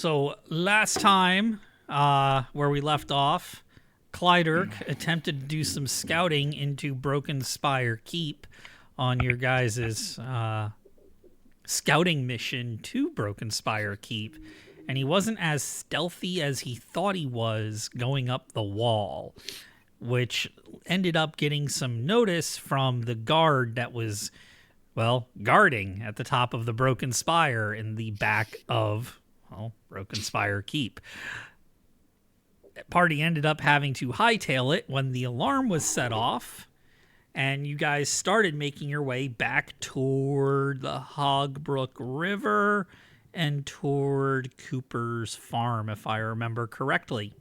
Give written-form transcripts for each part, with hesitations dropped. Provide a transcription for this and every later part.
So last time, where we left off, Clyderk attempted to do some scouting into Broken Spire Keep on your guys' scouting mission to Broken Spire Keep, and he wasn't as stealthy as he thought he was going up the wall, which ended up getting some notice from the guard that was, well, guarding at the top of the Broken Spire in the back of, well, Broken Spire Keep. Party ended up having to hightail it when the alarm was set off, and you guys started making your way back toward the Hogbrook River and toward Kuiper's farm, if I remember correctly.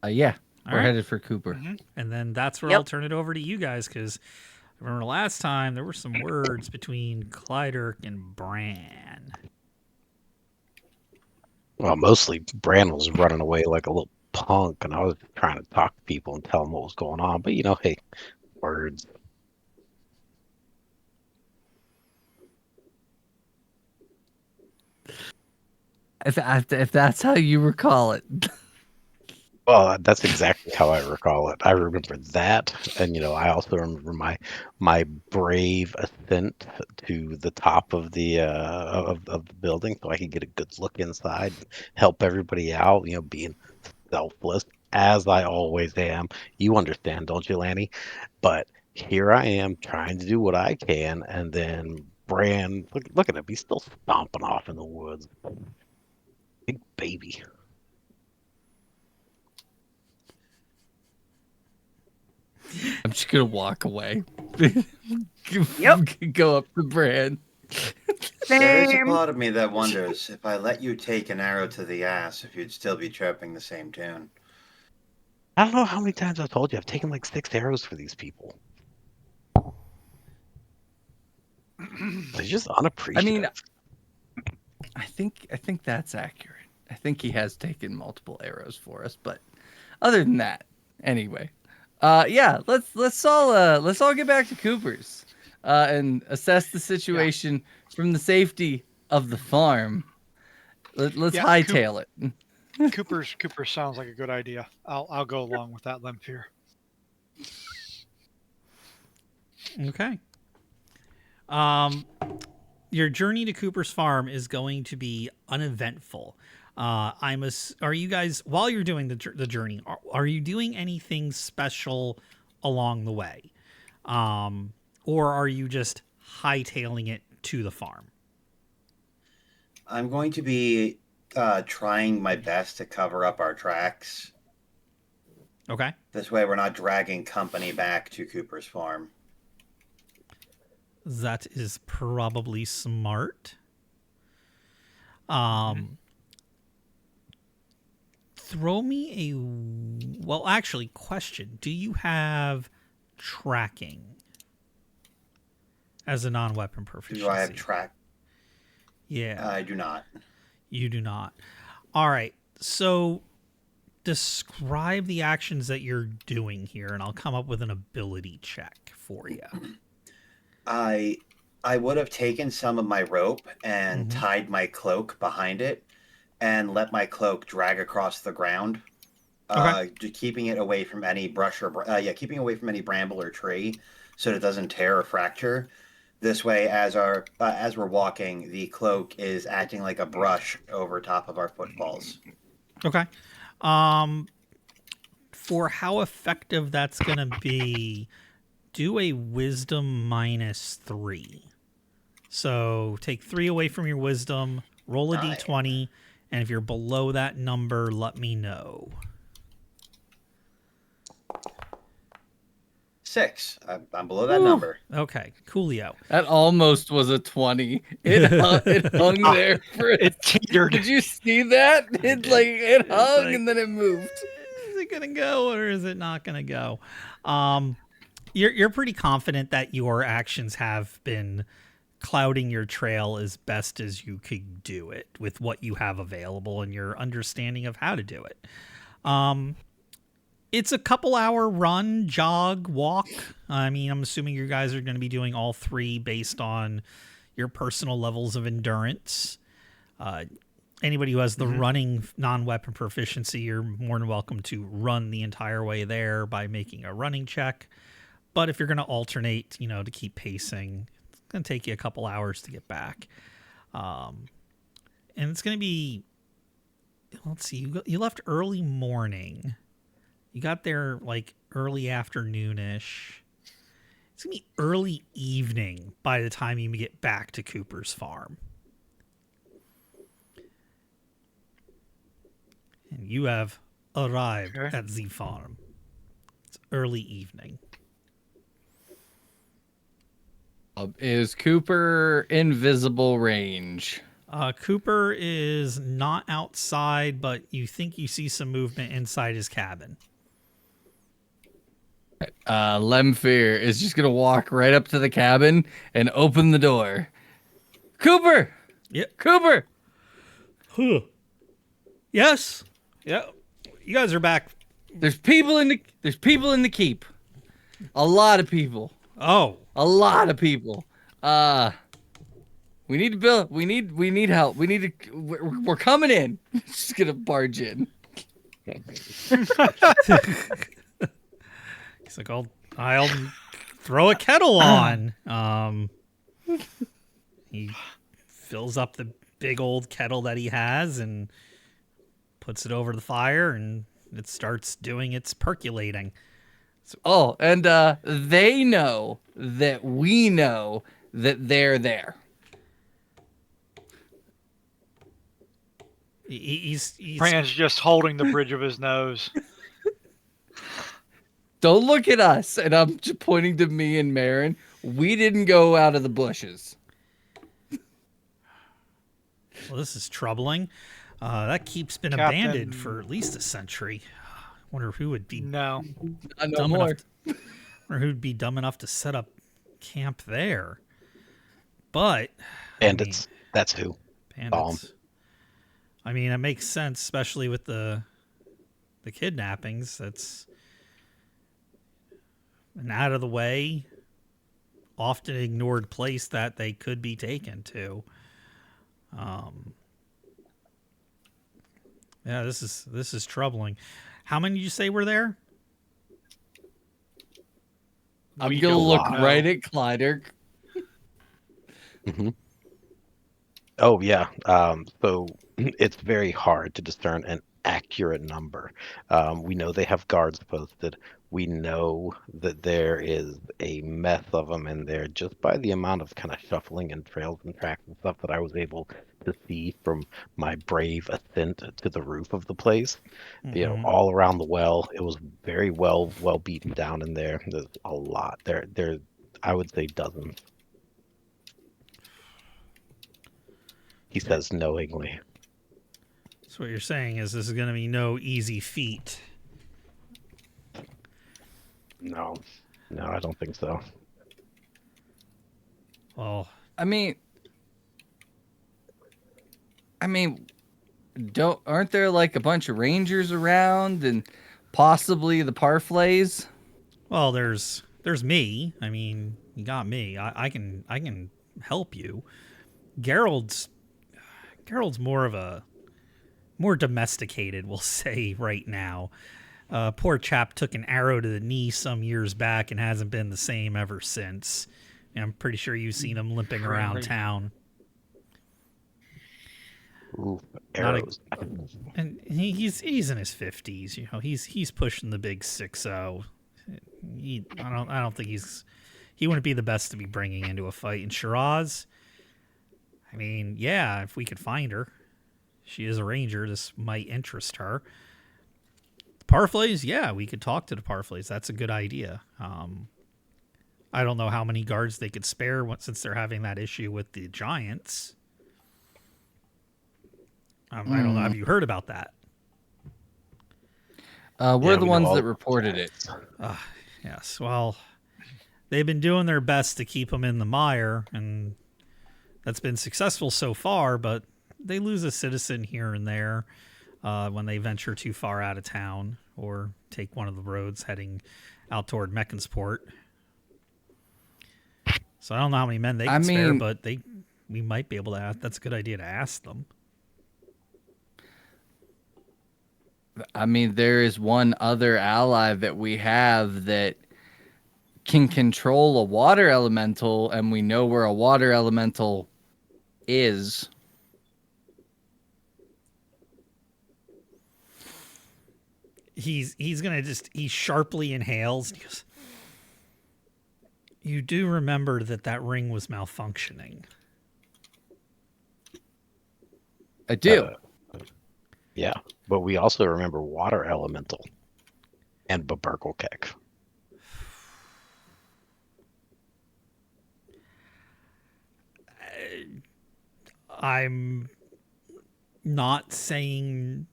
Yeah, we're right. headed for Kuiper. Mm-hmm. And then that's where I'll turn it over to you guys, because I remember last time there were some words between Clyderk and Bran. Well, mostly Bran was running away like a little punk, and I was trying to talk to people and tell them what was going on. But, hey, words. If that's how you recall it. Well, that's exactly how I recall it. I remember that, and I also remember my brave ascent to the top of the of the building, so I could get a good look inside, help everybody out. Being selfless as I always am. You understand, don't you, Lanny? But here I am trying to do what I can, and then Bran, look at him, he's still stomping off in the woods. Big baby. I'm just gonna walk away. Go up to Bran. There is a part of me that wonders if I let you take an arrow to the ass, if you'd still be chirping the same tune. I don't know how many times I've told you. I've taken like 6 arrows for these people. They're just unappreciative. I mean, I think that's accurate. I think he has taken multiple arrows for us, but other than that, anyway. Yeah, let's all get back to Kuiper's and assess the situation from the safety of the farm. Let's hightail it. Kuiper sounds like a good idea. I'll go along with that, Lemfir. Okay. Your journey to Kuiper's farm is going to be uneventful. Are you guys, while you're doing the journey, are you doing anything special along the way? Or are you just hightailing it to the farm? I'm going to be trying my best to cover up our tracks. Okay. This way we're not dragging company back to Kuiper's farm. That is probably smart. Throw me a question. Do you have tracking as a non-weapon proficiency? Do I have track? Yeah. I do not. You do not. All right. So describe the actions that you're doing here, and I'll come up with an ability check for you. I would have taken some of my rope and tied my cloak behind it and let my cloak drag across the ground, keeping it away from any brush or keeping away from any bramble or tree so it doesn't tear or fracture. This way, as we're walking, the cloak is acting like a brush over top of our footfalls. Okay. For how effective that's going to be, do a wisdom -3. So take 3 away from your wisdom, roll a d20, and if you're below that number, let me know. 6. I'm below that number. Okay, coolio. That almost was a 20. It hung there for it teetered. Did you see that? It hung and then it moved. Is it gonna go or is it not gonna go? You're pretty confident that your actions have been clouding your trail as best as you could do it with what you have available and your understanding of how to do it. It's a couple hour run, jog, walk. I mean, I'm assuming you guys are going to be doing all 3 based on your personal levels of endurance. Anybody who has the running non-weapon proficiency, you're more than welcome to run the entire way there by making a running check. But if you're going to alternate, to keep pacing, it's going to take you a couple hours to get back. And it's going to be, let's see, you left early morning. You got there like early afternoonish. It's going to be early evening by the time you get back to Cooper's farm. And you have arrived at the farm. It's early evening. Is Cooper invisible range? Cooper is not outside, but you think you see some movement inside his cabin. Lemfir is just gonna walk right up to the cabin and open the door. Cooper! Yep. Cooper! Huh. Yes. Yep. You guys are back. There's people in the keep. A lot of people. Oh. A lot of people. We need to build. We need help. We need to. We're coming in. Just gonna barge in. He's like, I'll throw a kettle on. He fills up the big old kettle that he has and puts it over the fire, and it starts doing its percolating. Oh, and they know that we know that they're there. He's Brand's just holding the bridge of his nose. Don't look at us. And I'm just pointing to me and Marin. We didn't go out of the bushes. Well, this is troubling. That keep's been Captain... abandoned for at least a century. I wonder who would be no dumb more. enough. Wonder who'd be dumb enough to set up camp there. But bandits. That's who. Bandits. I mean, it makes sense, especially with the kidnappings. That's an out of the way, often ignored place that they could be taken to. Yeah, this is troubling. How many did you say were there? I'm gonna look right at Clyder. Mm-hmm. Oh yeah. So it's very hard to discern an accurate number. We know they have guards posted. We know that there is a mess of them in there just by the amount of kind of shuffling and trails and tracks and stuff that I was able to see from my brave ascent to the roof of the place. Mm-hmm. All around the well. It was very well beaten down in there. There's a lot. There I would say dozens. He says knowingly. So what you're saying is this is going to be no easy feat. No, I don't think so. Well, I mean, aren't there like a bunch of rangers around and possibly the Parfleys? well, there's me. I mean, you got me. I can help you. Gerald's more domesticated, we'll say right now. Poor chap took an arrow to the knee some years back and hasn't been the same ever since. And I'm pretty sure you've seen him limping around town. Ooh, arrows. And he's in his 50s. He's pushing the big 6-0. I don't think he wouldn't be the best to be bringing into a fight. And Shiraz, I mean, yeah, if we could find her, she is a ranger. This might interest her. Parfleys, yeah, we could talk to the Parfleys. That's a good idea. I don't know how many guards they could spare since they're having that issue with the giants. I don't know. Have you heard about that? We're the ones that reported it. Yes. Well, they've been doing their best to keep them in the mire, and that's been successful so far, but they lose a citizen here and there when they venture too far out of town or take one of the roads heading out toward Mechansport. So I don't know how many men they can spare, but we might be able to ask. That's a good idea to ask them. I mean, there is one other ally that we have that can control a water elemental, and we know where a water elemental is. He sharply inhales and he goes, "You do remember that ring was malfunctioning." I do. Yeah, but we also remember water elemental and Baburglekek. I'm not saying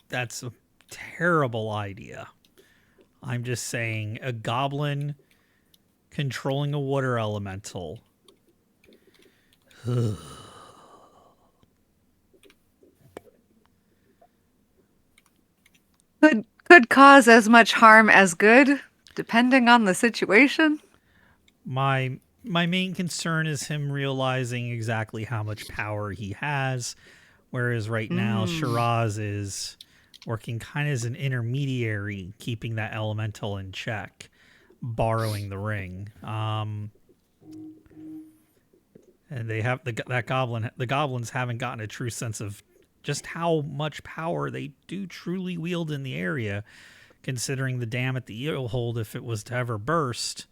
that's a terrible idea. I'm just saying a goblin controlling a water elemental. Could cause as much harm as good, depending on the situation. My main concern is him realizing exactly how much power he has, whereas right now Shiraz is working kind of as an intermediary, keeping that elemental in check, borrowing the ring. And they have the goblins haven't gotten a true sense of just how much power they do truly wield in the area, considering the dam at the Eelhold, if it was to ever burst,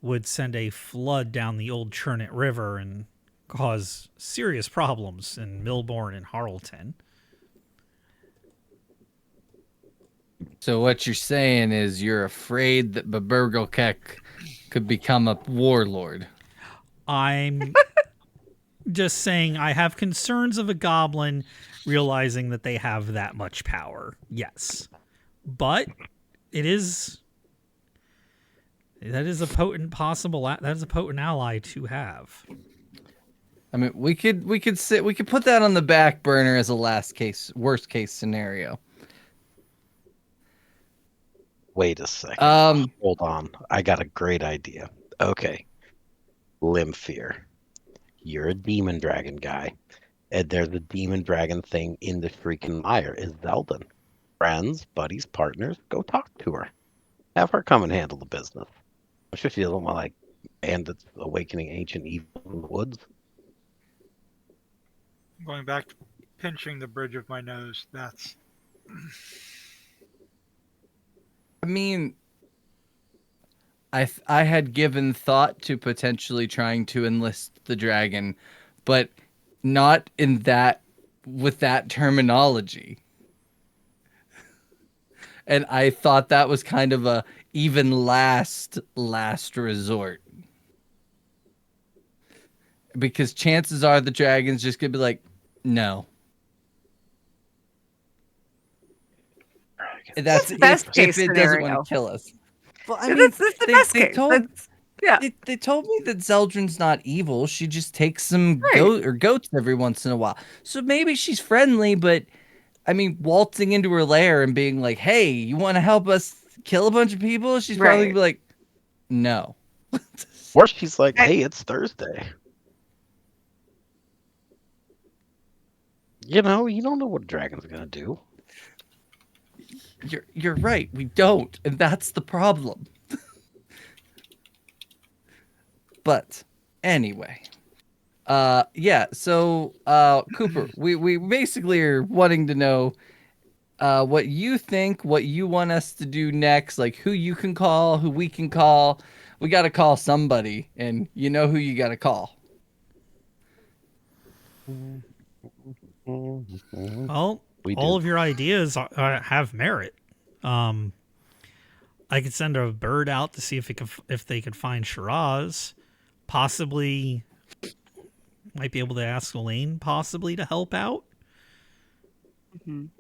would send a flood down the old Churnet River and cause serious problems in Milbourne and Harleton. So what you're saying is you're afraid that Baburglekek could become a warlord. I'm just saying I have concerns of a goblin realizing that they have that much power. Yes. But that is a potent ally to have. I mean, we could put that on the back burner as a worst case scenario. Wait a second. Hold on. I got a great idea. Okay. Limfear. You're a demon dragon guy. And there's a demon dragon thing in the freaking mire is Zeldin. Friends, buddies, partners, go talk to her. Have her come and handle the business. I'm sure she doesn't want like bandits awakening ancient evil in the woods. Going back to pinching the bridge of my nose, that's... I mean, I had given thought to potentially trying to enlist the dragon, but not with that terminology. And I thought that was kind of a even last resort. Because chances are the dragon's just going to be like, no. That's best case if it doesn't scenario. want to kill us. Well, I mean, That's the best case. They told me that Zeldrin's not evil. She just takes some goats every once in a while. So maybe she's friendly, but I mean, waltzing into her lair and being like, "Hey, you want to help us kill a bunch of people?" She's probably gonna be like, "No." Or she's like, "Hey, it's Thursday. You don't know what a dragon's gonna do." You're right. We don't, and that's the problem. But anyway, yeah. So, Kuiper, we basically are wanting to know what you think, what you want us to do next, like who you can call, who we can call. We got to call somebody, and you know who you got to call. Well, all of your ideas have merit. I could send a bird out to see if they could find Shiraz. Possibly, might be able to ask Elaine possibly to help out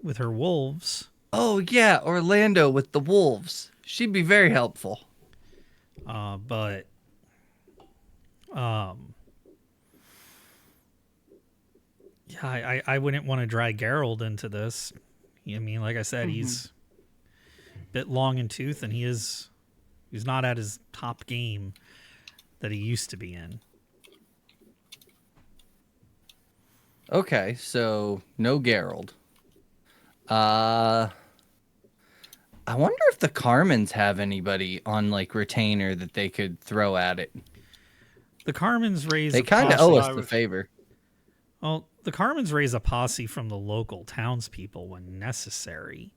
with her wolves. Oh yeah, Orlando with the wolves. She'd be very helpful. But yeah, I wouldn't want to drag Geralt into this. I mean, like I said, he's a bit long in tooth, and he's not at his top game that he used to be in. Okay, so no Geralt. I wonder if the Carmens have anybody on like retainer that they could throw at it. The Carmens raise They a kind of posse. owe I us the would- favor. Well, the Carmens raise a posse from the local townspeople when necessary.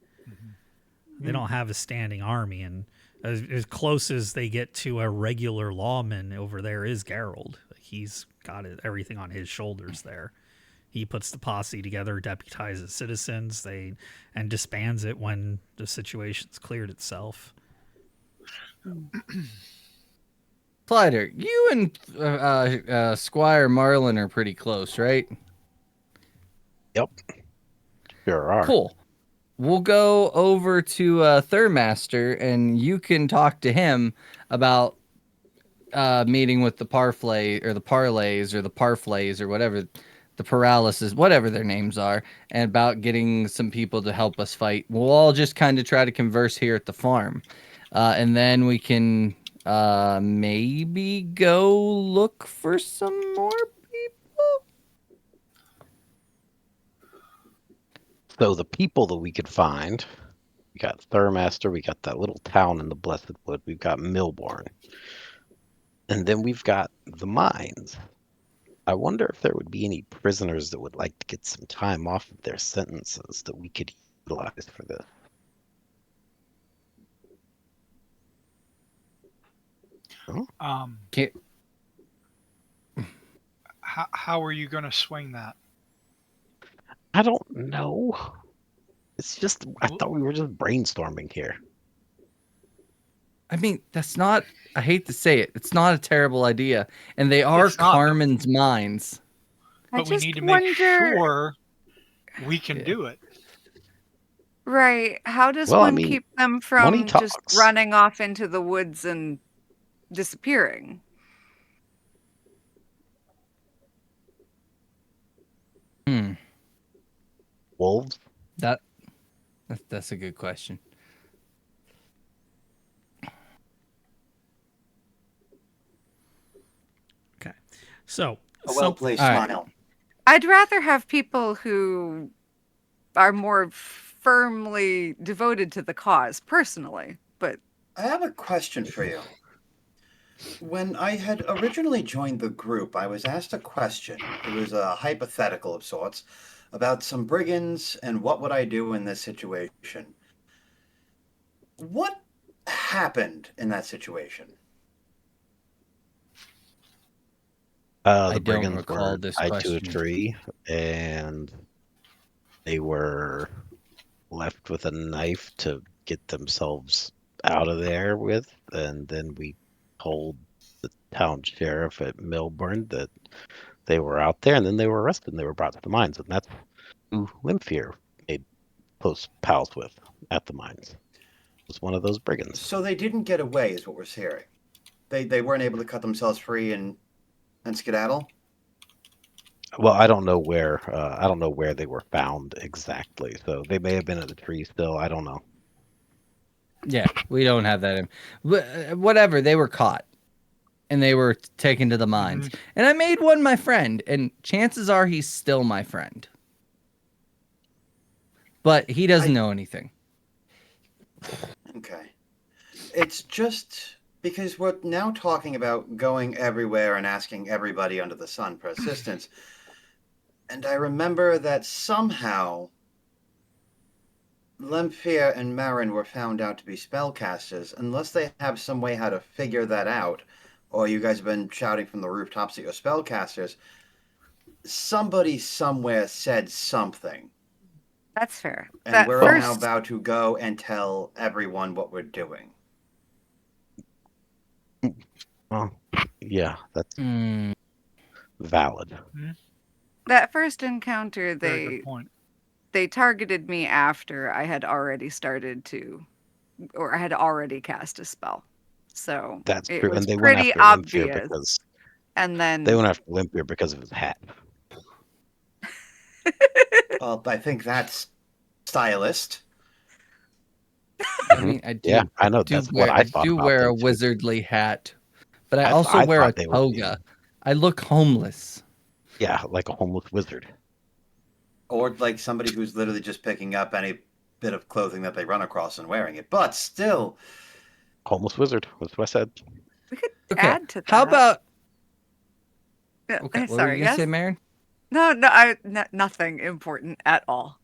They don't have a standing army, and as close as they get to a regular lawman over there is Geralt. He's got everything on his shoulders there. He puts the posse together, deputizes citizens, and disbands it when the situation's cleared itself. Slider, you and Squire Marlin are pretty close, right? Yep. Sure are. Cool. We'll go over to Thurmaster, and you can talk to him about meeting with the Parflay or the Parlays or the Parflays or whatever, the Paralysis, whatever their names are, and about getting some people to help us fight. We'll all just kind of try to converse here at the farm, and then we can maybe go look for some more people. So the people that we could find, we got Thurmaster, we got that little town in the Blessed Wood, we've got Milborn, and then we've got the mines. I wonder if there would be any prisoners that would like to get some time off of their sentences that we could utilize for this. Can't, How are you going to swing that? I don't know. It's just, I thought we were just brainstorming here. I mean, that's not, I hate to say it, it's not a terrible idea. And they are It's not. Carmen's mines. But we just need to make wonder- sure we can do it. Right. How does Well, I one mean, keep them when from he just talks. running off into the woods and disappearing? Wolves? That's a good question. Okay. So, A well-placed all right. smile. I'd rather have people who are more firmly devoted to the cause, personally. But I have a question for you. When I had originally joined the group, I was asked a question. It was a hypothetical of sorts about some brigands and what would I do in this situation. What happened in that situation? I The don't brigands recall were this tied to a question. tree, and they were left with a knife to get themselves out of there with, and then we told the town sheriff at Milburn that they were out there, and then they were arrested and they were brought to the mines, and that's who Limfear made close pals with at the mines. Was one of those brigands. So they didn't get away, is what we're hearing. They weren't able to cut themselves free and skedaddle? Well, I don't know where they were found exactly. So they may have been at the tree still. I don't know. Yeah, we don't have that. Whatever, they were caught. And they were taken to the mines. And I made one my friend, and chances are he's still my friend. But he doesn't know anything. Okay. It's just because we're now talking about going everywhere and asking everybody under the sun for assistance. And I remember that somehow Lemfir and Marin were found out to be spellcasters, unless they have some way how to figure that out, or you guys have been shouting from the rooftops that you're spellcasters. Somebody somewhere said something. that's fair. And That we're first, now about to go and tell everyone what we're doing. Well, yeah, that's Mm, valid. that first encounter, Very good point. they targeted me after I had already started to, or I had already cast a spell. So That's it true. was And they went pretty after Limfear obvious. because And then they went after Limfear because of his hat. Well, I think that's stylist. I mean, I do. Yeah, I know. do That's wear, what I thought do about wear a them, too. wizardly hat, but I I also wear a thought they were toga. I look homeless. Yeah, like a homeless wizard. Or like somebody who's literally just picking up any bit of clothing that they run across and wearing it. But still, Homeless wizard. That's what I said. We could Okay. add to that. How about? Yeah, Okay. What were sorry, you gonna yes? say, Marin? No, nothing important at all.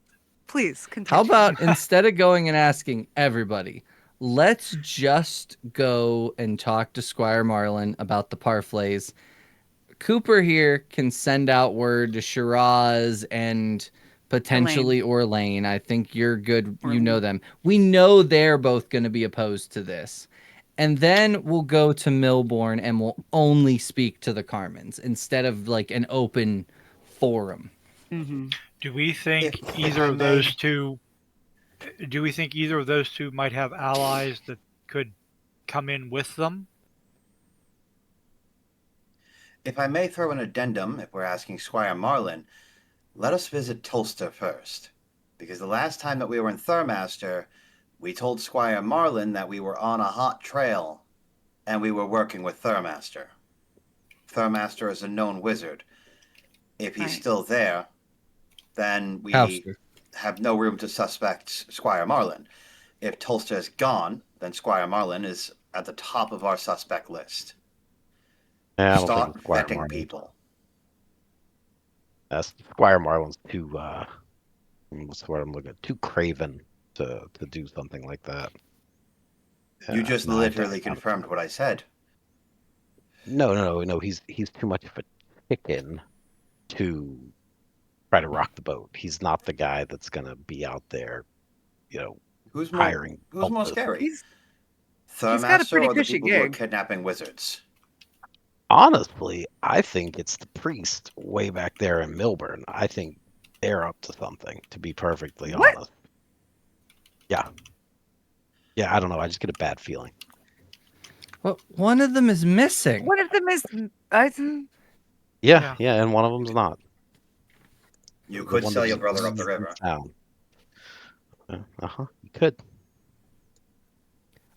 Please continue. How about instead of going and asking everybody, let's just go and talk to Squire Marlin about the parfleys. Cooper here can send out word to Shiraz and potentially Orlane. I think you're good. You know them. We know they're both going to be opposed to this. And then we'll go to Milbourne and we'll only speak to the Carmens instead of like an open forum. Mm-hmm. Do we think If either I of may- those two? Do we think either of those two might have allies that could come in with them? if I may throw an addendum, if we're asking Squire Marlin, let us visit Tulster first. Because the last time that we were in Thurmaster, we told Squire Marlin that we were on a hot trail and we were working with Thurmaster. Thurmaster is a known wizard. If he's Right. still there, then we Howster. have no room to suspect Squire Marlin. If Tulster is gone, then Squire Marlin is at the top of our suspect list. Yeah, I don't Start think Squire vetting Marlin. people. Squire Marlin's too. What's the word I'm looking at? Too craven to do something like that. You just no, I literally doubt it. confirmed what I said. No. He's too much of a chicken to try to rock the boat. He's not the guy that's gonna be out there, Who's more, hiring. who's more helpers. scary? He's got a Thurmaster pretty or the cushy people who are gig. kidnapping wizards? Honestly, I think it's the priest way back there in Milburn. I think they're up to something, to be perfectly What? honest. Yeah, I don't know. I just get a bad feeling. Well, one of them is missing. One of them is. Yeah, and one of them's not. You The could one sell that's your brother up in the river. town. You could.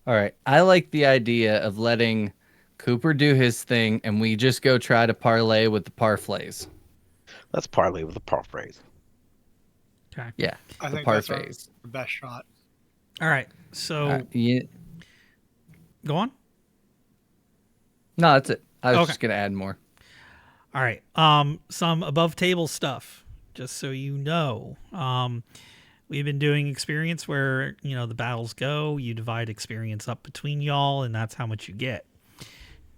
All right. I like the idea of letting Cooper do his thing and we just go try to parlay with the parfleys. Let's parlay with the paraphrase. Okay. Yeah. I the think that's our parfaits. best shot. All right. So Yeah. go on. No, that's it. I was Okay. just going to add more. All right. Some above table stuff, just so you know. We've been doing experience where, the battles go, you divide experience up between y'all, and that's how much you get.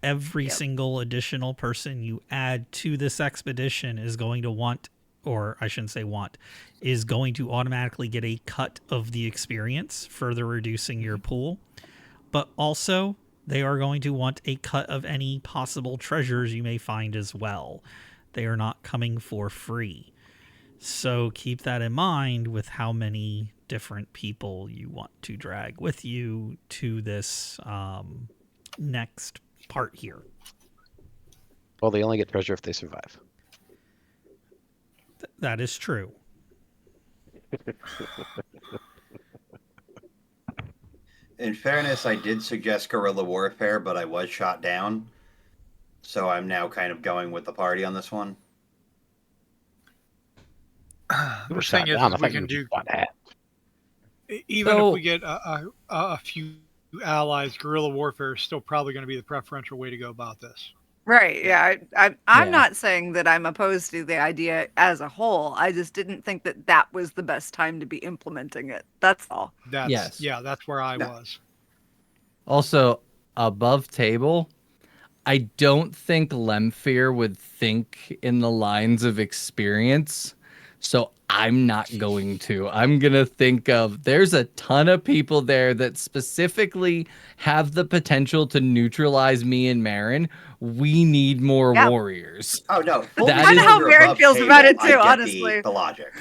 Every single additional person you add to this expedition is going to want, or I shouldn't say want, is going to automatically get a cut of the experience, further reducing your pool. But also, they are going to want a cut of any possible treasures you may find as well. They are not coming for free. So keep that in mind with how many different people you want to drag with you to this next part here. Well, they only get treasure if they survive. That is true. In fairness, I did suggest guerrilla warfare, but I was shot down. So I'm now kind of going with the party on this one. You were The shot thing is, down. I we thought you can were do shot at. even So- if we get a few allies. Guerrilla warfare is still probably going to be the preferential way to go about this. Right. Yeah. I'm Yeah. not saying that I'm opposed to the idea as a whole. I just didn't think that that was the best time to be implementing it. That's all. That's Yes. yeah, that's where I No. was. Also, above table, I don't think Lemfir would think in the lines of experience. So I'm not going to. I'm going to think of there's a ton of people there that specifically have the potential to neutralize me and Marin. We need more Yep. warriors. Oh no, That full is- Kinda how disclosure, Marin above feels table, about it I too, get honestly. the logic.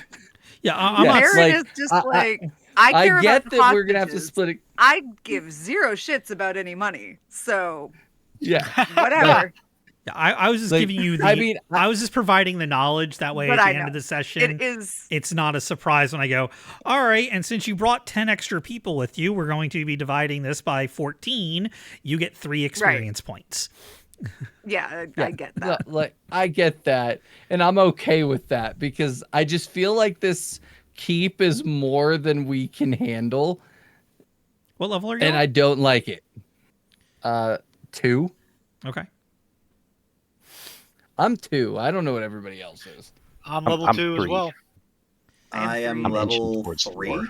Yeah, I'm Yeah. not. Marin like, is just I- like, I care I get about the that we're going to have to hostages. split it. I give zero shits about any money. So Yeah. whatever. Yeah, I was just Like, giving you the. I mean, I was just providing the knowledge that way But at I the end know. of the session. It is. It's not a surprise when I go, all right, and since you brought 10 extra people with you, we're going to be dividing this by 14. You get 3 experience points. Yeah, Yeah, I get that. Like I get that, and I'm okay with that because I just feel like this keep is more than we can handle, What level are you and on? I don't like it. 2. Okay. I'm 2. I don't know what everybody else is. I'm I'm, level I'm 2 as 3. well. I am I'm inching level towards 3. 4.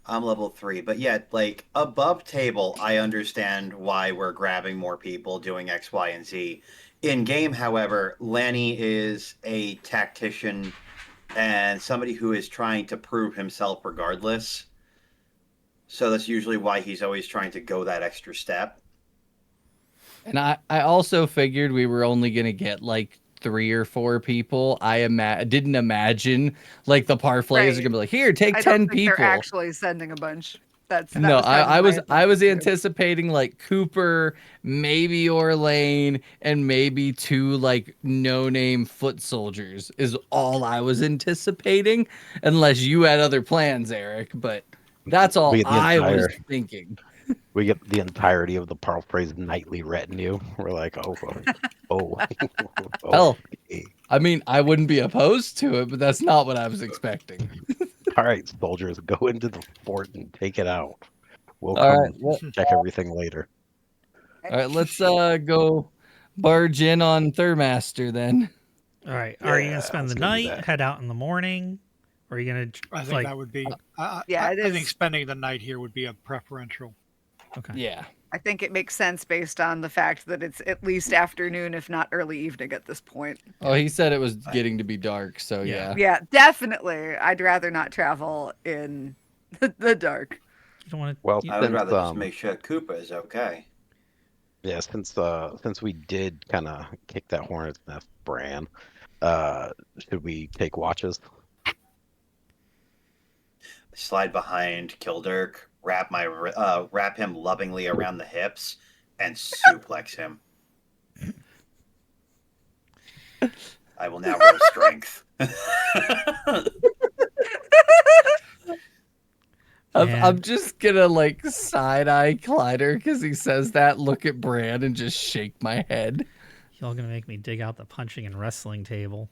I'm level 3, but yet, like, above table, I understand why we're grabbing more people doing X, Y, and Z. In game, however, Lanny is a tactician and somebody who is trying to prove himself regardless. So that's usually why he's always trying to go that extra step. And I also figured we were only gonna get like 3 or 4 people. Didn't imagine like the parfleys are gonna be like, here, take I 10 don't think people. they're actually sending a bunch. That No, was kind of I my was assumption, too. anticipating like Cooper, maybe Orlane, and maybe 2 like no name foot soldiers is all I was anticipating, unless you had other plans, Eric. But that's all We get the I was entire thinking. we get the entirety of the Paraphrase nightly retinue. We're like, oh, oh, Hell, okay. I mean, I wouldn't be opposed to it, but that's not what I was expecting. All right, soldiers, go into the fort and take it out. We'll All right, come well, check everything later. all right, let's go barge in on Thurmaster then. All right. Are you gonna Yeah, spend the let's go do night, that. head out in the morning, or are you gonna I think like? that would be. I Yeah, it think is. spending the night here would be a preferential. Okay. Yeah. I think it makes sense based on the fact that it's at least afternoon, if not early evening at this point. Oh, he said it was getting to be dark, so Yeah. yeah. Yeah, definitely. I'd rather not travel in the dark. You don't want Well, to. I would since rather just make sure Koopa is okay. yeah, since we did kind of kick that hornet's nest, Bran, should we take watches? Slide behind Kildirk, wrap him lovingly around the hips, and suplex him. I will now roll strength. I'm just gonna like side eye Kleider because he says that, look at Bran and just shake my head. Y'all gonna make me dig out the punching and wrestling table.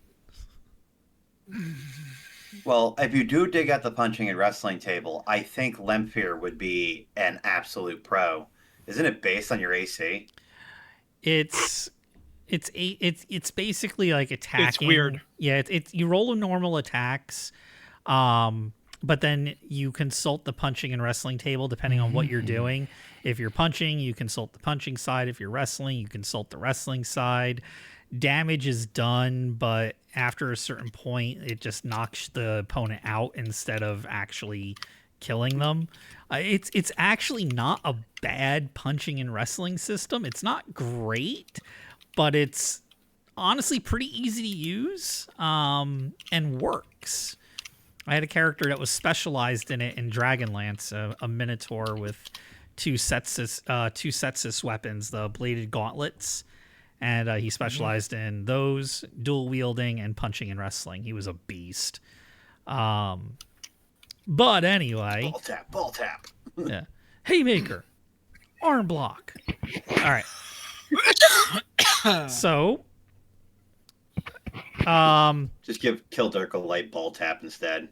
Well, if you do dig at the punching and wrestling table, I think Lemfir would be an absolute pro. Isn't it based on your AC? It's basically like attacking. It's weird. Yeah, it's you roll normal attacks, but then you consult the punching and wrestling table depending on what you're doing. If you're punching, you consult the punching side. If you're wrestling, you consult the wrestling side. Damage is done, but after a certain point, it just knocks the opponent out instead of actually killing them. It's actually not a bad punching and wrestling system. It's not great, but it's honestly pretty easy to use and works. I had a character that was specialized in it in Dragonlance, a Minotaur with two Setsus weapons, the bladed gauntlets, and he specialized in those, dual wielding, and punching and wrestling. He was a beast. But anyway, Ball tap. yeah. Haymaker, arm block. All right. So, Just give Kildirk a light ball tap instead.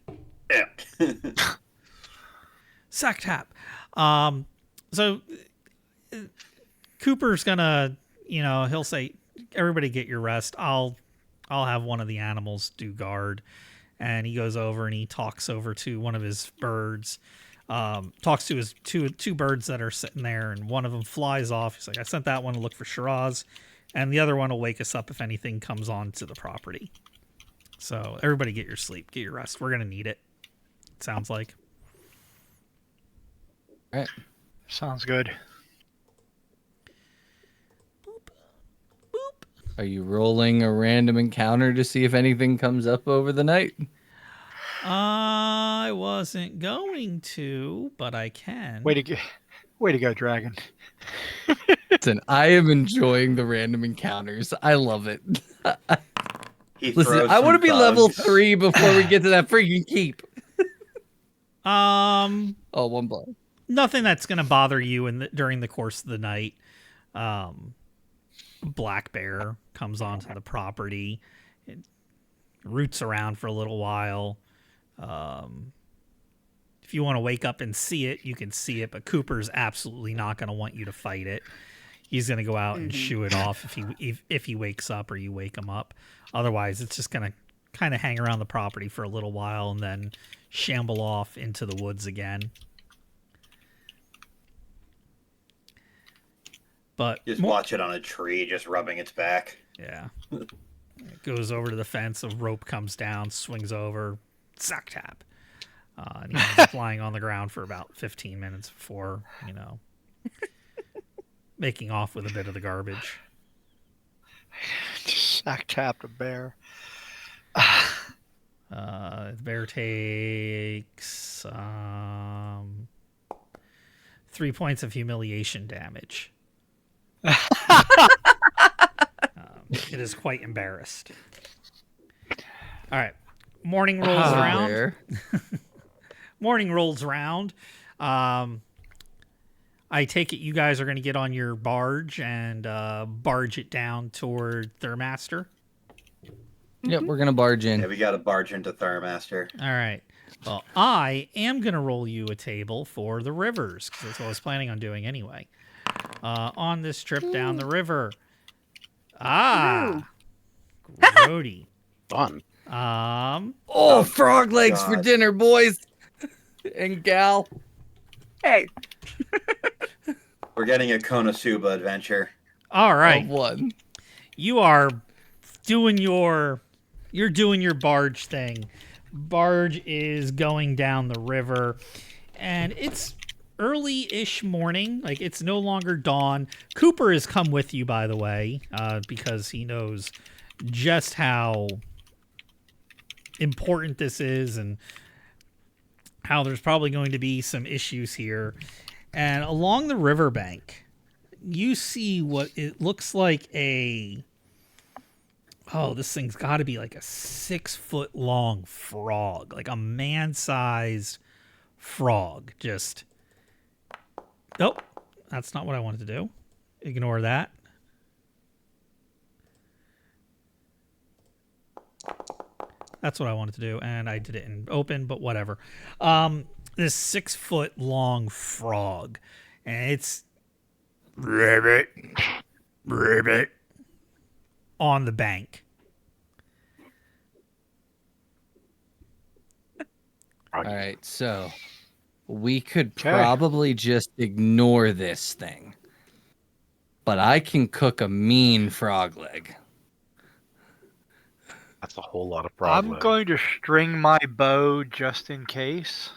sack tap. So Cooper's gonna, he'll say, "Everybody get your rest. I'll have one of the animals do guard." And he goes over and he talks over to one of his birds. Talks to his two birds that are sitting there, and one of them flies off. He's like, "I sent that one to look for Shiraz, and the other one will wake us up if anything comes onto the property." So everybody get your sleep, get your rest. We're gonna need it. It sounds like. All right. Sounds good. Are you rolling a random encounter to see if anything comes up over the night? I wasn't going to, but I can. Way to go, Dragon. Listen, I am enjoying the random encounters. I love it. He Listen, throws I want to some be level bugs. 3 before we get to that freaking keep. Um, Oh, one block. Nothing that's gonna bother you during the course of the night. black bear comes onto the property. It roots around for a little while. If you want to wake up and see it, you can see it, but Cooper's absolutely not going to want you to fight it. He's going to go out and shoo it off if he wakes up or you wake him up. Otherwise, it's just going to kind of hang around the property for a little while and then shamble off into the woods again. But Just watch it on a tree, just rubbing its back. Yeah. It goes over to the fence, a rope comes down, swings over, sack tap. And he ends up lying on the ground for about 15 minutes before, making off with a bit of the garbage. Sack tapped a bear. The bear takes 3 points of humiliation damage. It is quite embarrassed. All right. Morning rolls around. Morning rolls around. I take it you guys are going to get on your barge and barge it down toward Thurmaster. Yep, we're gonna barge in. Yeah, we got to barge into Thurmaster. All right. Well, I am going to roll you a table for the rivers, because that's what I was planning on doing anyway. On this trip down the river. Grody. Fun. Frog legs for God. dinner, boys and gal. Hey, We're getting a Konosuba adventure. All right. Of one. You are doing your barge thing. Barge is going down the river, and it's early-ish morning. Like, it's no longer dawn. Cooper has come with you, by the way, because he knows just how important this is and how there's probably going to be some issues here. And along the riverbank, you see what it looks like this thing's got to be like a 6-foot-long frog, like a man-sized frog. Just, nope, that's not what I wanted to do. Ignore that. That's what I wanted to do, and I did it in open, but whatever. This 6-foot-long frog, and it's ribbit on the bank. All right, so we could probably just ignore this thing, but I can cook a mean frog leg. That's a whole lot of problem. I'm going to string my bow just in case.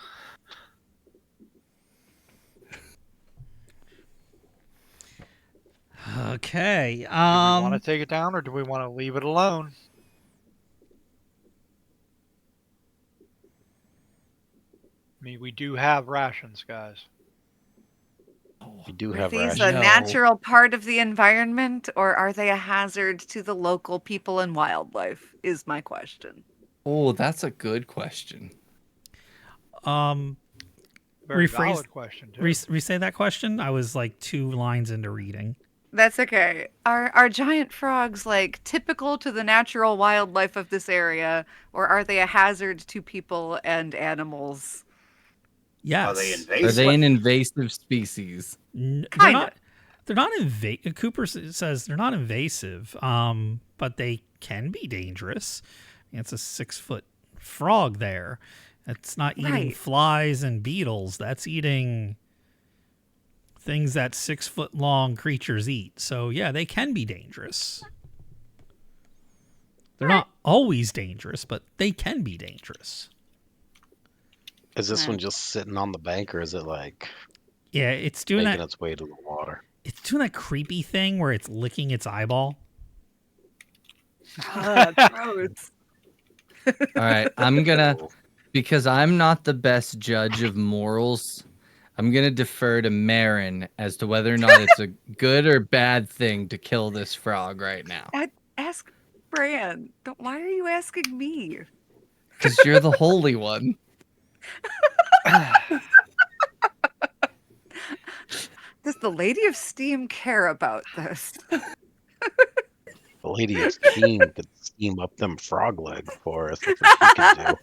Okay. Do we want to take it down or do we want to leave it alone? I mean, we do have rations, guys. We do are have these rations. a natural part of the environment, or are they a hazard to the local people and wildlife? Is my question. Oh, that's a good question. Very valid question, too. Re-say that question. I was like 2 lines into reading. That's okay. Are giant frogs like typical to the natural wildlife of this area, or are they a hazard to people and animals? Yes. Are they invasive? Are they an invasive species? Kinda. They're not invasive. Cooper says they're not invasive, but they can be dangerous. It's a 6-foot frog there. It's not eating flies and beetles. That's eating things that 6-foot-long creatures eat. So, yeah, they can be dangerous. They're not always dangerous, but they can be dangerous. Is this one just sitting on the bank, or is it like Yeah, it's doing making that. its way to the water? It's doing that creepy thing where it's licking its eyeball. Gross. All right, because I'm not the best judge of morals, I'm going to defer to Marin as to whether or not it's a good or bad thing to kill this frog right now. Ask Bran. Why are you asking me? Because you're the holy one. Does the Lady of Steam care about this? The lady of steam could steam up them frog legs for us. That's what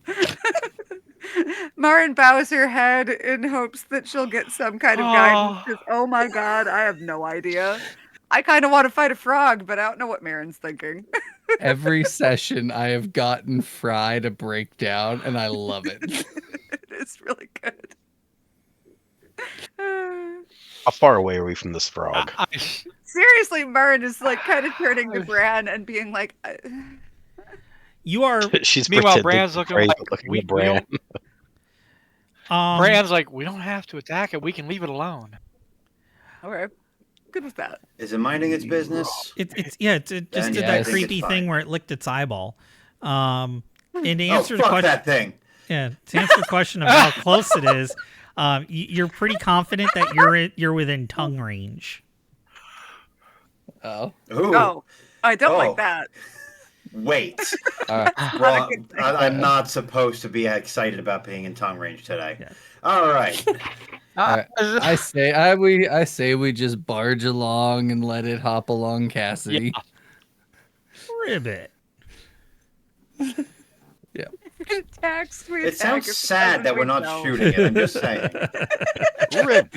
she could do. Marin bows her head in hopes that she'll get some kind of guidance. Because, oh my god, I have no idea. I kind of want to fight a frog, but I don't know what Marin's thinking. Every session I have gotten Fry to break down, and I love it. It's really good. How far away are we from this frog? Seriously, Marin is like kind of turning to Bran and being like, You are. She's Meanwhile, pretending Bran's to looking pray, like but looking we at Bran. Bran's like, we don't have to attack it. We can leave it alone. okay, good with that. Is it minding its business? It just Then, did yeah, I that think creepy it's thing fine. where it licked its eyeball. And to Oh, answer the fuck question, that thing. yeah, to answer the question of how close it is, you're pretty confident that you're within tongue range. Oh. Ooh. Oh, I don't Oh. like that. Wait. All right. Well, I'm not supposed to be excited about being in tongue range today. Yeah. All right. All right. I say we just barge along and let it hop along, Cassidy. Ribbit. Attacks, we It attack. sounds If it sad doesn't, that we we're not don't. shooting it. I'm just saying. I Ribbit.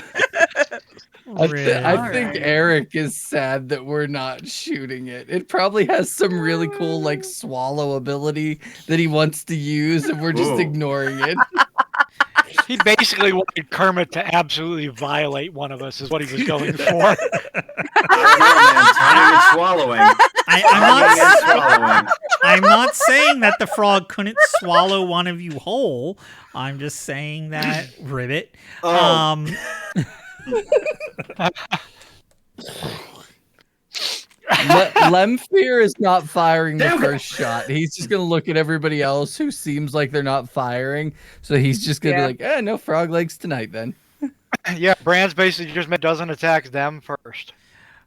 think Alright. Eric is sad that we're not shooting it. It probably has some really cool like swallow ability that he wants to use, and we're just Ooh. ignoring it. He basically wanted Kermit to absolutely violate one of us, is what he was going for. I don't know, man. Timing and swallowing. Timing and swallowing. I'm not saying that the frog couldn't swallow one of you whole. I'm just saying that Ribbit. Oh. Lemfear is not firing the Damn it. first shot. He's just gonna look at everybody else who seems like they're not firing. So he's just gonna Yeah. be like, no frog legs tonight then. Yeah, Bran's basically just doesn't attack them first.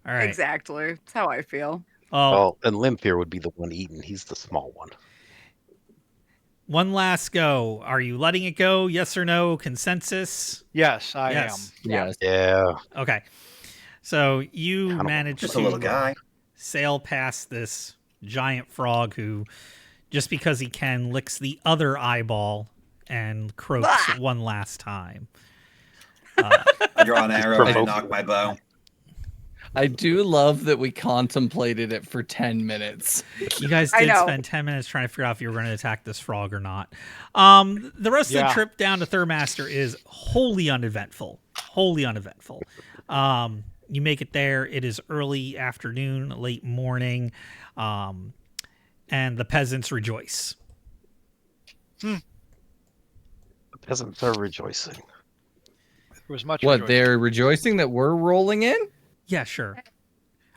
All right. Exactly. That's how I feel. Oh, Well, and Limfear would be the one eaten. He's the small one. one last go. Are you letting it go? Yes or no? Consensus? Yes, I Yes. Yes. Yeah. Okay. So you Kind of managed Just to a little guy. sail past this giant frog who, just because he can, licks the other eyeball and croaks Bah! one last time. I draw an arrow and provoked. knock my bow. I do love that we contemplated it for 10 minutes. You guys I did know. spend 10 minutes trying to figure out if you were going to attack this frog or not. The rest of the Yeah. trip down to Thurmaster is wholly uneventful. Wholly uneventful. You make it there. It is early afternoon, late morning, and the peasants rejoice. The peasants are rejoicing. There was much What, rejoicing. they're rejoicing that we're rolling in? Yeah, sure.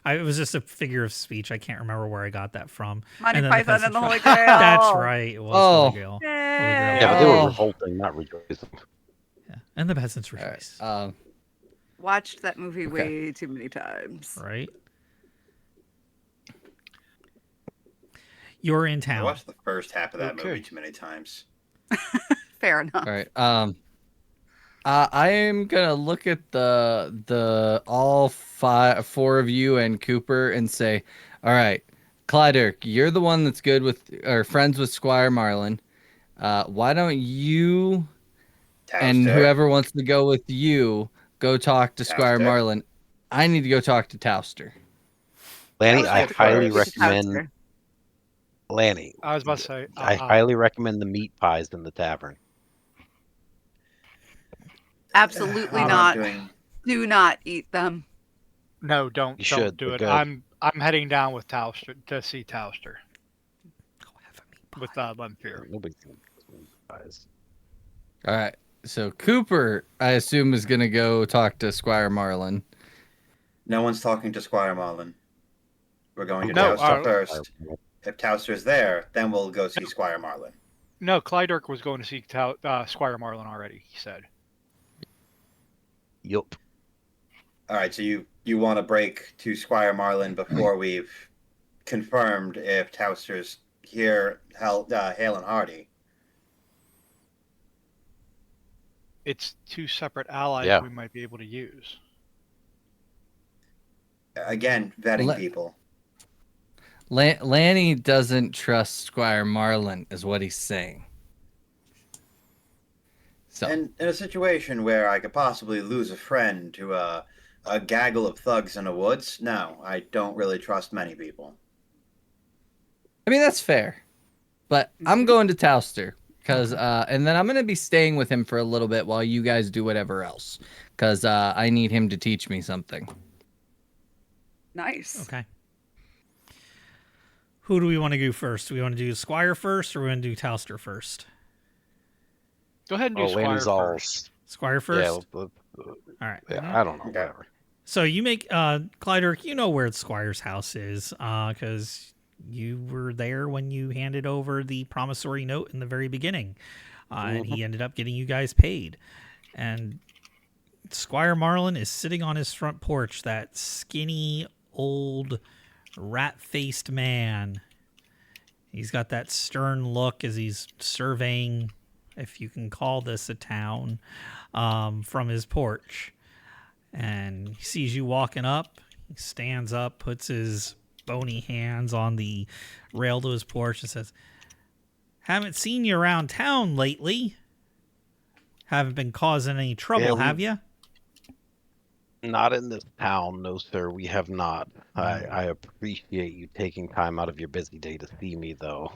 It was just a figure of speech. I can't remember where I got that from. Monty And then Python peasants and the re- Holy Grail. That's right. It was Oh. Holy Grail. Yay. Yeah, but they were Oh. revolting, not rejoicing. Yeah. And the peasants All right. rejoice. Watched that movie Okay. way too many times. Right? You're in I town. watched the first half of that Okay. movie too many times. Fair enough. All right. I am gonna look at the all four of you and Cooper and say, all right, Clydirk, you're the one that's good with or friends with Squire Marlin. Why don't you and Towster. whoever wants to go with you go talk to Squire Towster. Marlin? I need to go talk to Towster. Lanny, was I like highly first. recommend Lanny. I was about to say. I highly recommend the meat pies in the tavern. Absolutely I'm not. doing- Do not eat them. No, don't should, do they're it. good. I'm heading down with Towster to see Towster Go have a meat pie. with Lemfear. Nobody can eat meat pies. All right. So Cooper, I assume, is gonna go talk to Squire Marlin. No one's talking to Squire Marlin. We're going to No, Towster first. If Towster's there, then we'll go see Squire Marlin. No, Clydirk was going to see Squire Marlin already. He said. Yup. All right, so you want to break to Squire Marlin before we've confirmed if Towster's here, hale and hearty. It's two separate allies Yeah. we might be able to use. Again, vetting La- people. Lanny doesn't trust Squire Marlin, is what he's saying. So, And in a situation where I could possibly lose a friend to a gaggle of thugs in the woods, no, I don't really trust many people. I mean, that's fair. But I'm going to Towster. And then I'm going to be staying with him for a little bit while you guys do whatever else. Because I need him to teach me something. Nice. Okay. Who do we want to do first? Do we want to do Squire first, or we want to do Towster first? Go ahead and do Oh, Squire Lanny's all. first. Squire first? Yeah, All right. yeah, I don't know. Okay. Whatever. So you make Clyder, you know where Squire's house is, because you were there when you handed over the promissory note in the very beginning, and he ended up getting you guys paid. And Squire Marlin is sitting on his front porch, that skinny, old, rat-faced man. He's got that stern look as he's surveying, if you can call this a town, from his porch. And he sees you walking up. He stands up, puts his bony hands on the rail to his porch, and says, "Haven't seen you around town lately. Haven't been causing any trouble, have you?" Not in this town, no, sir. We have not. I appreciate you taking time out of your busy day to see me, though.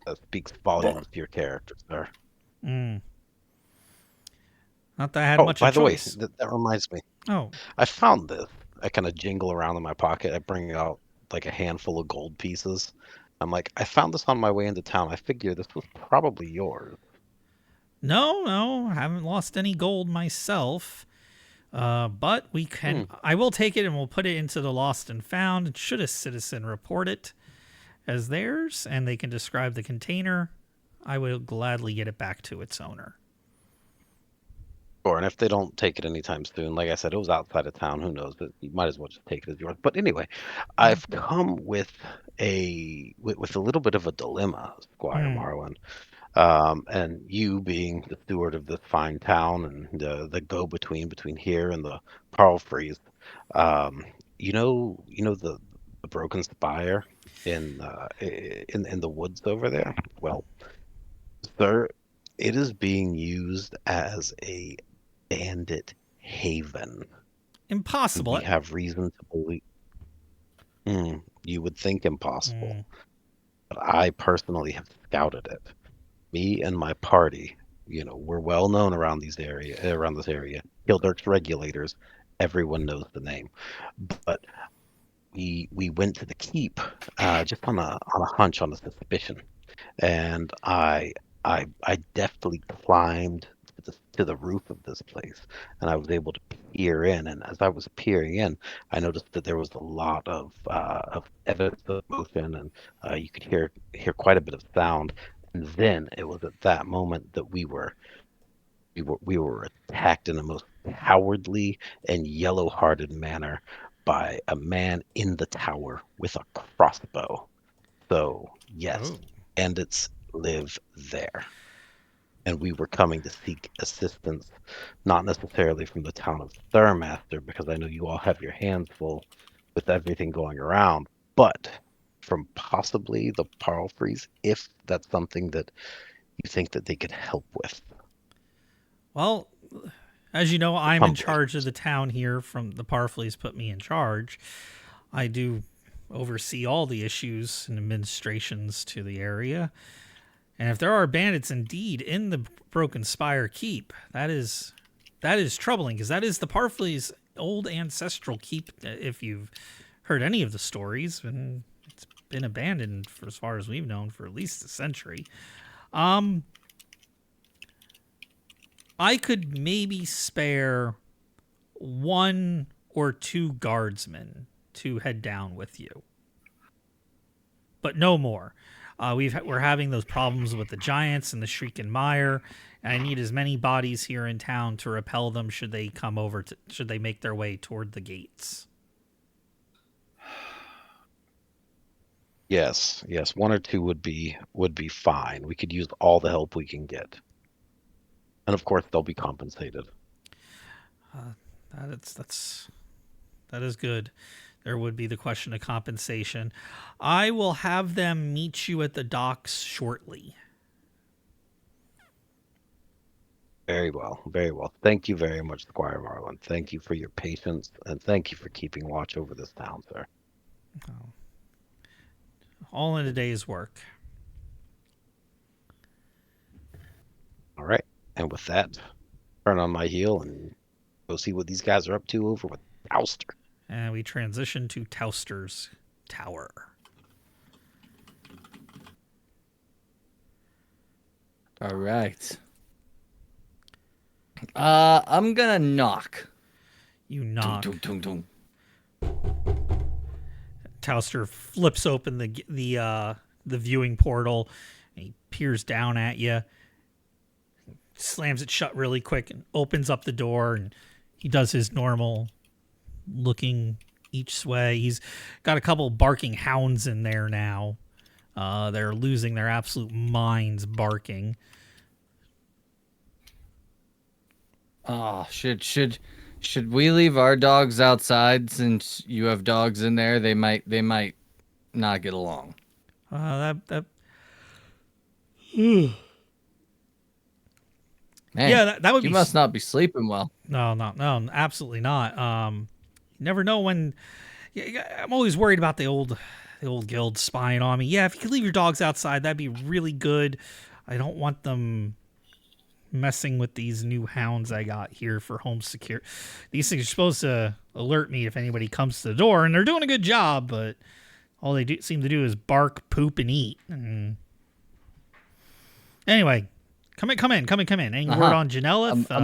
That speaks volumes to your character, sir. Not that I had Oh, much by of a the way, choice. that reminds me. Oh, I found this. I kind of jingle around in my pocket. I bring out like a handful of gold pieces. I'm like, I found this on my way into town. I figure this was probably yours. no, I haven't lost any gold myself. But we can. I will take it and we'll put it into the lost and found. Should a citizen report it as theirs, and they can describe the container, I will gladly get it back to its owner. Sure, and if they don't take it anytime soon, like I said, it was outside of town. Who knows? But you might as well just take it as yours. But anyway, I've come with a little bit of a dilemma, Squire Marlin. And you being the steward of this fine town and the go-between between here and the Parlfreeze, the Broken Spire in the woods over there. Well, sir, it is being used as a bandit haven. Impossible. We have reason to believe. You would think impossible, but I personally have scouted it. Me and my party, we're well known around this area. Kildirk's regulators, everyone knows the name. But we went to the keep just on a hunch, on a suspicion, and I deftly climbed to the roof of this place, and I was able to peer in. And as I was peering in, I noticed that there was a lot of evidence of motion, and you could hear quite a bit of sound. And then it was at that moment that we were attacked in the most cowardly and yellow-hearted manner by a man in the tower with a crossbow. So yes, bandits live there. And we were coming to seek assistance, not necessarily from the town of Thurmaster, because I know you all have your hands full with everything going around, but from possibly the Parlfreeze, if that's something that you think that they could help with. Well, as you know, I'm in Humbly. charge of the town here. From the Parfleys put me in charge. I do oversee all the issues and administrations to the area. And if there are bandits indeed in the Broken Spire Keep, that is troubling, because that is the Parfleys' old ancestral keep. If you've heard any of the stories, and it's been abandoned for as far as we've known for at least a century. I could maybe spare 1 or 2 guardsmen to head down with you, but no more. We're having those problems with the giants and the shrieking mire, and I need as many bodies here in town to repel them should they make their way toward the gates. Yes, 1 or 2 would be fine. We could use all the help we can get, and of course they'll be compensated. That's That is good. There would be the question of compensation. I will have them meet you at the docks shortly. Very well, very well. Thank you very much, Squire Marlin. Thank you for your patience, and thank you for keeping watch over this town, sir. All in a day's work. All right. And with that, turn on my heel and go see what these guys are up to over with Ouster. And we transition to Towster's tower. All right. I'm gonna knock. You knock. Tung, tung, tung, Towster flips open the viewing portal. And he peers down at you, slams it shut really quick, and opens up the door. And he does his normal looking each way. He's got a couple barking hounds in there now. They're losing their absolute minds barking. Oh, should we leave our dogs outside since you have dogs in there? They might not get along. Man, that would be. You must not be sleeping well. No, absolutely not. You never know when. I'm always worried about the old guild spying on me. Yeah, if you could leave your dogs outside, that'd be really good. I don't want them messing with these new hounds I got here for home security. These things are supposed to alert me if anybody comes to the door, and they're doing a good job, but all they seem to do is bark, poop, and eat. And anyway, come in. Any word on Janellith? I'm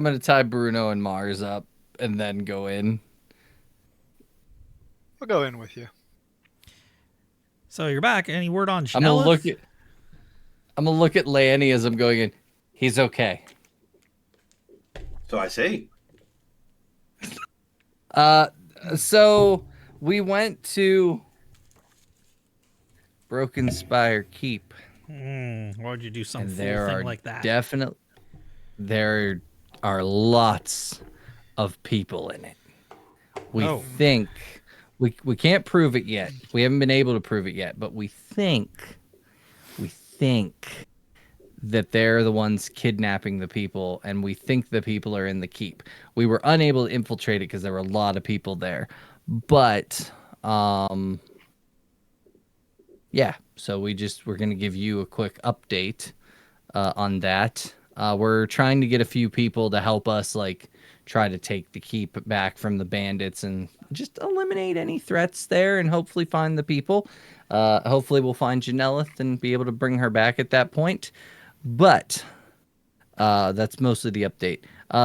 gonna tie Bruno and Mars up and then go in. I'll go in with you. So you're back. Any word on Janellith? I'm gonna look at Lanny as I'm going in. He's okay. So I see. So we went to Broken Spire Keep. Why would you do some And fool there thing are like that? there are lots of people in it. We think we can't prove it yet. We haven't been able to prove it yet, but we think that they're the ones kidnapping the people, and we think the people are in the keep. We were unable to infiltrate it because there were a lot of people there. But yeah, so we're going to give you a quick update on that. We're trying to get a few people to help us try to take the keep back from the bandits and just eliminate any threats there and hopefully find the people. Hopefully we'll find Janellith and be able to bring her back at that point. But that's mostly the update.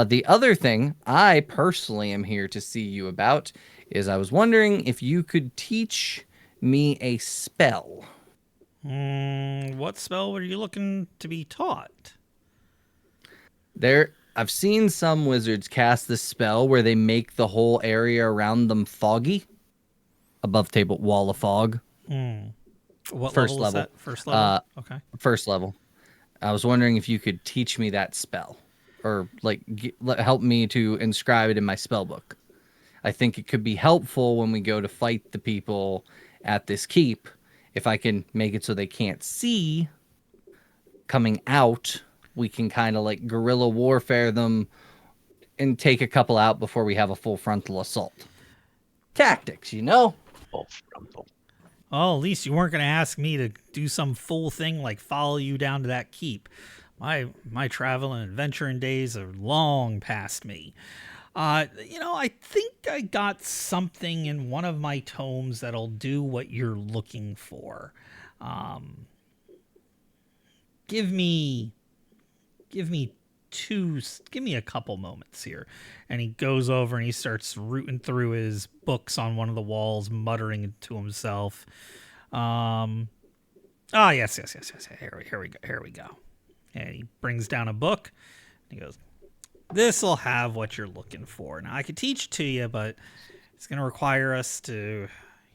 The other thing I personally am here to see you about is I was wondering if you could teach me a spell. What spell were you looking to be taught? I've seen some wizards cast this spell where they make the whole area around them foggy. Above table wall of fog. What First level is level. that? First level? Okay. First level. I was wondering if you could teach me that spell or help me to inscribe it in my spell book. I think it could be helpful when we go to fight the people at this keep. If I can make it so they can't see coming out, we can kind of guerrilla warfare them and take a couple out before we have a full frontal assault. Tactics, you know? Full frontal. Oh, at least you weren't going to ask me to do some fool thing like follow you down to that keep. My travel and adventuring days are long past me. I think I got something in one of my tomes that'll do what you're looking for. Give me a couple moments here. And he goes over and he starts rooting through his books on one of the walls, muttering to himself. Yes. Here we go. And he brings down a book. And he goes, this'll have what you're looking for. Now I could teach it to you, but it's going to require us to,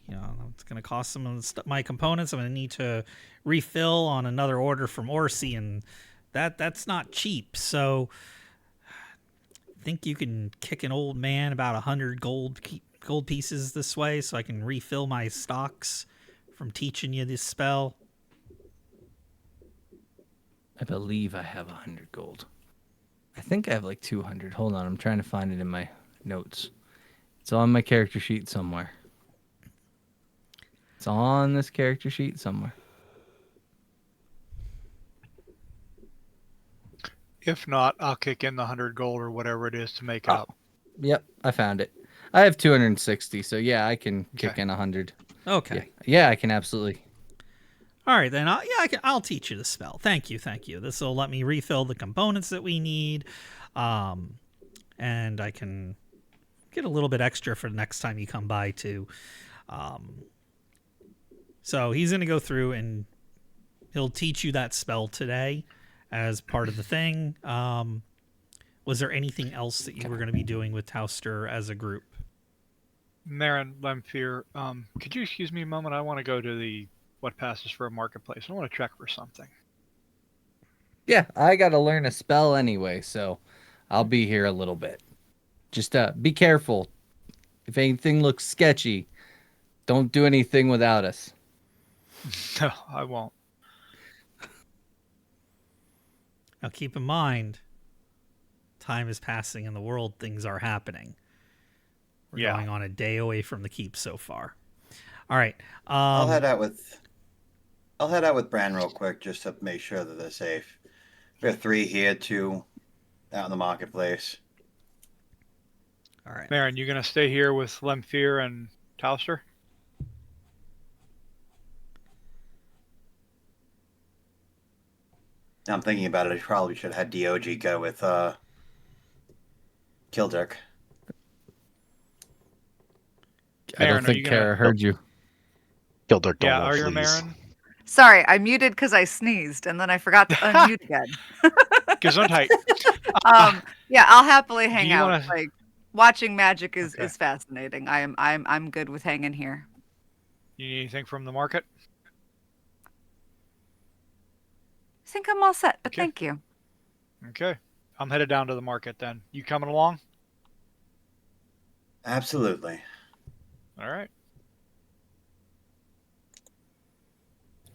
it's going to cost some of my components. I'm going to need to refill on another order from Orsi, and that's not cheap. So think you can kick an old man about 100 gold pieces this way so I can refill my stocks from teaching you this spell? I believe I have 100 gold. I think I have like 200. Hold on, I'm trying to find it in my notes. It's on my character sheet somewhere. It's on this character sheet somewhere. If not, I'll kick in the 100 gold or whatever it is to make it up. Yep, I found it. I have 260, so yeah, I can kick in 100. Okay. Yeah, I can absolutely. All right, then. I'll teach you the spell. Thank you. This will let me refill the components that we need, and I can get a little bit extra for the next time you come by too. So he's going to go through and he'll teach you that spell today as part of the thing. Was there anything else that you were going to be doing with Tauster as a group? Marin Lemfear, could you excuse me a moment? I want to go to what passes for a marketplace. I want to check for something. Yeah, I got to learn a spell anyway, so I'll be here a little bit. Just be careful. If anything looks sketchy, don't do anything without us. No, I won't. Now keep in mind, time is passing in the world. Things are happening. We're going on a day away from the keep so far. All right. I'll head out with Bran real quick just to make sure that they're safe. We have 3 here, 2 out in the marketplace. All right. Marin, you going to stay here with Lemfear and Tauster? I'm thinking about it. I probably should have had DOG go with Kildirk. I don't think Kara heard you. Kildirk, yeah, are you Marin? Sorry, I muted because I sneezed and then I forgot to unmute again. Gesundheit. Yeah, I'll happily hang out. Wanna... Like watching magic is fascinating. I'm good with hanging here. You need anything from the market? I think I'm all set, but thank you. Okay. I'm headed down to the market then. You coming along? Absolutely. All right.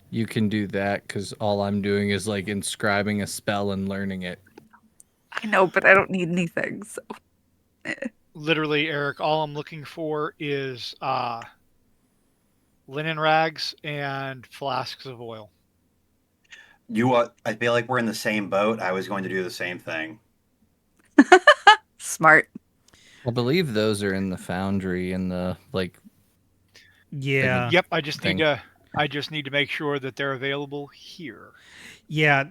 You can do that because all I'm doing is like inscribing a spell and learning it. I know, but I don't need anything. So. Literally, Eric, all I'm looking for is linen rags and flasks of oil. I feel like we're in the same boat. I was going to do the same thing. Smart. I believe those are in the foundry and the Yeah. Yep. I just need to make sure that they're available here. Yeah.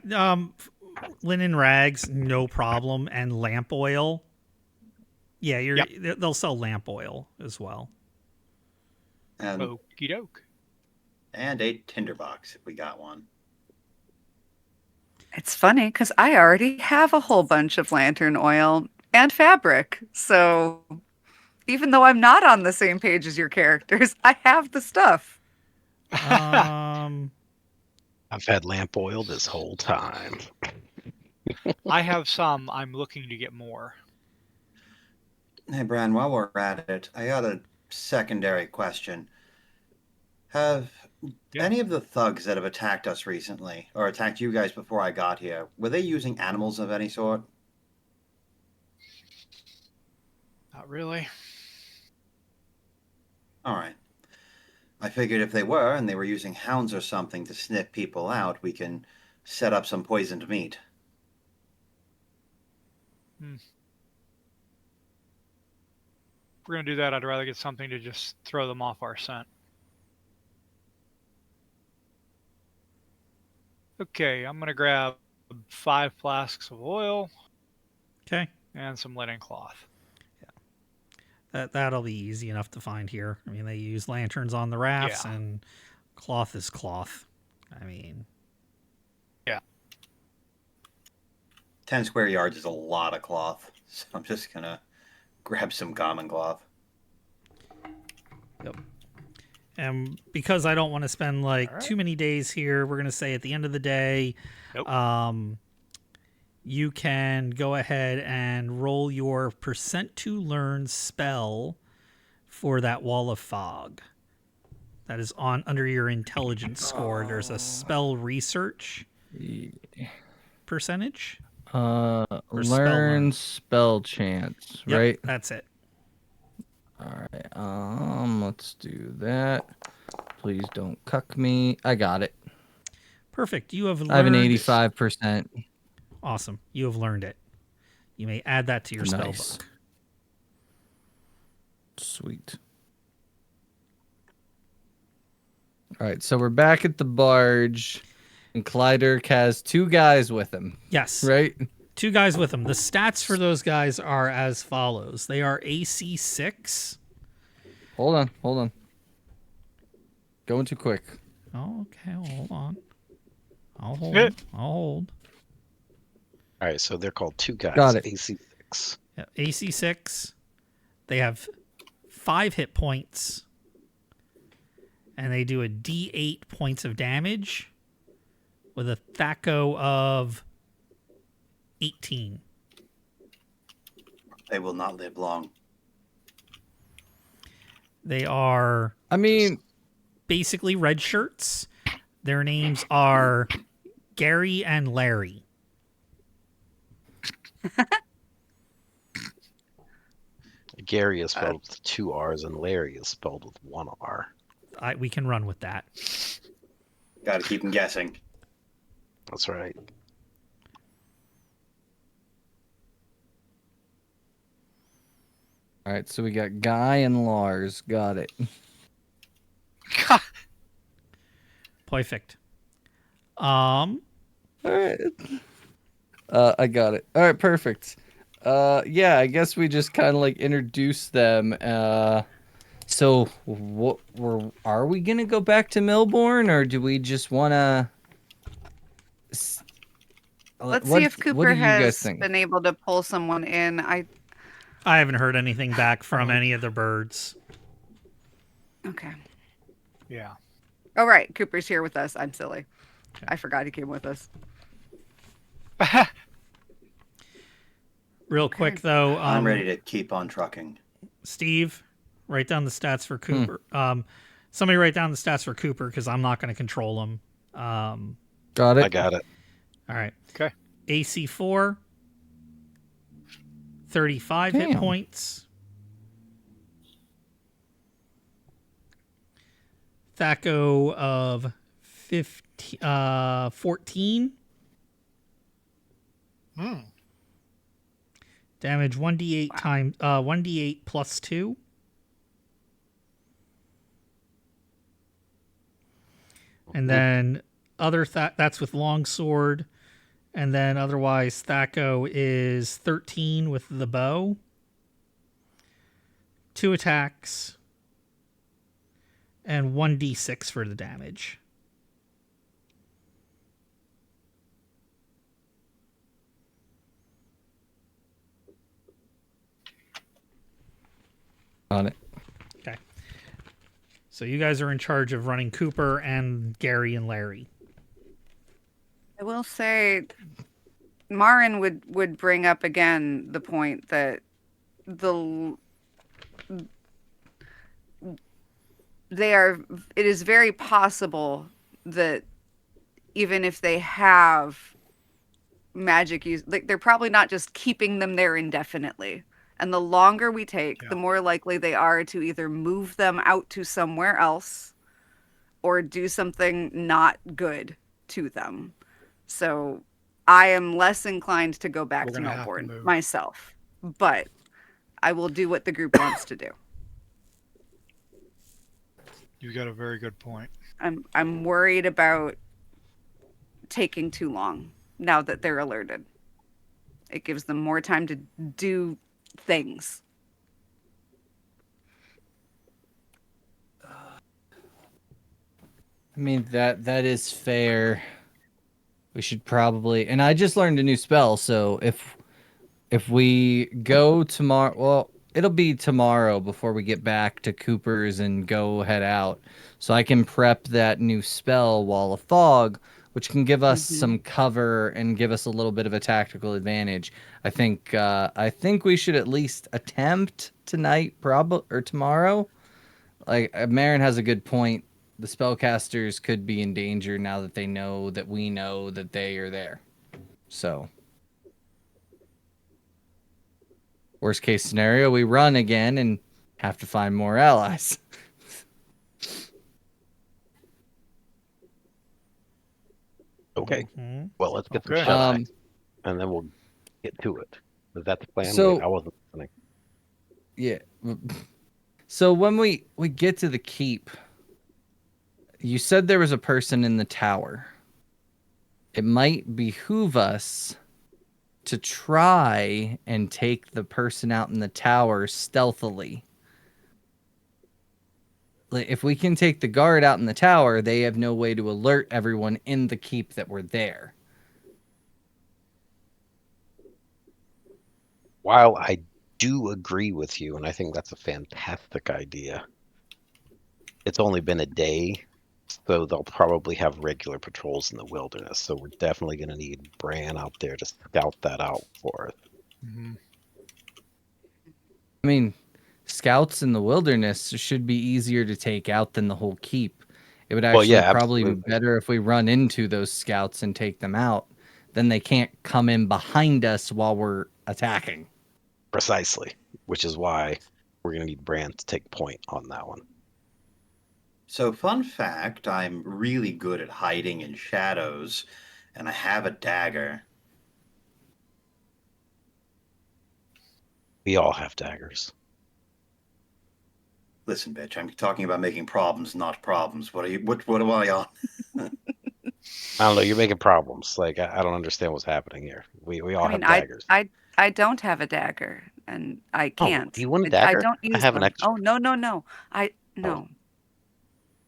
Linen rags, no problem, and lamp oil. Yeah, they'll sell lamp oil as well. Okie doke. And a tinderbox if we got one. It's funny because I already have a whole bunch of lantern oil and fabric. So even though I'm not on the same page as your characters, I have the stuff. I've had lamp oil this whole time. I have some. I'm looking to get more. Hey, Bran, while we're at it, I got a secondary question. Have any of the thugs that have attacked us recently, or attacked you guys before I got here, were they using animals of any sort? Not really. All right. I figured if they were, and they were using hounds or something to sniff people out, we can set up some poisoned meat. If we're going to do that, I'd rather get something to just throw them off our scent. Okay, I'm going to grab 5 flasks of oil. Okay. And some linen cloth. That'll be easy enough to find here. I mean, they use lanterns on the rafts, and cloth is cloth. I mean... Yeah. 10 square yards is a lot of cloth, so I'm just going to grab some common cloth. Yep. And because I don't want to spend too many days here, we're going to say at the end of the day, you can go ahead and roll your percent to learn spell for that wall of fog. That is on under your intelligence score. There's a spell research percentage. Learn spell chance, Yep, right? that's it. All right. Let's do that. Please don't cuck me. I got it. Perfect. You have learned. I have an 85%. Awesome. You have learned it. You may add that to your spell book. Sweet. All right, so we're back at the barge, and Clyderk has 2 guys with him. Yes. Right? 2 guys with him. The stats for those guys are as follows. They are AC 6. Hold on. Going too quick. Oh, okay. Hold on. I'll hold. All right, so they're called 2 guys. Got it. AC 6. Yeah, AC 6. They have 5 hit points. And they do a D8 points of damage with a THAC0 of 18. They will not live long. They are basically red shirts. Their names are Gary and Larry. Gary is spelled with 2 R's and Larry is spelled with 1 R. We can run with that. Got to keep them guessing. That's right. All right, so we got Guy and Lars. Got it. Perfect. All right. I got it. All right, perfect. Yeah, I guess we just kind of like introduce them. So are we gonna go back to Milbourne, or do we just wanna? Let's see if Cooper has been able to pull someone in. I haven't heard anything back from any of the birds. Okay. Yeah. Oh, right. Cooper's here with us. I'm silly. Okay. I forgot he came with us. Real quick, though. I'm ready to keep on trucking. Steve, write down the stats for Cooper. Somebody write down the stats for Cooper because I'm not going to control him. Got it. I got it. All right. Okay. AC 4, 35 hit points. THAC0 of 14. Damage 1d8 times 1d8 plus 2. And then that's with longsword. And then otherwise THAC0 is 13 with the bow. 2 attacks. And 1d6 for the damage. On it. Okay. So you guys are in charge of running Cooper and Gary and Larry. I will say, Marin would bring up again the point that it is very possible that even if they have magic use, like they're probably not just keeping them there indefinitely. And the longer we take, the more likely they are to either move them out to somewhere else or do something not good to them. So I am less inclined to go back to Melbourne myself, but I will do what the group wants to do. You got a very good point. I'm worried about taking too long now that they're alerted. It gives them more time to do things. I mean, that is fair. We should probably, and I just learned a new spell, so if we go tomorrow, well, it'll be tomorrow before we get back to Cooper's and go head out. So I can prep that new spell, Wall of Fog, which can give us some cover and give us a little bit of a tactical advantage. I think we should at least attempt tonight, probably, or tomorrow. Like Marin has a good point. The spellcasters could be in danger now that they know that we know that they are there. So, worst case scenario, we run again and have to find more allies. Okay. Well, let's get some Okay. shut-eye, and then we'll get to it. Is that the plan? So- Wait, I wasn't listening. Yeah. So when we get to the keep, you said there was a person in the tower. It might behoove us to try and take the person out in the tower stealthily. Like, if we can take the guard out in the tower, they have no way to alert everyone in the keep that we're there. While I do agree with you, and I think that's a fantastic idea, it's only been a day, so they'll probably have regular patrols in the wilderness. So we're definitely going to need Bran out there to scout that out for us. Mhm. I mean, scouts in the wilderness should be easier to take out than the whole keep. It would Well, actually yeah, probably be absolutely. better if we run into those scouts and take them out. Then they can't come in behind us while we're attacking. Precisely, which is why we're going to need Bran to take point on that one. So, fun fact, I'm really good at hiding in shadows, and I have a dagger. We all have daggers. Listen, bitch, I'm talking about making problems, not problems. What am I on? I don't know. You're making problems. Like I don't understand what's happening here. We all I mean, have daggers. I don't have a dagger, and I Oh, can't. do you want a I dagger? don't I use have an them. extra. Oh, no. Oh,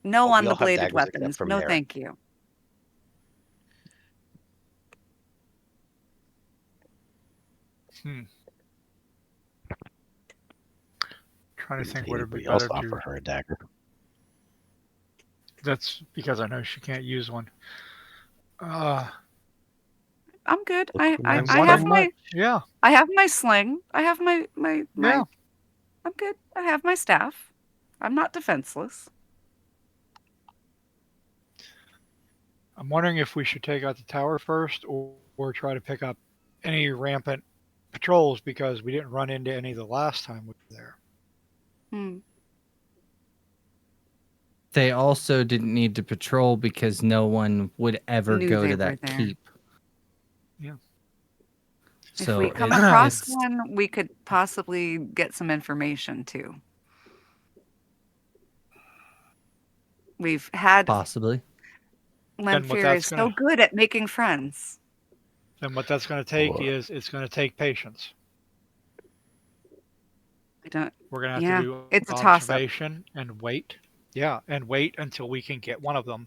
No well, on we the all have bladed daggers except weapons. for No, Mary. thank you. Trying to Didn't think see what would be anybody else better offer to. her a dagger. That's because I know she can't use one. Uh, I'm good. Looks like I I wonder. have so my much. Yeah, I have my sling. I have my yeah. I'm good. I have my staff. I'm not defenseless. I'm wondering if we should take out the tower first, or try to pick up any rampant patrols because we didn't run into any the last time we were there. Hmm. They also didn't need to patrol because no one would ever Knew go they to were that there. keep. Yeah. If we come it's across one, we could possibly get some information too. We've had possibly. Then what Lemfir is that's so gonna good at making friends. then what that's gonna take Well, is it's gonna take patience. I don't. We're gonna have Yeah, to do it's a toss-up. observation and wait. Yeah, and wait until we can get one of them,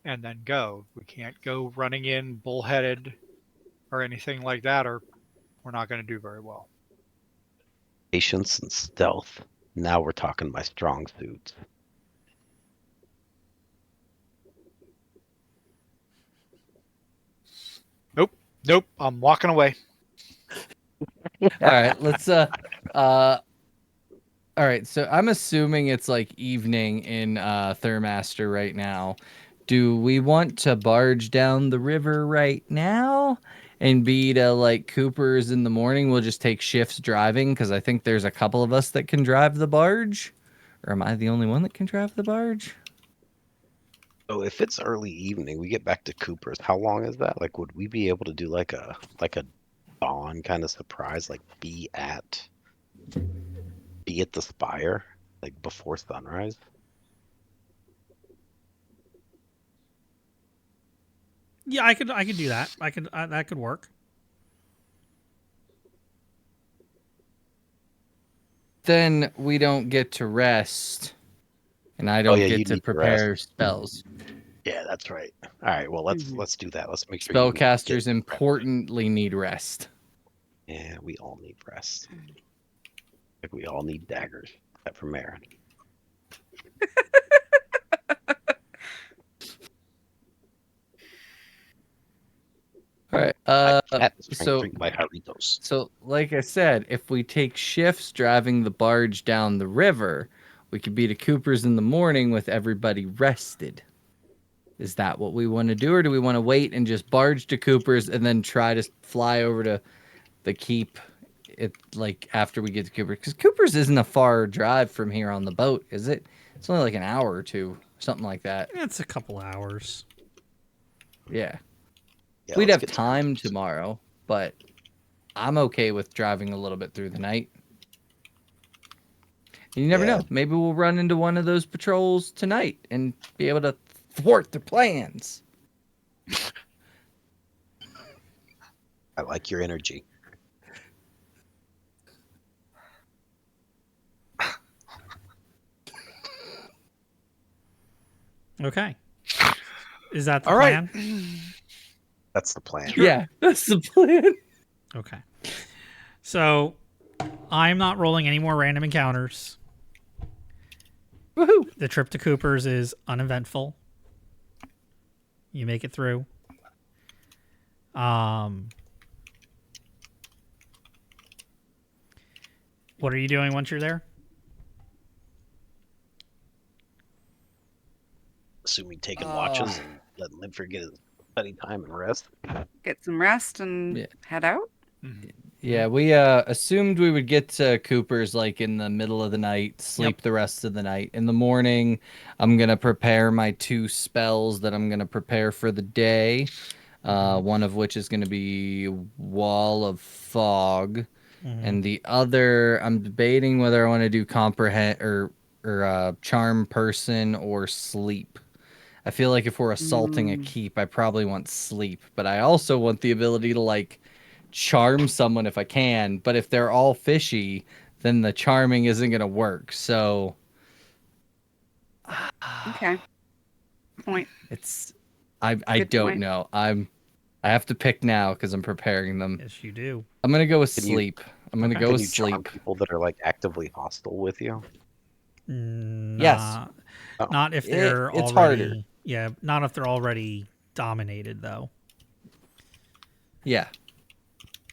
and then go. We can't go running in bullheaded or anything like that, or we're not going to do very well. Patience and stealth. Now we're talking my strong suits. Nope. I'm walking away. All right, let's all right, so I'm assuming it's like evening in Thurmaster right now. Do we want to barge down the river right now and be to like Cooper's in the morning? We'll just take shifts driving because I think there's a couple of us that can drive the barge. Or am I the only one that can drive the barge? So if it's early evening, we get back to Cooper's. How long is that? Like, would we be able to do like a dawn kind of surprise, like be at the spire, like before sunrise? Yeah, I could do that. That could work. Then we don't get to rest, and I Oh don't yeah, get you to need to rest. prepare spells. Yeah, that's right. All right, well Mhm. let's do that. Let's make sure you get Spellcasters importantly need rest. Yeah, we all need rest. Like we all need daggers, except for Marin. Cat is trying to so drink my Jarritos. So, like I said, if we take shifts driving the barge down the river, we could be to Cooper's in the morning with everybody rested. Is that what we want to do, or do we want to wait and just barge to Cooper's and then try to fly over to the keep like after we get to Cooper? Because Cooper's isn't a far drive from here on the boat, is it? It's only like an hour or two, something like that. It's a couple hours. Yeah. Yeah, We'd let's have get to time Cooper's. tomorrow, but I'm okay with driving a little bit through the night. You never Yeah. know. Maybe we'll run into one of those patrols tonight and be able to thwart their plans. I like your energy. Okay. Is that the All right. plan? That's the plan. Yeah, that's the plan. Okay. So I'm not rolling any more random encounters. Woohoo! The trip to Cooper's is uneventful. You make it through. What are you doing once you're there? Assuming taking watches and letting Linford get his study time and rest. Get some rest and Yeah. head out. Yeah, we assumed we would get to Cooper's like in the middle of the night, sleep the rest of the night. In the morning, I'm going to prepare my 2 spells that I'm going to prepare for the day. One of which is going to be Wall of Fog. And the other, I'm debating whether I want to do Comprehend or Charm Person or Sleep. I feel like if we're assaulting a keep, I probably want Sleep. But I also want the ability to like charm someone if I can, but if they're all fishy, then the charming isn't going to work. So Okay. Point. it's I Good don't point. know. I have to pick now because I'm preparing them. Yes, you do. I'm going to go with Can you- Sleep. I'm going to Okay. go Can with you charm Sleep. people that are like actively hostile with you? Yes. Oh. Not if they're It's already. harder. Yeah, not if they're already dominated, though. Yeah.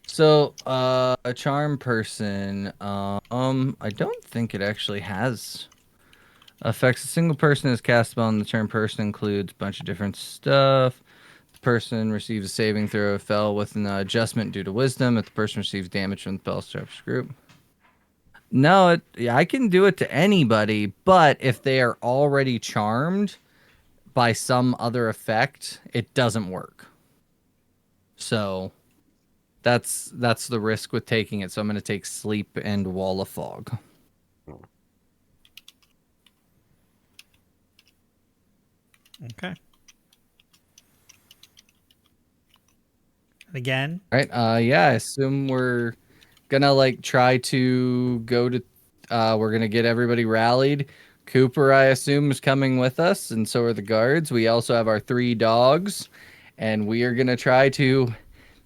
So, a charm person, I don't think it actually has affects a single person is cast spell, and the charm person includes a bunch of different stuff. The person receives a saving throw if fell with an adjustment due to wisdom. If the person receives damage from the spell's group. No, I can do it to anybody, but if they are already charmed by some other effect, it doesn't work. So that's the risk with taking it. So I'm going to take Sleep and Wall of Fog. Okay. And again, All right. Yeah, I assume we're gonna like try to go to we're gonna get everybody rallied. Cooper, I assume, is coming with us, and so are the guards. We also have our 3 dogs, and we are gonna try to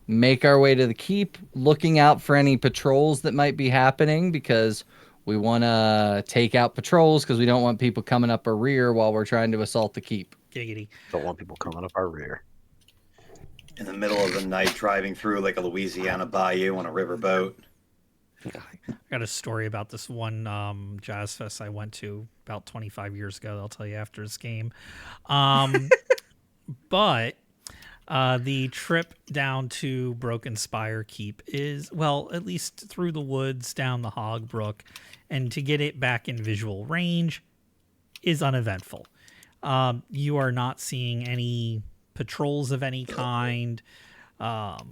make our way to the keep, looking out for any patrols that might be happening, because we want to take out patrols because we don't want people coming up our rear while we're trying to assault the keep. giggity. Don't want people coming up our rear. In the middle of the night, driving through like a Louisiana bayou on a riverboat. I got a story about this one jazz fest I went to about 25 years ago. I'll tell you after this game. But the trip down to Broken Spire Keep is, well, at least through the woods down the Hog Brook, and to get it back in visual range is uneventful. You are not seeing any patrols of any kind. But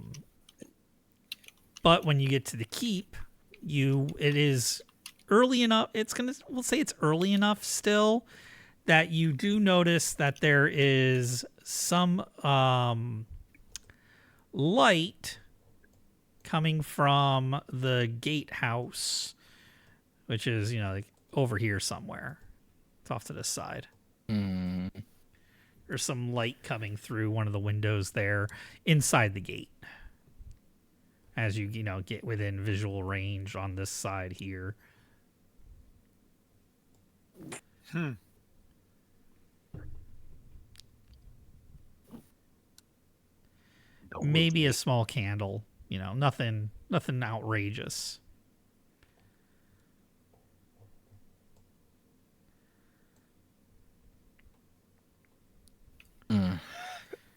when you get to the keep, it is early enough. We'll say it's early enough still that you do notice that there is some light coming from the gatehouse, which is, like over here somewhere. It's off to this side. There's some light coming through one of the windows there inside the gate. As you get within visual range on this side here. maybe a small candle. You know, nothing outrageous. Mm.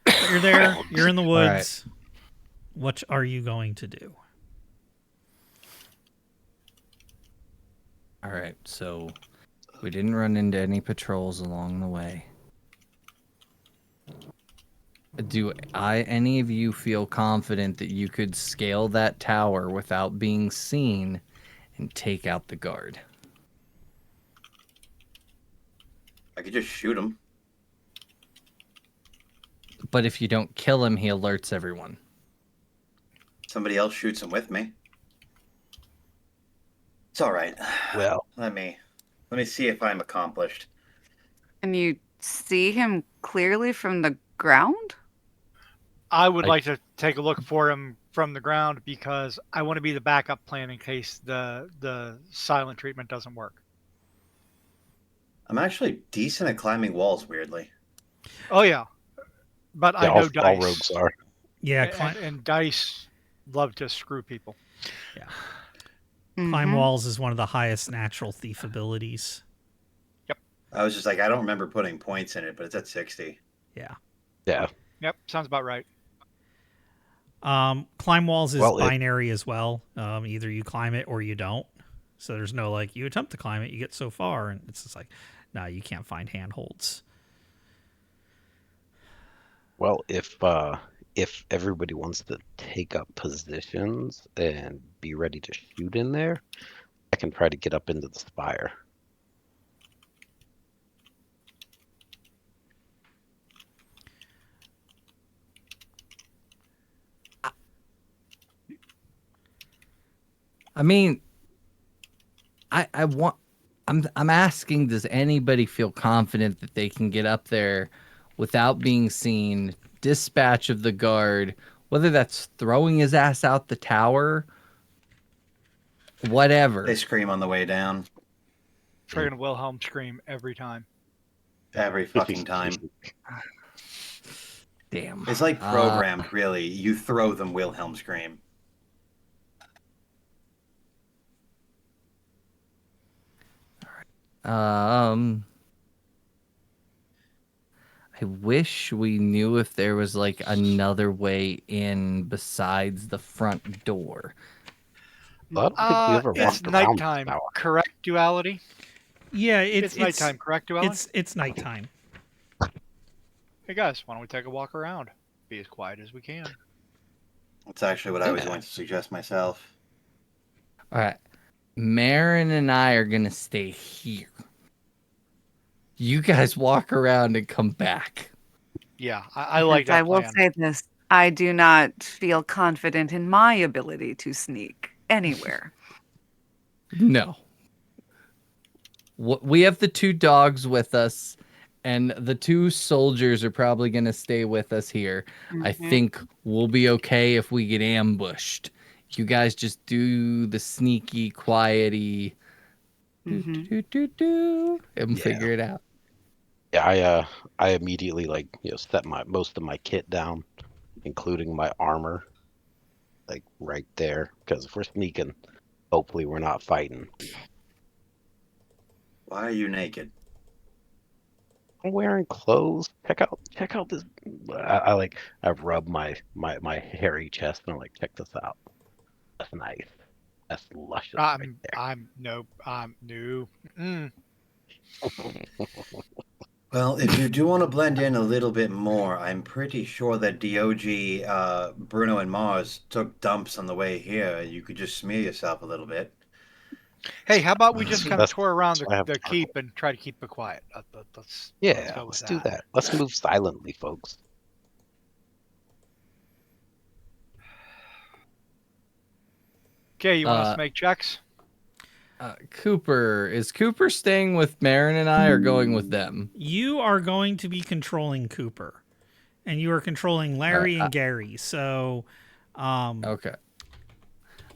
But you're there. You're in the right. woods. What are you going to do? All right, so we didn't run into any patrols along the way. Do any of you feel confident that you could scale that tower without being seen and take out the guard? I could just shoot him. But if you don't kill him, he alerts everyone. Somebody else shoots him with me. It's all right. Well, Let me see if I'm accomplished. Can you see him clearly from the ground? I would like to take a look for him from the ground because I want to be the backup plan in case the silent treatment doesn't work. I'm actually decent at climbing walls, weirdly. Oh yeah, but yeah, I know all dice. rogues are. Yeah, and dice love to screw people. Yeah. Mm-hmm. Climb walls is one of the highest natural thief abilities. I was just like, I don't remember putting points in it, but it's at 60. Yeah. Yeah. Yep, sounds about right. Climb walls is Well, binary as well. Either you climb it or you don't. So there's no like you attempt to climb it, you get so far, and it's just like, nah, you can't find handholds. Well, if everybody wants to take up positions and be ready to shoot in there, I can try to get up into the spire. I mean, I'm asking, does anybody feel confident that they can get up there without being seen, dispatch of the guard, whether that's throwing his ass out the tower, whatever. They scream on the way down Friggin' Wilhelm scream every time. every fucking time. Damn. It's like programmed, really. You throw them Wilhelm scream. I wish we knew if there was like another way in besides the front door. I don't think we ever It's walked around nighttime, the tower. correct, Duality? Yeah, It's nighttime, correct, Duality? It's nighttime. Hey guys, why don't we take a walk around? Be as quiet as we can. That's actually what I was going to suggest myself. All right. Marin and I are going to stay here. You guys walk around and come back. Yeah, I like that I will plan. say this. I do not feel confident in my ability to sneak anywhere. No. We have the 2 dogs with us, and the 2 soldiers are probably going to stay with us here. I think we'll be okay if we get ambushed. You guys just do the sneaky, quiety, and figure it out. Yeah, I immediately set most of my kit down, including my armor, like right there. Because if we're sneaking, hopefully we're not fighting. Why are you naked? I'm wearing clothes. Check out this. I rub my hairy chest and I'm like, check this out. That's nice. That's luscious. Right there. I'm no. Mm. Well, if you do want to blend in a little bit more, I'm pretty sure that DOG, Bruno, and Mars took dumps on the way here. You could just smear yourself a little bit. Hey, how about we just kind of That's- tour around I have the purple. keep and try to keep it quiet? Let's go with Let's do that. Let's move silently, folks. Okay, you want us to make checks? Is Cooper staying with Marin and I or going with them? You are going to be controlling Cooper, and you are controlling Larry and Gary. So, Okay.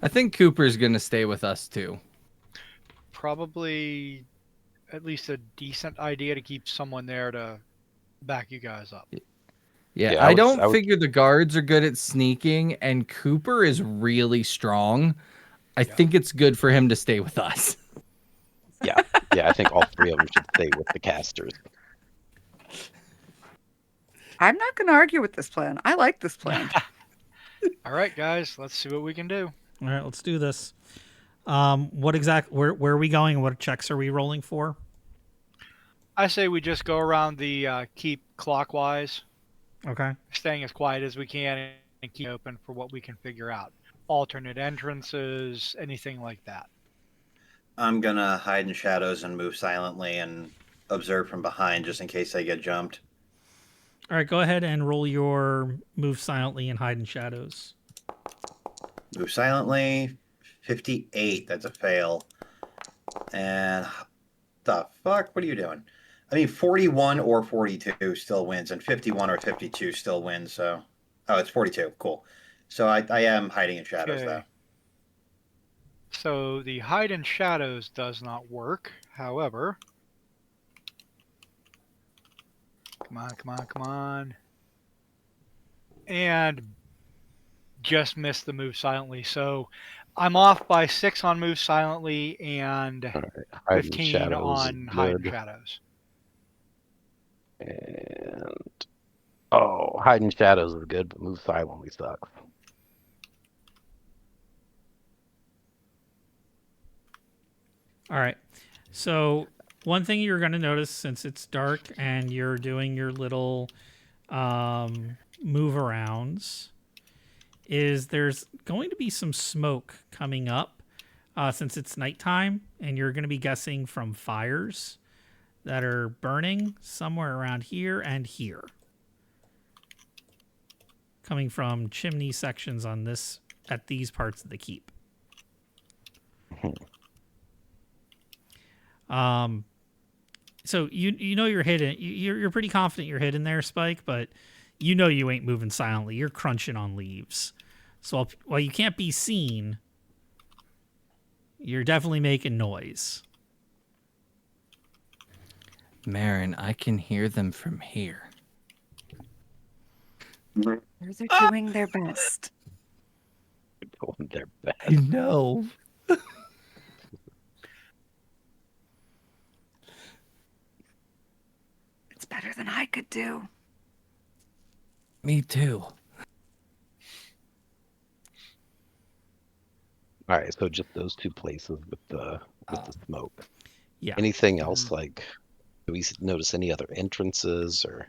I think Cooper's going to stay with us too. Probably at least a decent idea to keep someone there to back you guys up. Yeah, Yeah, I I don't would. figure the guards are good at sneaking, and Cooper is really strong. I think it's good for him to stay with us. Yeah, yeah. I think all three of them should stay with the casters. I'm not going to argue with this plan. I like this plan. All right, guys, let's see what we can do. All right, let's do this. Where are we going? What checks are we rolling for? I say we just go around the keep clockwise, Okay. staying as quiet as we can and keep open for what we can figure out. Alternate entrances, anything like that. I'm gonna hide in shadows and move silently and observe from behind just in case I get jumped. All right, go ahead and roll your move silently and hide in shadows. Move silently. 58. That's a fail. And the fuck? What are you doing? I mean, 41 or 42 still wins, and 51 or 52 still wins. So, oh, it's 42. Cool. So I am hiding in shadows Okay. though. So the hide in shadows does not work. However, come on, come on, come on. And just missed the move silently. So I'm off by 6 on move silently and All right, hide in 15 shadows is on hide in good. shadows. And hide in shadows is good, but move silently sucks. All right. So one thing you're going to notice, since it's dark and you're doing your little move arounds, is there's going to be some smoke coming up since it's nighttime, and you're going to be guessing from fires that are burning somewhere around here and here, coming from chimney sections on this at these parts of the keep. So you know you're hidden. You're pretty confident you're hidden there, Spike, but you know you ain't moving silently. You're crunching on leaves. So while you can't be seen, you're definitely making noise. Marin, I can hear them from here. Birds are doing their best. Doing their best. I know. It's better than I could do. Me too. All right, so just those two places with the smoke. Yeah. Anything else? Like, do we notice any other entrances or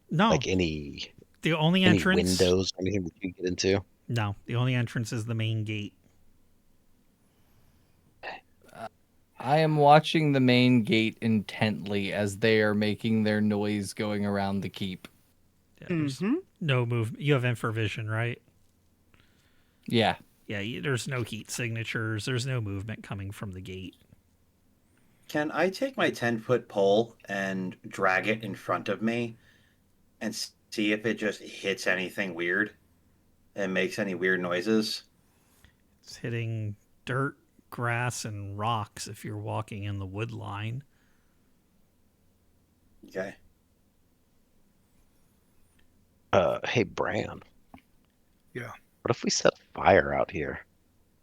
No. like any The only any entrance. windows or anything we can get into? No. The only entrance is the main gate. I am watching the main gate intently as they are making their noise going around the keep. Yeah, there's no movement. You have infravision, right? Yeah. Yeah. There's no heat signatures. There's no movement coming from the gate. Can I take my 10-foot pole and drag it in front of me and see if it just hits anything weird and makes any weird noises? It's hitting dirt, grass, and rocks if you're walking in the wood line. Okay. Hey, Bran. Yeah. What if we set a fire out here?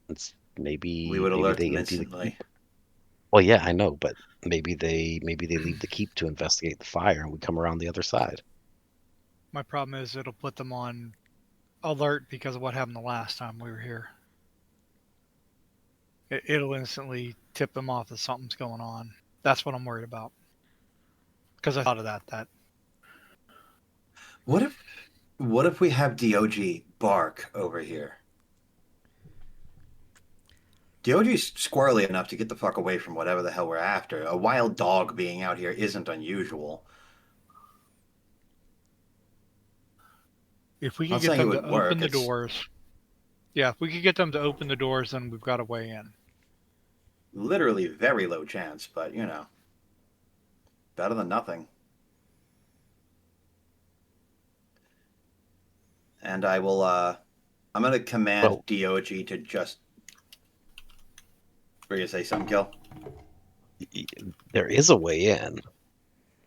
It's maybe We would maybe alert they them empty the instantly. keep. Well, yeah, I know, but maybe they leave the keep to investigate the fire, and we come around the other side. My problem is it'll put them on alert because of what happened the last time we were here. It'll instantly tip them off that something's going on. That's what I'm worried about. Because I thought of that. What if we have DOG bark over here? DOG's squirrely enough to get the fuck away from whatever the hell we're after. A wild dog being out here isn't unusual. If we I'm can not get saying them it to would work, open the it's- doors. Yeah, if we could get them to open the doors, then we've got a way in. Literally very low chance, but better than nothing. And I will I'm gonna command Well- DOG to just were you gonna say something, Gil? There is a way in.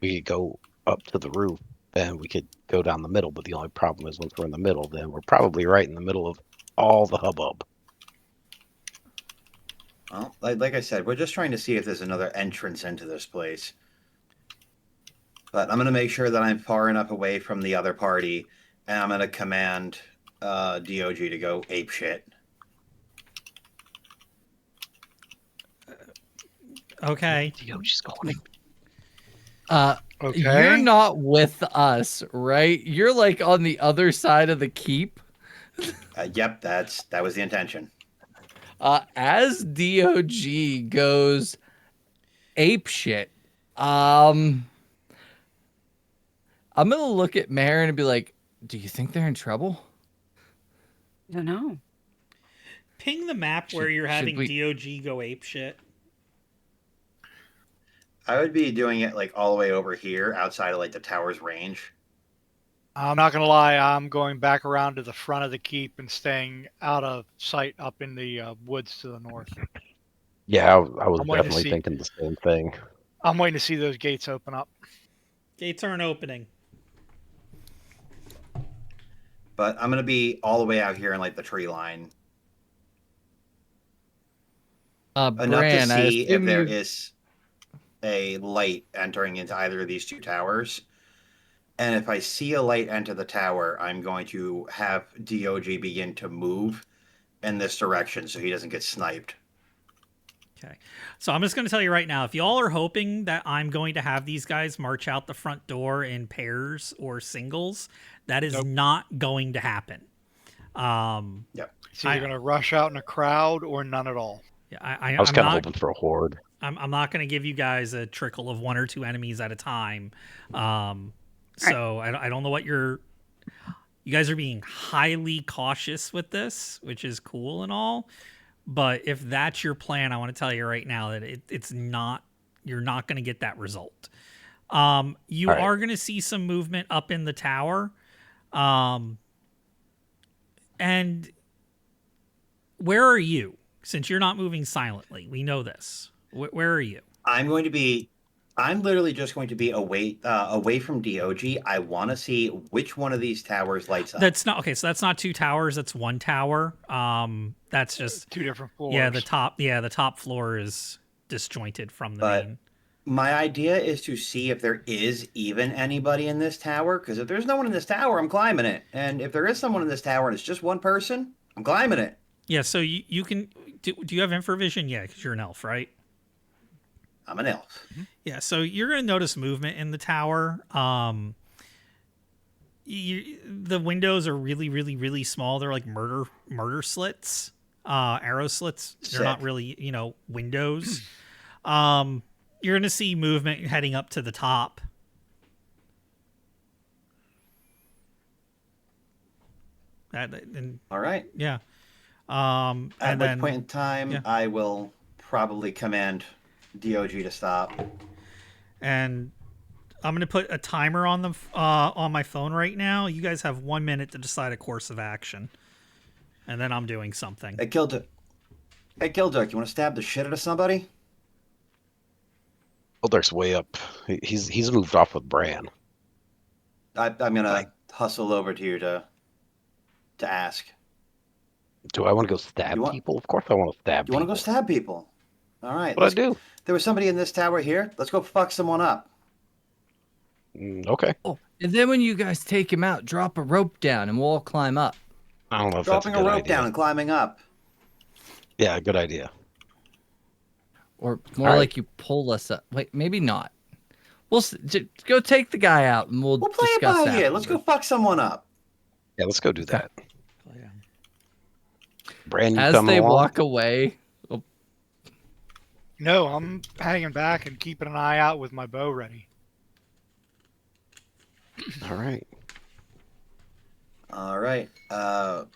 We could go up to the roof then we could go down the middle. But the only problem is once we're in the middle, then we're probably right in the middle of all the hubbub. Well, like I said, we're just trying to see if there's another entrance into this place. But I'm going to make sure that I'm far enough away from the other party, and I'm going to command DOG to go ape shit. Okay. DOG's going. Okay. You're not with us, right? You're like on the other side of the keep. Yep, that was the intention. As DOG goes ape shit, I'm gonna look at Marin and be like, "Do you think they're in trouble?" I don't know. Ping the map where you're having we- DOG go ape shit. I would be doing it like all the way over here, outside of like the tower's range. I'm not going to lie. I'm going back around to the front of the keep and staying out of sight up in the woods to the north. Yeah, I was I'm waiting to definitely see. thinking the same thing. I'm waiting to see those gates open up. Gates aren't opening. But I'm gonna be all the way out here in like the tree line, enough Bran, to I see if assume there you- is a light entering into either of these two towers. And if I see a light enter the tower, I'm going to have DOG begin to move in this direction so he doesn't get sniped. Okay. So I'm just going to tell you right now, if y'all are hoping that I'm going to have these guys march out the front door in pairs or singles, that is not going to happen. Yep. It's either going to rush out in a crowd or none at all. Yeah, I was kind of hoping for a horde. I'm not going to give you guys a trickle of one or two enemies at a time. So I don't know what you guys are being highly cautious with this, which is cool and all. But if that's your plan, I want to tell you right now that it's not. You're not going to get that result. You right. are going to see some movement up in the tower, and where are you? Since you're not moving silently, we know this. Where are you? I'm literally just going to be away from DOG. I want to see which one of these towers lights up. That's not okay. So that's not two towers. That's one tower. That's just Two different floors. Yeah, the top floor is disjointed from the But main. my idea is to see if there is even anybody in this tower. Because if there's no one in this tower, I'm climbing it. And if there is someone in this tower and it's just one person, I'm climbing it. Yeah. So you can do you have infravision? Yeah, because you're an elf, right? I'm an elf. Yeah. So you're gonna notice movement in the tower. The windows are really, really, really small. They're like murder slits, arrow slits. They're not Sick. really, windows. You're gonna see movement heading up to the top. And All right. yeah. At And which then point in time, yeah. I will probably command DOG to stop. and I'm gonna put a timer on my phone right now. You guys have 1 minute to decide a course of action, and then I'm doing something. Hey, Killduck, you want to stab the shit out of somebody? Eldar's way up. He's moved off with Bran. I'm gonna hustle over to you to ask. Do I want to go stab You want- people? Of course I want to stab You want to people. go stab people? All right. What I do? There was somebody in this tower here. Let's go fuck someone up. Okay. Oh, and then when you guys take him out, drop a rope down and we'll all climb up. I don't know if Dropping that's a a good rope idea. down and climbing up. Yeah, good idea. Or more All right. like you pull us up. Wait, maybe not. We'll go take the guy out and we'll We'll play it discuss by ear. Let's go afterward. fuck someone up. Yeah, let's go do that. Bran, you As coming they along? walk away, No, I'm hanging back and keeping an eye out with my bow ready. All right. All right.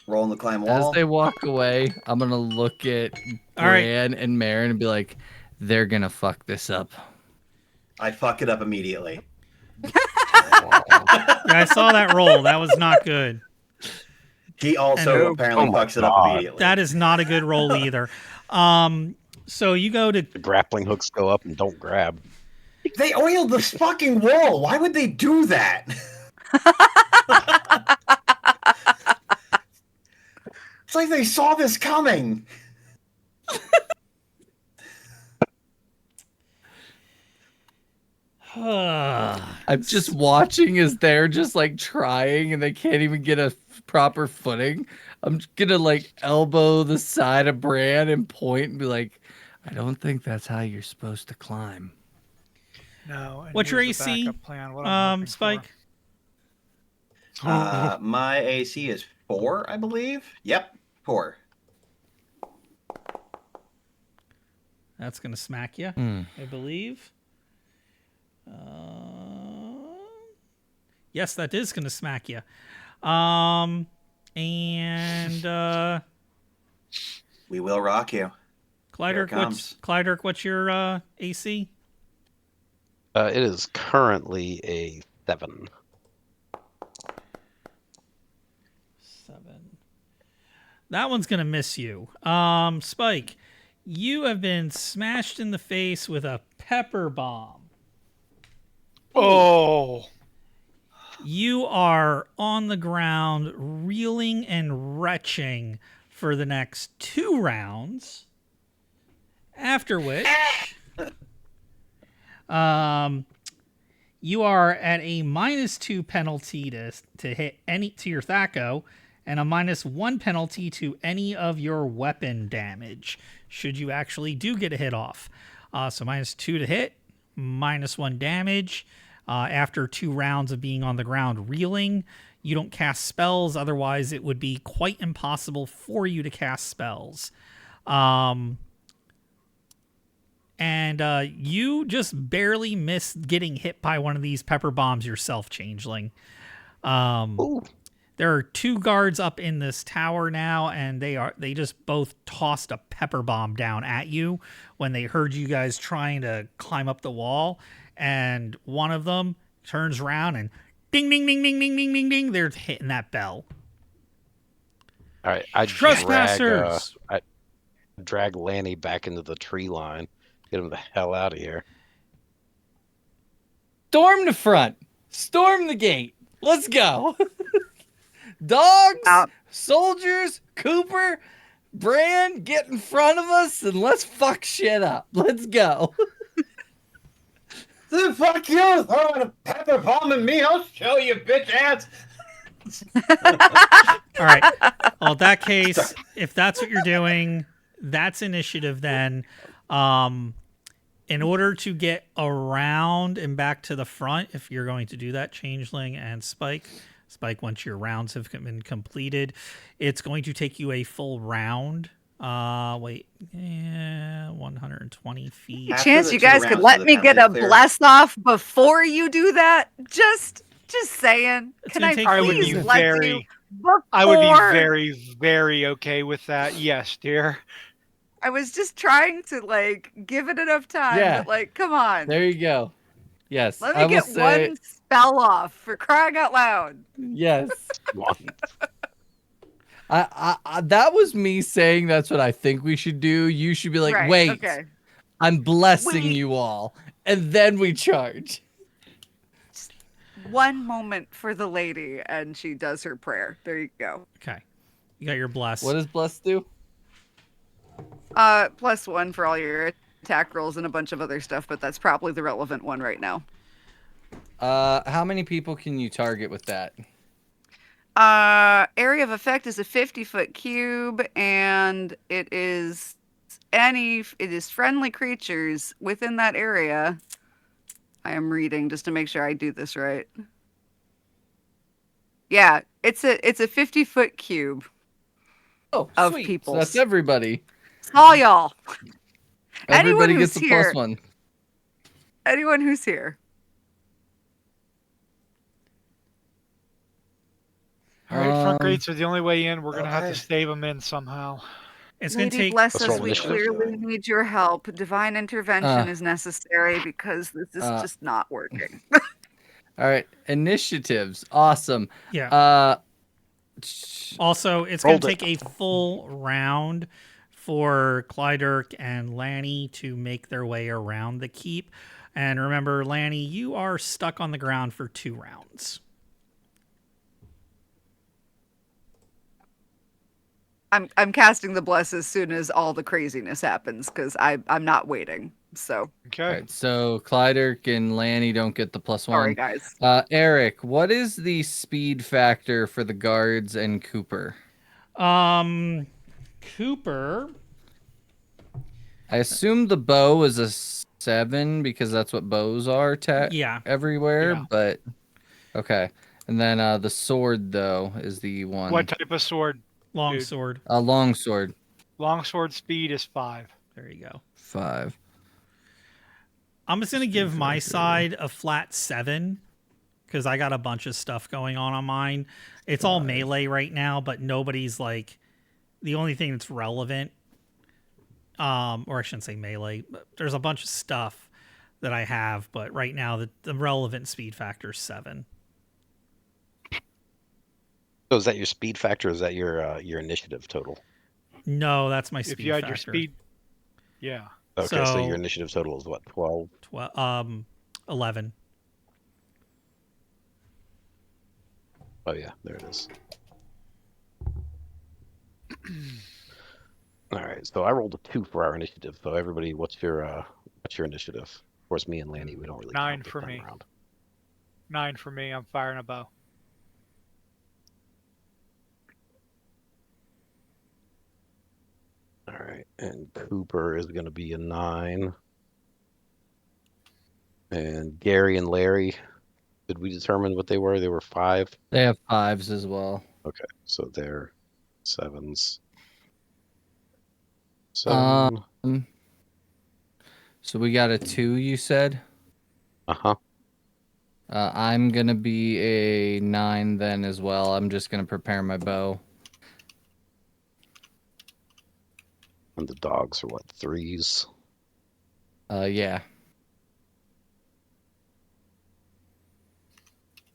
Rolling the climb as wall. they walk away, I'm gonna look at All right. Bran and Marin and be like, "They're gonna fuck this up." I fuck it up immediately. Yeah, I saw that roll. That was not good. He also And- apparently Oh my fucks it up God. immediately. That is not a good roll either. So you go to The grappling hooks go up and don't grab. They oiled this fucking wall. Why would they do that? It's like they saw this coming. I'm just watching as they're just like trying and they can't even get a proper footing. I'm gonna like elbow the side of Bran and point and be like, I don't think that's how you're supposed to climb. No. And What's your here's the AC, backup plan, what I'm hoping Spike? My AC is 4, I believe. Yep, 4. That's gonna smack you, I believe. Yes, that is gonna smack you. And We will rock you. Here it comes. Clydirk, what's your AC? It is currently a 7. 7. That one's gonna miss you. Spike, you have been smashed in the face with a pepper bomb. Oh. You are on the ground, reeling and retching for the next 2 rounds. After which, you are at a -2 penalty to hit to your Thaco, and a -1 penalty to any of your weapon damage, should you actually do get a hit off. So -2 to hit, -1 damage. After 2 rounds of being on the ground reeling, you don't cast spells. Otherwise, it would be quite impossible for you to cast spells. And you just barely missed getting hit by one of these pepper bombs yourself, Changeling. There are 2 guards up in this tower now, and they just both tossed a pepper bomb down at you when they heard you guys trying to climb up the wall. And one of them turns around and ding, ding, ding, ding, ding, ding, ding, ding. They're hitting that bell. All right, I Trespassers! drag Lanny back into the tree line. Get him the hell out of here. Storm the front. Storm the gate. Let's go. Dogs, soldiers, Kuiper, Bran, get in front of us and let's fuck shit up. Let's go. Fuck you! Throwing a pepper bomb at me, I'll show you, bitch ass! All right. Well, in that case, if that's what you're doing, that's initiative then. In order to get around and back to the front, if you're going to do that, Changeling and Spike, once your rounds have been completed, it's going to take you a full round. 120 feet. Chance you guys could let me get a bless off before you do that? Just saying. Can I please let you before? I would be very, very okay with that. Yes, dear. I was just trying to like give it enough time. Yeah. But, like, come on. There you go. Yes. Let me get one spell off for crying out loud. Yes. That was me saying that's what I think we should do. You should be like, Right, wait, okay. I'm blessing you all. And then we charge. Just one moment for the lady, and she does her prayer. There you go. Okay. You got your bless. What does bless do? +1 for all your attack rolls and a bunch of other stuff, but that's probably the relevant one right now. How many people can you target with that? Area of effect is a 50-foot cube, and it is friendly creatures within that area. I am reading just to make sure I do this right. Yeah, it's a 50-foot cube. Oh, of sweet. people. So that's everybody. All y'all. Everybody Anyone gets who's a here. +1. Anyone who's here. All right, front gates are the only way in. We're going to have to stave them in somehow. It's going to Lady take... bless Let's us. roll We initiative. clearly need your help. Divine intervention is necessary because this is just not working. All right. Initiatives. Awesome. Yeah. Also, it's going Rolled to it. take a full round for Clydirk and Lanny to make their way around the keep. And remember, Lanny, you are stuck on the ground for 2 rounds. I'm casting the bless as soon as all the craziness happens because I'm not waiting. So Okay. All right, so Clyderk and Lanny don't get the +1. sorry, guys. Eric, what is the speed factor for the guards and Kuiper? Kuiper. I assume the bow is a 7 because that's what bows are Yeah. everywhere, Yeah. but okay. And then the sword though is the 1. What type of sword? Long Dude. sword. A long sword. Longsword speed is 5. There you go. 5. I'm just gonna give my factor. side a flat 7 because I got a bunch of stuff going on mine. It's all melee right now, but nobody's like the only thing that's relevant. Or I shouldn't say melee. But there's a bunch of stuff that I have, but right now the relevant speed factor is 7. So is that your speed factor? Or is that your initiative total? No, that's my speed If you had factor. your speed, yeah. Okay, so So- your initiative total is what, 12? 11. Oh yeah, there it is. All right, so I rolled a 2 for our initiative. So everybody, what's your initiative? Of course, me and Lanny, we don't really 9 count this for time me. around. 9 for me. I'm firing a bow. All right, and Kuiper is going to be a 9. And Gary and Larry, did we determine what they were? They were 5. They have 5s as well. Okay, so they're 7s. Um, 7. So we got a 2, you said? Uh-huh. I'm going to be a 9 then as well. I'm just going to prepare my bow. And the dogs are what, 3s? Yeah.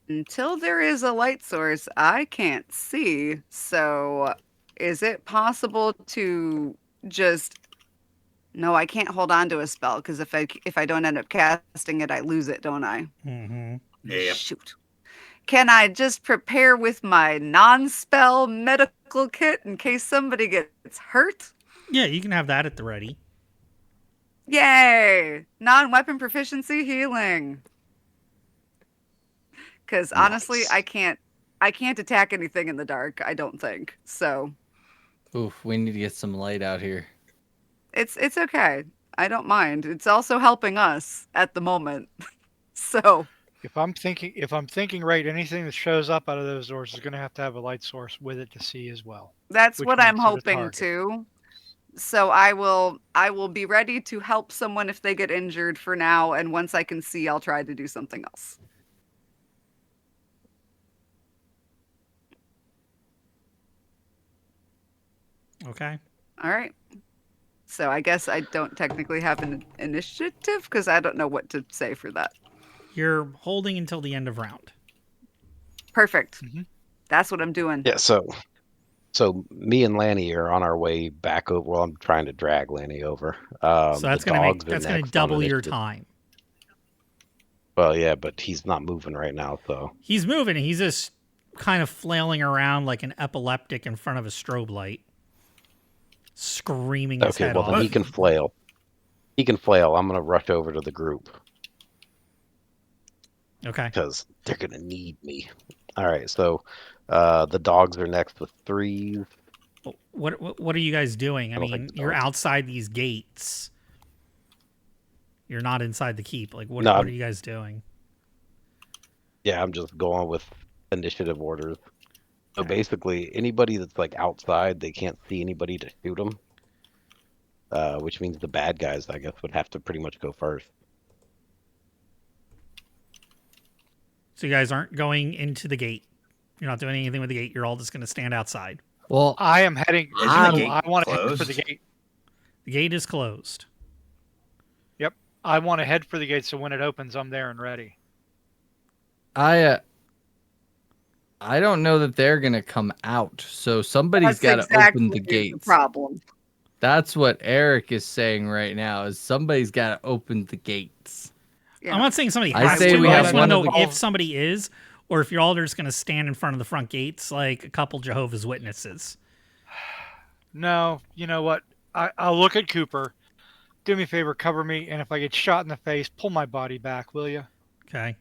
Until there is a light source, I can't see. So, is it possible to just? No, I can't hold on to a spell because if I don't end up casting it, I lose it, don't I? Mm-hmm. Yeah. Shoot. Can I just prepare with my non-spell medical kit in case somebody gets hurt? Yeah, you can have that at the ready. Yay! Non-weapon proficiency healing. Because honestly, Nice. I can't attack anything in the dark. I don't think so. Oof, we need to get some light out here. It's okay. I don't mind. It's also helping us at the moment. So If I'm thinking right, anything that shows up out of those doors is going to have a light source with it to see as well. that's Which what I'm makes it a hoping target. to. So I will be ready to help someone if they get injured for now, and once I can see, I'll try to do something else. Okay. All right. So I guess I don't technically have an initiative because I don't know what to say for that. You're holding until the end of round. Perfect. Mhm. That's what I'm doing. Yeah, so me and Lanny are on our way back over. Well, I'm trying to drag Lanny over. So that's the gonna dogs are that's gonna next on double your initiative. time. Well, yeah, but he's not moving right now, so He's moving. He's just kind of flailing around like an epileptic in front of a strobe light, screaming his okay. head Well, off. then he can flail. He can flail. I'm gonna rush over to the group Okay. because they're gonna need me. All right, so the dogs are next with 3s. What are you guys doing? I I don't mean, think you're so. outside these gates. You're not inside the keep. Like, what No, are I'm- you guys doing? Yeah, I'm just going with initiative orders. So Okay. basically, anybody that's like outside, they can't see anybody to shoot them. Which means the bad guys, I guess, would have to pretty much go first. So you guys aren't going into the gate. You're not doing anything with the gate. You're all just going to stand outside. Well, I am heading. Isn't I the gate want to head for the closed? gate. The gate is closed. Yep. I want to head for the gate so when it opens, I'm there and ready. I don't know that they're gonna come out. So somebody's got to open the gates. problem. That's what Eric is saying right now. Is somebody's got to open the gates. Yeah. I'm not saying somebody I has say to. we I have just want to one know of the- if somebody is, or if you're all just going to stand in front of the front gates like a couple Jehovah's Witnesses. No, you know what? I'll look at Cooper. Do me a favor, cover me, and if I get shot in the face, pull my body back, will you? Okay.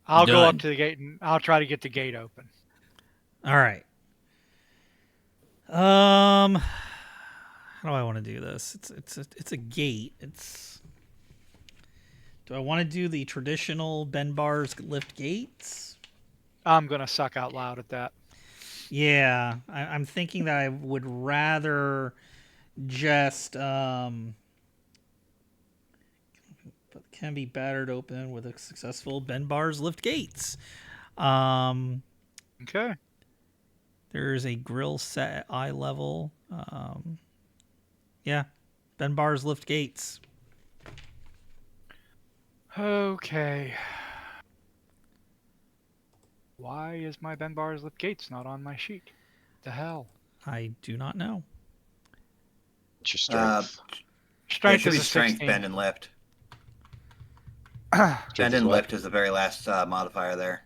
I'll go up Done. to the gate and I'll try to get the gate open. All right. How do I want to do this? It's a gate. Do I want to do the traditional Ben Bars lift gates? I'm gonna suck out loud at that. Yeah, I'm thinking that I would rather just but can be battered open with a successful Ben Bars lift gates. Um, Okay. there's a grill set at eye level. Yeah, Ben Bars lift gates. Okay. Why is my Ben Bars lift gates not on my sheet? The hell? I do not know. What's your strength? There Strength should is be a strength, 16. bend, and lift. Strength Bend is and what? lift is the very last modifier there.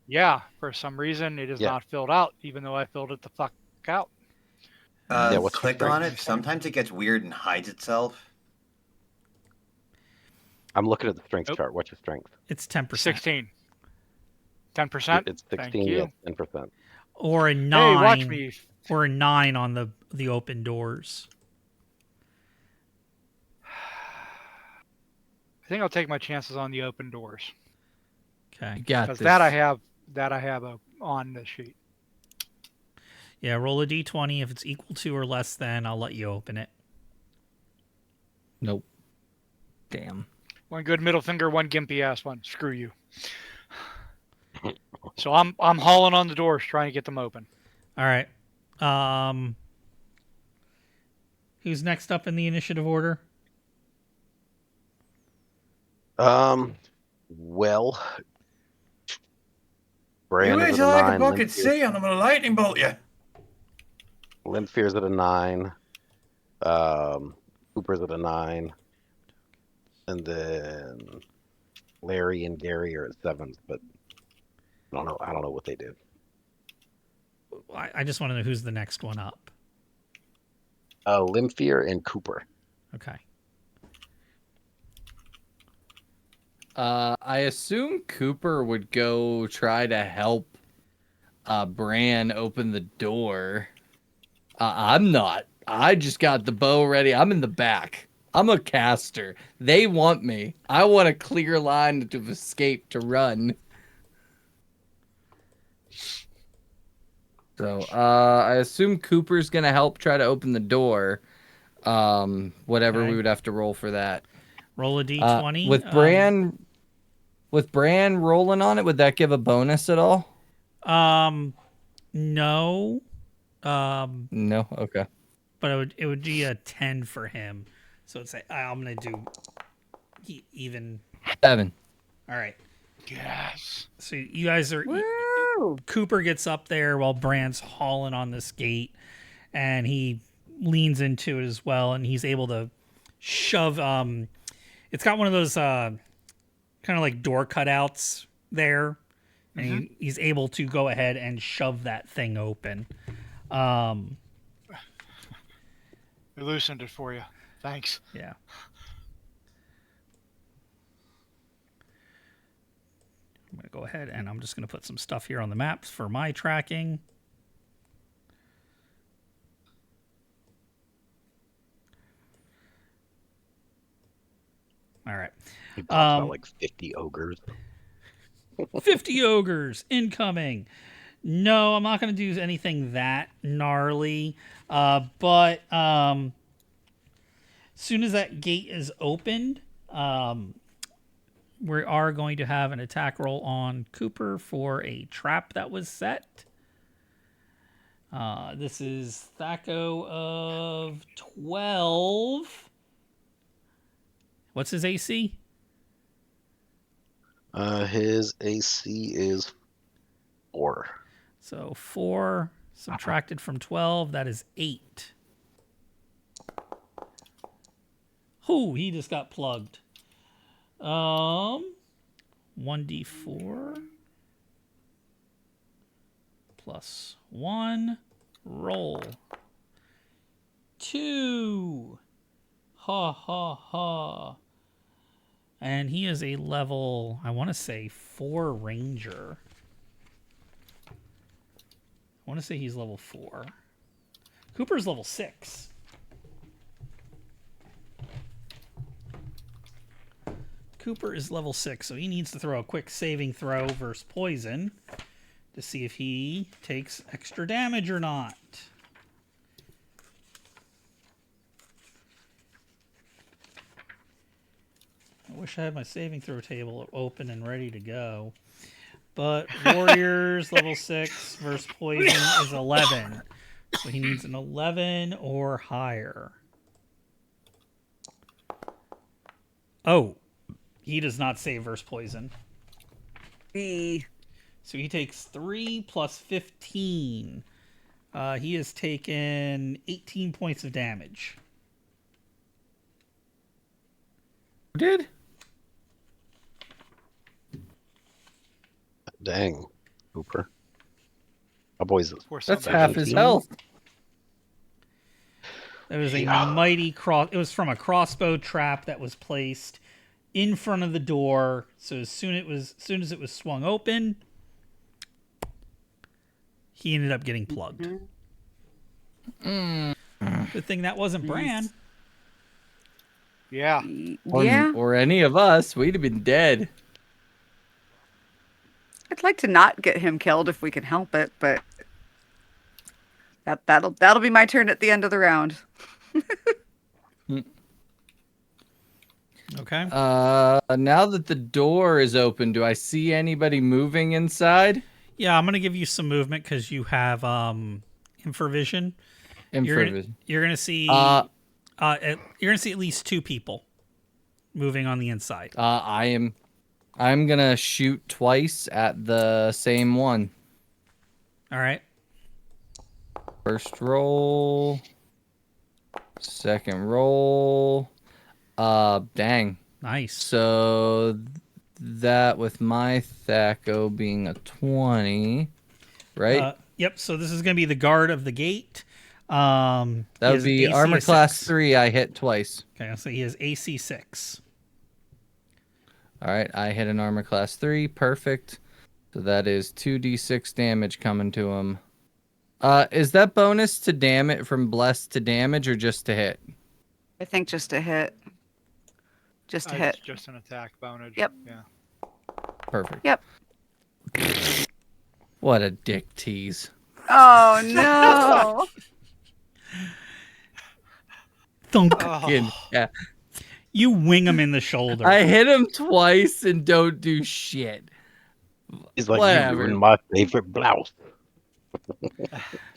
Yeah, for some reason it is Yeah. not filled out, even though I filled it the fuck out. Yeah, what's your Click on strength? it. Sometimes it gets weird and hides itself. I'm looking at the strength Nope. chart. What's your strength? It's 10%. 16. 10%? It's Thank 16. you. Yeah, 10%. Or a 9. Hey, watch me. Or a 9 on the open doors. I think I'll take my chances on the open doors. Okay. You got Because this. that I have on the sheet. Yeah, roll a d20. If it's equal to or less than, I'll let you open it. Nope. Damn. One good middle finger, one gimpy ass one. Screw you. So I'm hauling on the doors trying to get them open. All right. Who's next up in the initiative order? Well, You Brand wait is till at a I can 9. bucket C and I'm gonna lightning bolt you. Limfear's at a 9. Cooper's at a 9. And then Larry and Gary are at 7s, but I don't know what they did. I just want to know who's the next one up. Limfear and Cooper. Okay. I assume Cooper would go try to help Bran open the door. I'm not. I just got the bow ready. I'm in the back. I'm a caster. They want me. I want a clear line to escape to run. So I assume Cooper's gonna help try to open the door. Whatever Okay. we would have to roll for that. Roll a d20. With Bran rolling on it, would that give a bonus at all? No. No. Okay. But it would be a 10 for him. So it's I'm gonna do even. 7. All right. Yes. So you guys are. Woo! Cooper gets up there while Bran's hauling on this gate, and he leans into it as well, and he's able to shove. It's got one of those kind of like door cutouts there, and he's able to go ahead and shove that thing open. I loosened it for you. Thanks. Yeah. I'm going to go ahead and I'm just going to put some stuff here on the maps for my tracking. All right. He pops out like 50 ogres. 50 ogres incoming. No, I'm not going to do anything that gnarly. But as soon as that gate is opened, we are going to have an attack roll on Cooper for a trap that was set. This is Thaco of 12. What's his AC? His AC is 4. So 4 subtracted from 12, that is 8. Oh, he just got plugged. 1d4 plus 1 Roll. 2. Ha ha ha. And he is a level, I want to say 4 ranger. I want to say he's level 4. Cooper's level 6. Cooper is level 6, so he needs to throw a quick saving throw versus poison to see if he takes extra damage or not. I wish I had my saving throw table open and ready to go. But Warriors level 6 versus poison is 11. So he needs an 11 or higher. Oh, he does not save versus poison. B. So he takes 3 plus 15. He has taken 18 points of damage. Who did? Dang, Cooper. My boy's That's half his health. It was a mighty cross. It was from a crossbow trap that was placed in front of the door. So as soon as it was swung open, he ended up getting plugged. Good thing that wasn't Bran. Yeah. Or any of us. We'd have been dead. I'd like to not get him killed if we can help it, but that'll be my turn at the end of the round. Okay. Now that the door is open, do I see anybody moving inside? Yeah, I'm gonna give you some movement because you have infravision. You're gonna see. You're gonna see at least 2 people moving on the inside. I'm gonna shoot twice at the same one. All right. First roll. Second roll. Dang. Nice. So that with my Thaco being a 20, right? Yep. So this is gonna be the guard of the gate. That would be armor class 3. I hit twice. Okay, so he has AC 6. All right, I hit an armor class 3. Perfect. So that is 2d6 damage coming to him. Is that bonus to damage from blessed to damage or just to hit? I think just a hit. Just a hit. It's just an attack bonus. Yep. Yeah. Perfect. Yep. What a dick tease. Oh no. Thunk. Yeah. You wing him in the shoulder. I hit him twice and don't do shit. He's like, Whatever. you ruined my favorite blouse.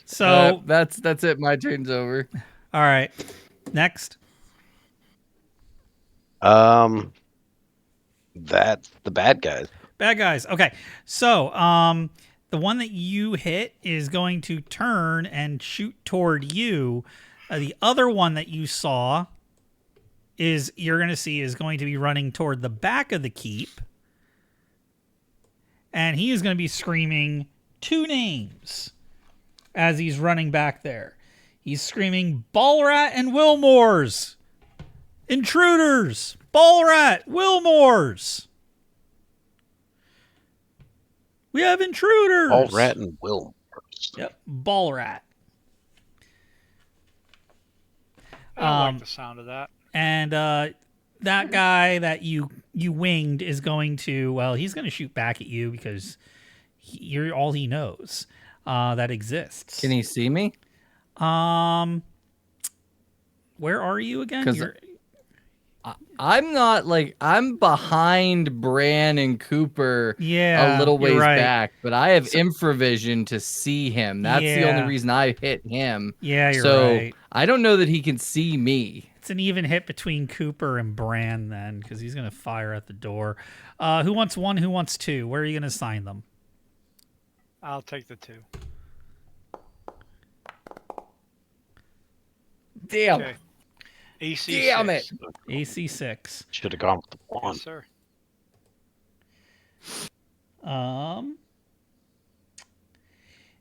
So that's it. My turn's over. all right. Next. That's the bad guys. Bad guys. Okay. So, the one that you hit is going to turn and shoot toward you. The other one that you saw you're going to see is going to be running toward the back of the keep. And he is going to be screaming 2 names as he's running back there. He's screaming Ballrat and Wilmores. Intruders. Ballrat. Wilmores. We have intruders. Ballrat and Wilmores. Yep. Ballrat. I like the sound of that. And that guy that you winged is going to, well, he's going to shoot back at you because you're all he knows that exists. Can he see me? Where are you again? I'm not I'm behind Bran and Cooper a little ways back, but I have infravision to see him. That's the only reason I hit him. Yeah, you're right. I don't know that he can see me. It's an even hit between Cooper and Bran then, because he's going to fire at the door. Who wants 1? Who wants 2? Where are you going to assign them? I'll take the 2. Damn. Okay. AC Damn 6. it. AC 6. Should have gone with the 1. Yes, sir.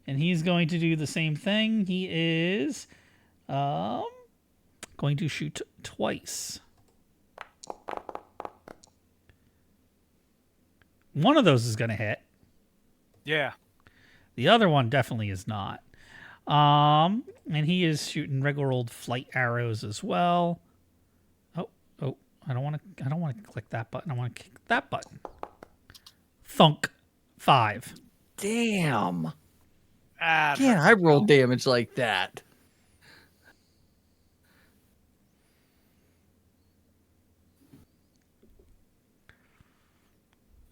And he's going to do the same thing. He is going to shoot twice. One of those is going to hit. Yeah. The other one definitely is not. And he is shooting regular old flight arrows as well. Oh, I don't want to click that button. I want to click that button. Thunk. 5. Damn. Ah, Yeah, I rolled damage like that.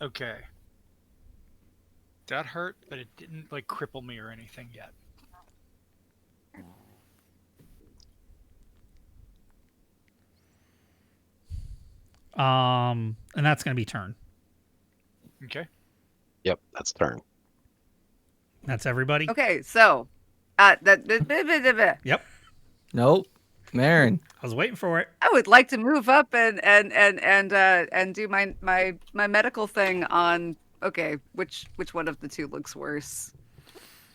Okay. That hurt, but it didn't like cripple me or anything yet. And that's going to be turn. Okay. Yep, that's turn. That's everybody. Okay, so Yep. Nope. Marin. I was waiting for it. I would like to move up and do my medical thing on. Okay, which one of the two looks worse?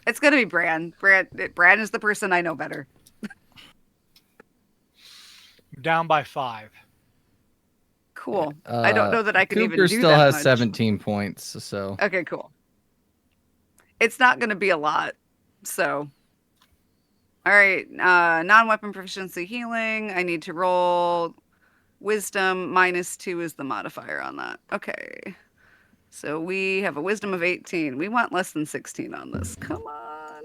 It's gonna be Bran. Bran is the person I know better. Down by 5. Cool. I don't know that I can even Cooper do still that has much. 17 points, so. Okay, cool. It's not gonna be a lot, so. All right, non-weapon proficiency healing. I need to roll wisdom. -2 is the modifier on that. Okay. So we have a wisdom of 18. We want less than 16 on this. Come on.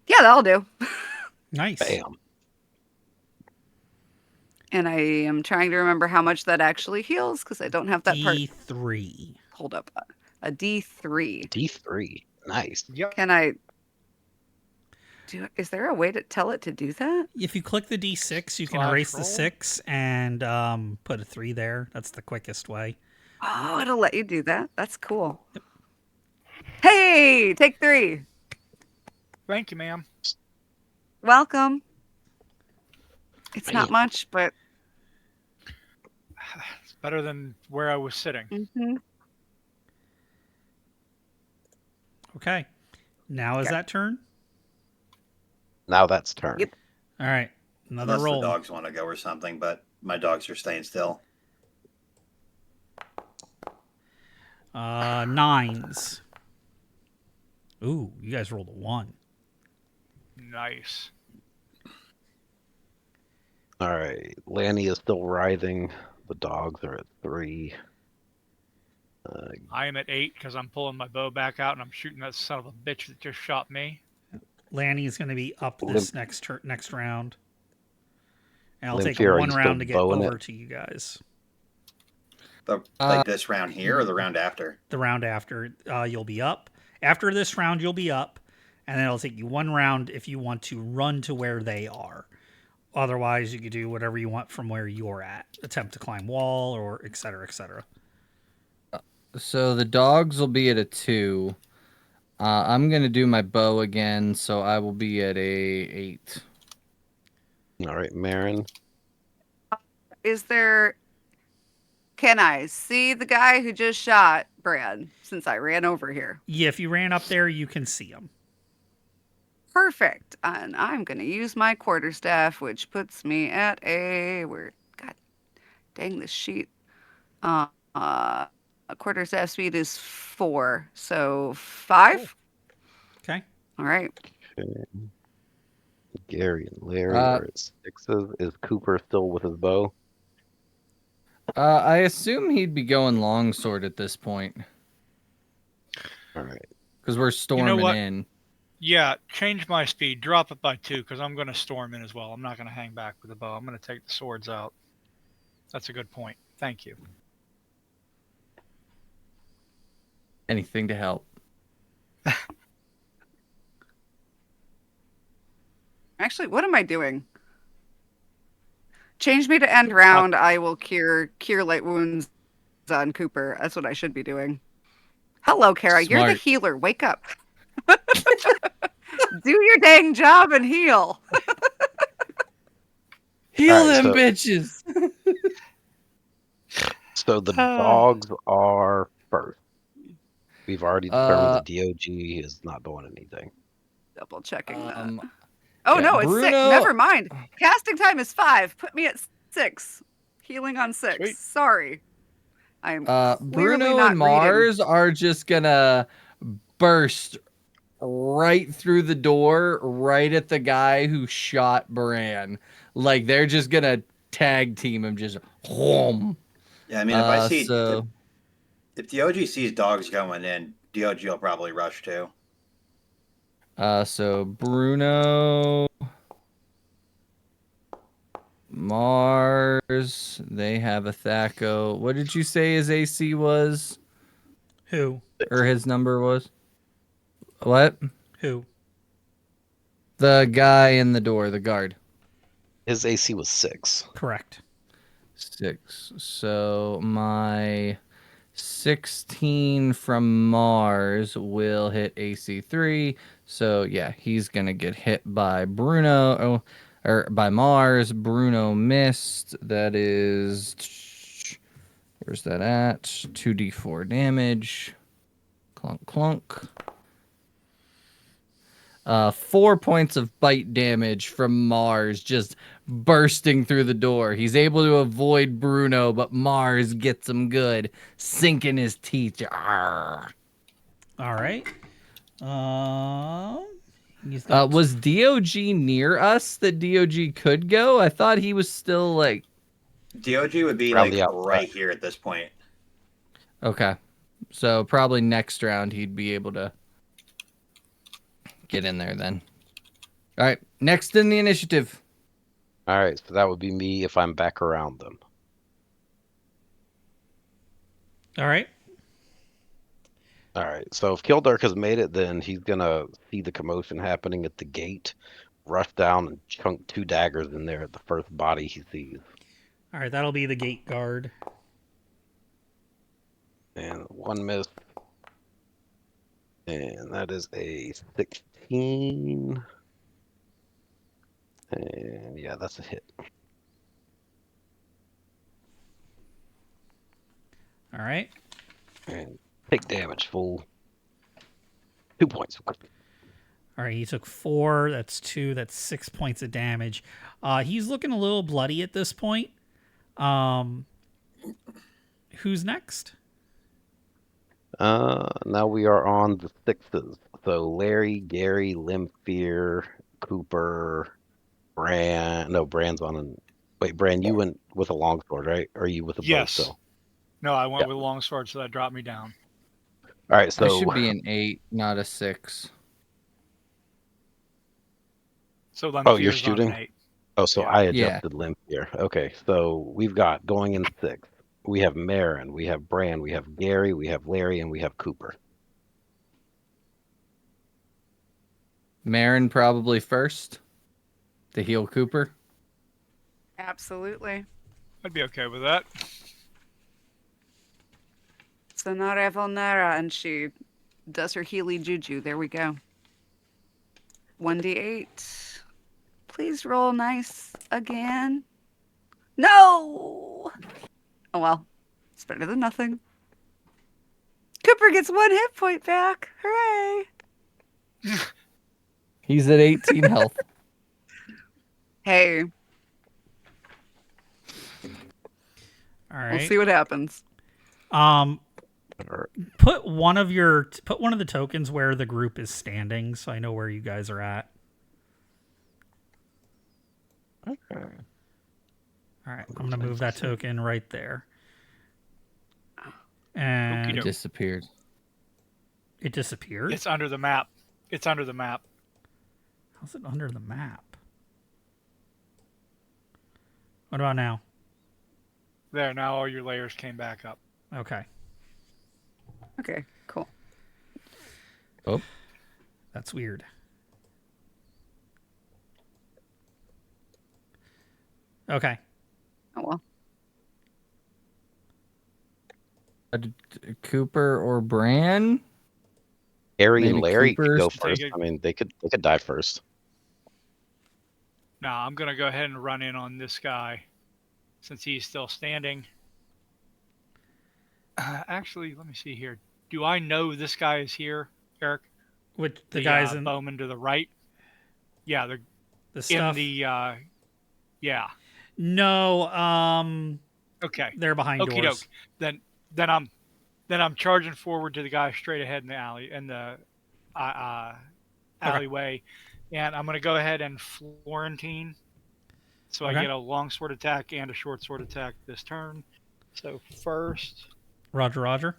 Yeah, that'll do. Nice. Bam. And I am trying to remember how much that actually heals because I don't have that part. D3. Hold up. A D3. D3. Nice. Yep. Can I do? Is there a way to tell it to do that? If you click the D6, you can Flash erase the roll. 6 and put a 3 there. That's the quickest way. Oh, it'll let you do that. That's cool. Yep. Hey, take 3. Thank you, ma'am. Welcome. It's Man. not much, but It's better than where I was sitting. mhm. Okay. Now is Okay. that turn? Now that's turn. Yep. All right. Another Unless roll. the dogs want to go or something, but my dogs are staying still. 9s. Ooh, you guys rolled a 1. Nice. All right. Lanny is still writhing. The dogs are at 3. I am at 8 because I'm pulling my bow back out and I'm shooting that son of a bitch that just shot me. Lanny is going to be up this next round. And I'll take Limfir, are one you round to still get bowing over it? to you guys. Like this round here or the round after? The round after, you'll be up. After this round, you'll be up. And then it'll take you one round if you want to run to where they are. Otherwise, you could do whatever you want from where you're at. Attempt to climb wall or et cetera, et cetera. So the dogs will be at a 2. I'm going to do my bow again, so I will be at a 8. All right, Marin. Is there? Can I see the guy who just shot Brad since I ran over here? Yeah, if you ran up there, you can see him. Perfect. And I'm going to use my quarterstaff, which puts me at a God dang this sheet. A quarterstaff speed is 4, so 5. Okay. All right. Okay. Gary and Larry are at 6s. Is Cooper still with his bow? I assume he'd be going longsword at this point. All right. Because we're storming what? in. Yeah, change my speed. Drop it by 2 because I'm going to storm in as well. I'm not going to hang back with the bow. I'm going to take the swords out. That's a good point. Thank you. Anything to help. Actually, what am I doing? Change me to end round. I will cure light wounds on Cooper. That's what I should be doing. Hello, Kara. You're the Smart. healer. Wake up. Do your dang job and heal. Heal All right, them bitches! So the dogs are first. We've already determined that DOG is not doing anything. Double checking that. Um, Oh, yeah, no, it's 6. Bruno- Never mind. Casting time is 5. Put me at 6. Healing on 6. Sweet. Sorry. I am clearly Bruno not and reading. Mars are just gonna burst right through the door, right at the guy who shot Bran. Like they're just gonna tag team him, just whoom. Yeah, I mean, if I see so if the OG sees dogs going in, DOG will probably rush too. so Bruno, Mars, they have a Thaco. What did you say his AC was? Who? Or his number was? What? Who? The guy in the door, the guard. His AC was 6. Correct. 6. So my 16 from Mars will hit AC 3. So yeah, he's gonna get hit by Bruno, or by Mars. Bruno missed. That is, where's that at? 2d4 damage. Clunk clunk. 4 points of bite damage from Mars, just bursting through the door. He's able to avoid Bruno, but Mars gets him good, sinking his teeth. Arrgh. All right. He's got Was DOG near us that DOG could go? I thought he was still like. DOG would be Around like the outside. right here at this point. Okay. So probably next round he'd be able to get in there then. All right. Next in the initiative. All right, so that would be me if I'm back around them. all right. All right, so if Kildark has made it, then he's gonna see the commotion happening at the gate, rush down and chunk 2 daggers in there at the first body he sees. All right, that'll be the gate guard. And 1 miss. And that is a 16. And yeah, that's a hit. All right. And take damage, fool. 2 points. All right, he took 4. That's 2. That's 6 points of damage. He's looking a little bloody at this point. Who's next? Now we are on the 6s. So Larry, Gary, Limfear, Cooper, Bran. No, Bran's on an. Wait, Bran, you went with a longsword, right? Or are you with a bow Yes. still? No, I went Yeah. with longsword, so that dropped me down. All right, so I should be an 8, not a 6. So then Oh, you're Fear's on an shooting? 8. Oh, so Yeah. I Yeah. adjusted limp here. Okay, so we've got going in 6. We have Marin, we have Bran, we have Gary, we have Larry, and we have Cooper. Marin probably first to heal Cooper. Absolutely. I'd be okay with that. Sonara Volnera, and she does her Healy Juju. There we go. 1d8. Please roll nice again. No! Oh well. It's better than nothing. Cooper gets 1 hit point back. Hooray! He's at 18 health. Hey, All right. we'll see what happens. Put one of the tokens where the group is standing, so I know where you guys are at. Okay. All right, I'm gonna move that token right there. And Okey-doke. Disappeared. it disappeared. It's under the map. It's under the map. How's it under the map? What about now? There, now all your layers came back up. Okay, Okay, cool. Oh, that's weird. Okay. Oh well. Cooper or Bran? Gary and Maybe Larry could go Cooper's- first. I mean, they could die first. Now I'm gonna go ahead and run in on this guy, since he's still standing. Actually, let me see here. Do I know this guy is here, Eric? Which the guys in bowman to the right? Yeah, they're the stuff. in the yeah. No, Okay. they're behind Okie doors. doke. Then I'm charging forward to the guy straight ahead in the alleyway, and I'm gonna go ahead and Florentine. So I get a longsword attack and a short sword attack this turn. So first, Roger.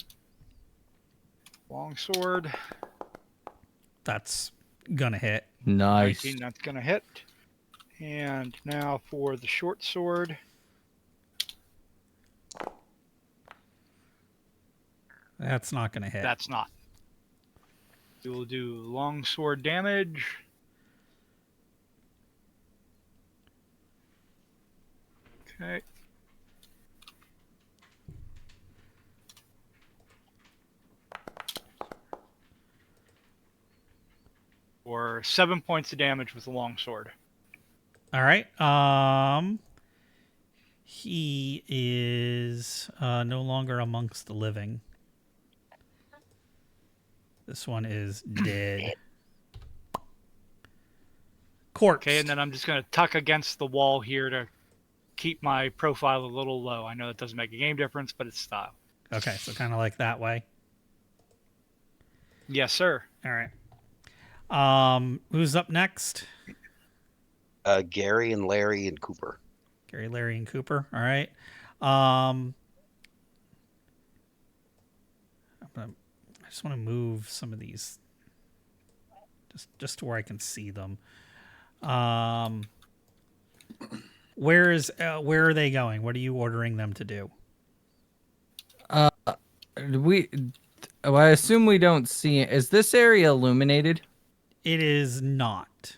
longsword. That's gonna hit. Nice. 19, that's gonna hit. And now for the short sword. That's not gonna hit. That's not. We will do longsword damage. Okay. Or 7 points of damage with the longsword. All right. He is no longer amongst the living. This one is dead. Corpse. Okay, and then I'm just going to tuck against the wall here to keep my profile a little low. I know that doesn't make a game difference, but it's style. Okay, so kind of like that way. Yes, sir. All right. Who's up next? Gary and Larry and Cooper. Gary, Larry, and Cooper. All right. I just want to move some of these just to where I can see them. Where are they going? What are you ordering them to do? I assume we don't see it. Is this area illuminated? It is not.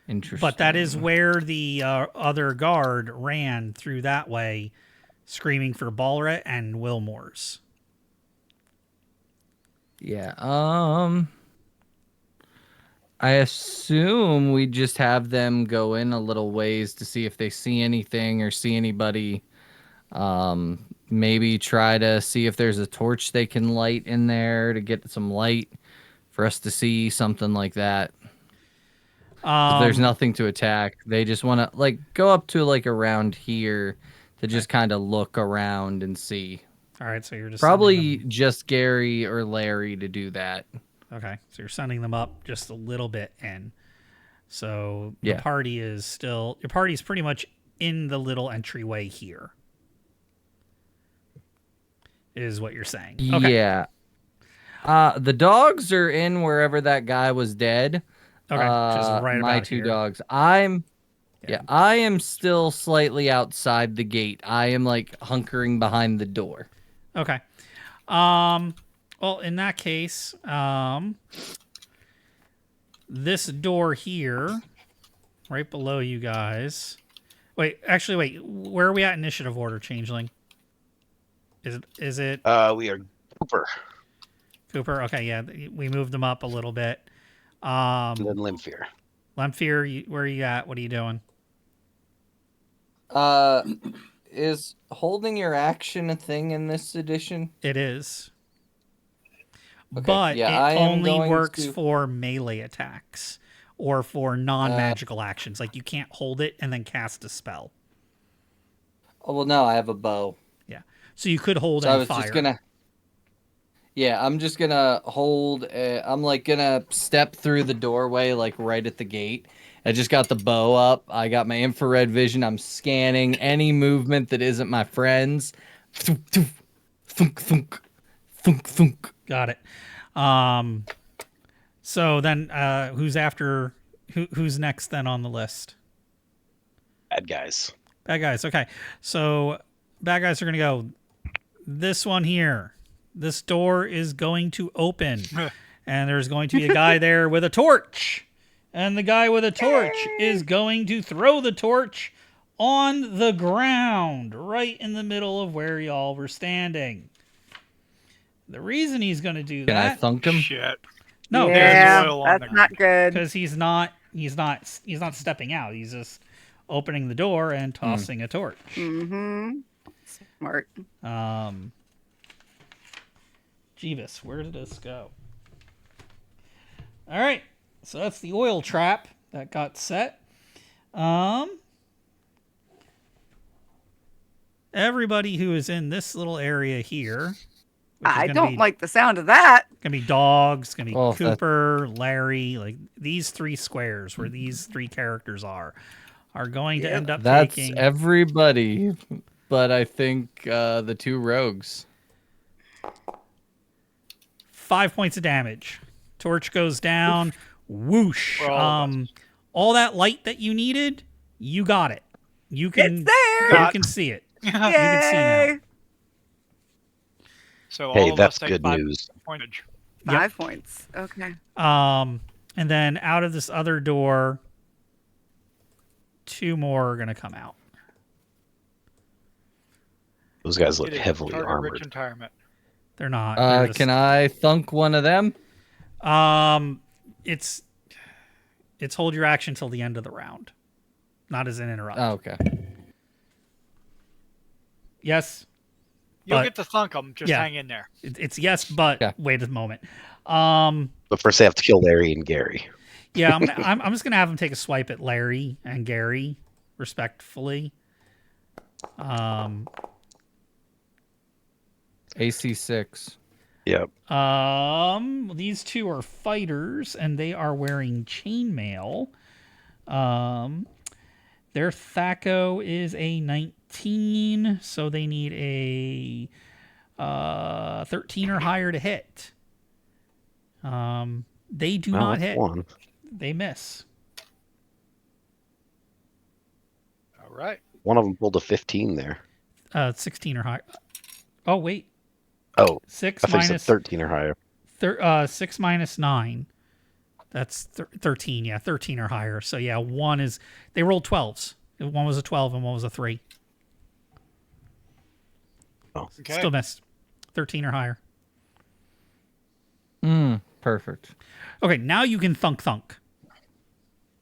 Interesting. But that is where the other guard ran through that way, screaming for Balret and Wilmore's. Yeah. I assume we just have them go in a little ways to see if they see anything or see anybody. Maybe try to see if there's a torch they can light in there to get some light for us to see, something like that. If there's nothing to attack, they just want to go up to around here to just kind of look around and see. All right, so you're just probably just Gary or Larry to do that. Okay, so you're sending them up just a little bit in. So the Yeah. party is still... Your party's pretty much in the little entryway here. Is what you're saying. Okay. Yeah. The dogs are in wherever that guy was dead. Okay, just right my about two here. dogs. I am still slightly outside the gate. I am hunkering behind the door. Okay. Well, in that case, this door here, right below you guys. Wait, where are we at initiative order, Changeling? Is it? We are Cooper. Cooper. Okay, yeah, we moved them up a little bit. And then Limfear. Lemfear, where are you at? What are you doing? Is holding your action a thing in this edition? It is. Okay, But yeah, it I am only going works to- for melee attacks or for non-magical actions. Like you can't hold it and then cast a spell. Oh well, no, I have a bow. Yeah. So you could hold So I and was fire. just gonna. Yeah, I'm just gonna hold. I'm gonna step through the doorway, right at the gate. I just got the bow up. I got my infrared vision. I'm scanning any movement that isn't my friends. Thunk, thunk, thunk, thunk, thunk, thunk. Got it. So then, who's after? Who's next then on the list? Bad guys. Bad guys. Okay. So bad guys are gonna go. This one here. This door is going to open, and there's going to be a guy there with a torch, and the guy with a torch is going to throw the torch on the ground, right in the middle of where y'all were standing. The reason he's going to do Can I that? thunk him? Shit. No, Yeah, oil on that's there. not good. because he's not stepping out. He's just opening the door and tossing a torch. Mm-hmm. Smart. Jeeves, where did this go? All right, so that's the oil trap that got set. Everybody who is in this little area here. I don't like the sound of that. Gonna be dogs. Gonna be Oh, Cooper, Larry. Like these 3 squares where these 3 characters are going to end up That's taking everybody, but I think the 2 rogues. 5 points of damage. Torch goes down. Whoosh. For all of us. All that light that you needed, you got it. You can It's there. you can see it. Yay! You can see now. So Hey, all of that's us take good 5 news. pointage. 5 points. Okay. And then out of this other door, 2 more are gonna come out. Those guys look It is a heavily target-rich armored. environment. They're not. They're just- Can I thunk one of them? It's hold your action till the end of the round, not as an interrupt. Oh, okay. Yes, You'll But- get to thunk them. Just yeah. hang in there. it's yes, but Yeah. wait a moment. But first, they have to kill Larry and Gary. Yeah, I'm just gonna have him take a swipe at Larry and Gary, respectfully. AC 6. Yep. These 2 are fighters, and they are wearing chainmail. Their THACO is a 19, so they need a 13 or higher to hit. They do Well, not that's hit. 1. They miss. All right. One of them pulled a 15 there. 16 or higher. Oh wait, Oh, 6 I think minus 13 or higher. 6 minus 9. That's 13. Yeah, 13 or higher. So yeah, one is they rolled 12s. One was a 12 and one was a 3. Oh, Okay. Still missed. 13 or higher. Perfect. Okay, now you can thunk.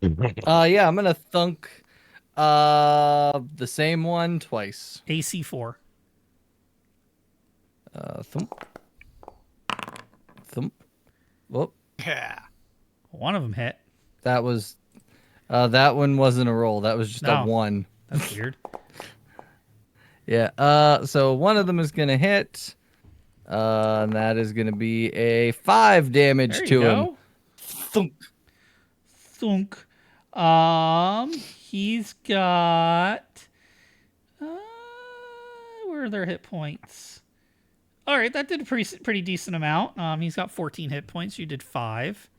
Yeah, I'm gonna thunk the same one twice. AC 4. Thump. Thump. Whoop. Yeah. One of them hit. That was that one wasn't a roll. That was just No. a 1. That's weird. Yeah. So one of them is gonna hit. And that is gonna be a 5 damage There you to him. go. Thunk. Thunk. He's got. Where are their hit points? All right, that did a pretty decent amount. He's got 14 hit points. You did 5.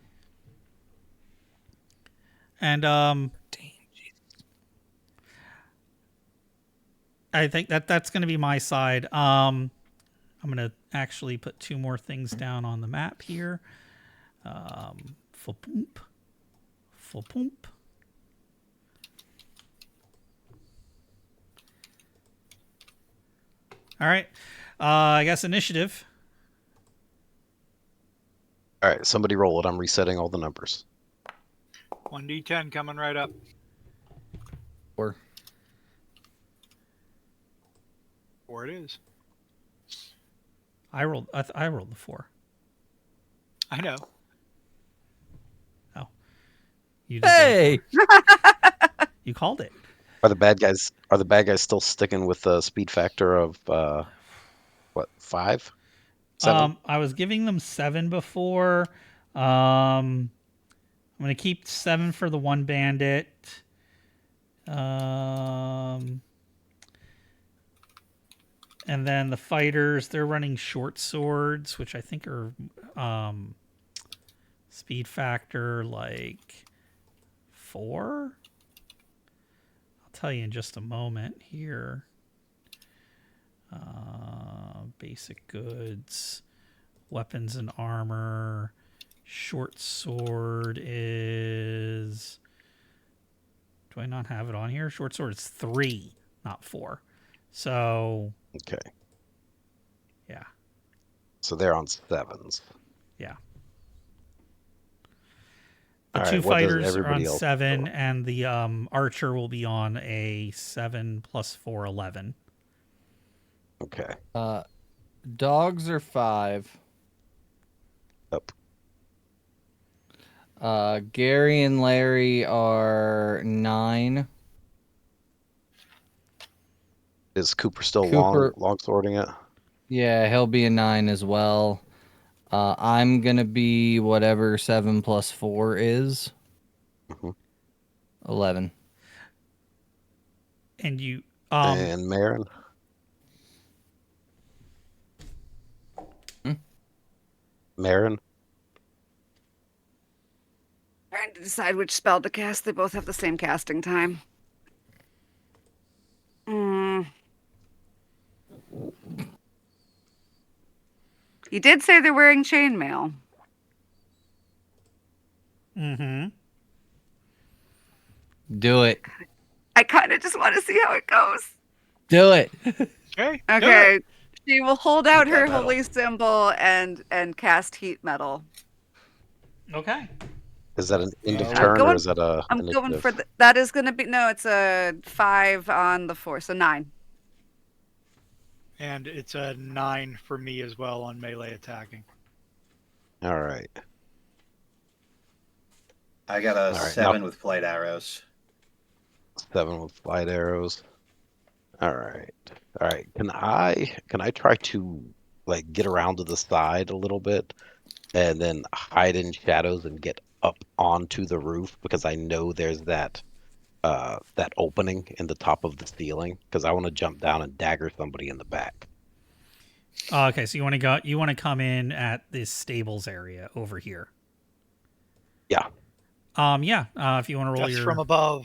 And I think that's going to be my side. I'm going to actually put 2 more things down on the map here. Full poop. All right. I guess initiative. All right, somebody roll it. I'm resetting all the numbers. 1d10 coming right up. 4. 4 it is. I rolled the 4. I know. Oh. You did Hey. You called it. Are the bad guys still sticking with the speed factor of what, 5? 7? I was giving them 7 before. I'm gonna keep 7 for the one bandit. And then the fighters, they're running short swords, which I think are speed factor like 4. I'll tell you in just a moment here. Basic goods, weapons and armor. Short sword is. Do I not have it on here? Short sword is 3, not 4. So Okay. yeah, So they're on 7s. yeah. The All right, 2 what does fighters are on everybody else 7, roll? and the archer will be on a 7 plus 4, 11. Okay. Dogs are 5. Up. Gary and Larry are 9. Is Cooper still Cooper- long swording it? Yeah, he'll be a 9 as well. I'm gonna be whatever 7 plus 4 is. Mhm. 11. And you And Marin? Marin? Trying to decide which spell to cast. They both have the same casting time. You did say they're wearing chainmail. mm-hmm. Do it. I kind of just want to see how it goes. Do it. Okay. do Okay. it. She will hold out Heat her that metal. holy symbol and cast heat metal. Okay. Is that an end of I'm turn or going- is that a I'm initiative? going for that is going to be no, it's a 5 on the 4, so 9. And it's a 9 for me as well on melee attacking. All right. I got a All right, 7 with flight arrows. 7 with flight arrows. All right. All right. Can I try to like get around to the side a little bit and then hide in shadows and get up onto the roof because I know there's that opening in the top of the ceiling because I want to jump down and dagger somebody in the back. Okay, so you want to come in at this stables area over here. Yeah. Yeah. If you want to roll That's your from above.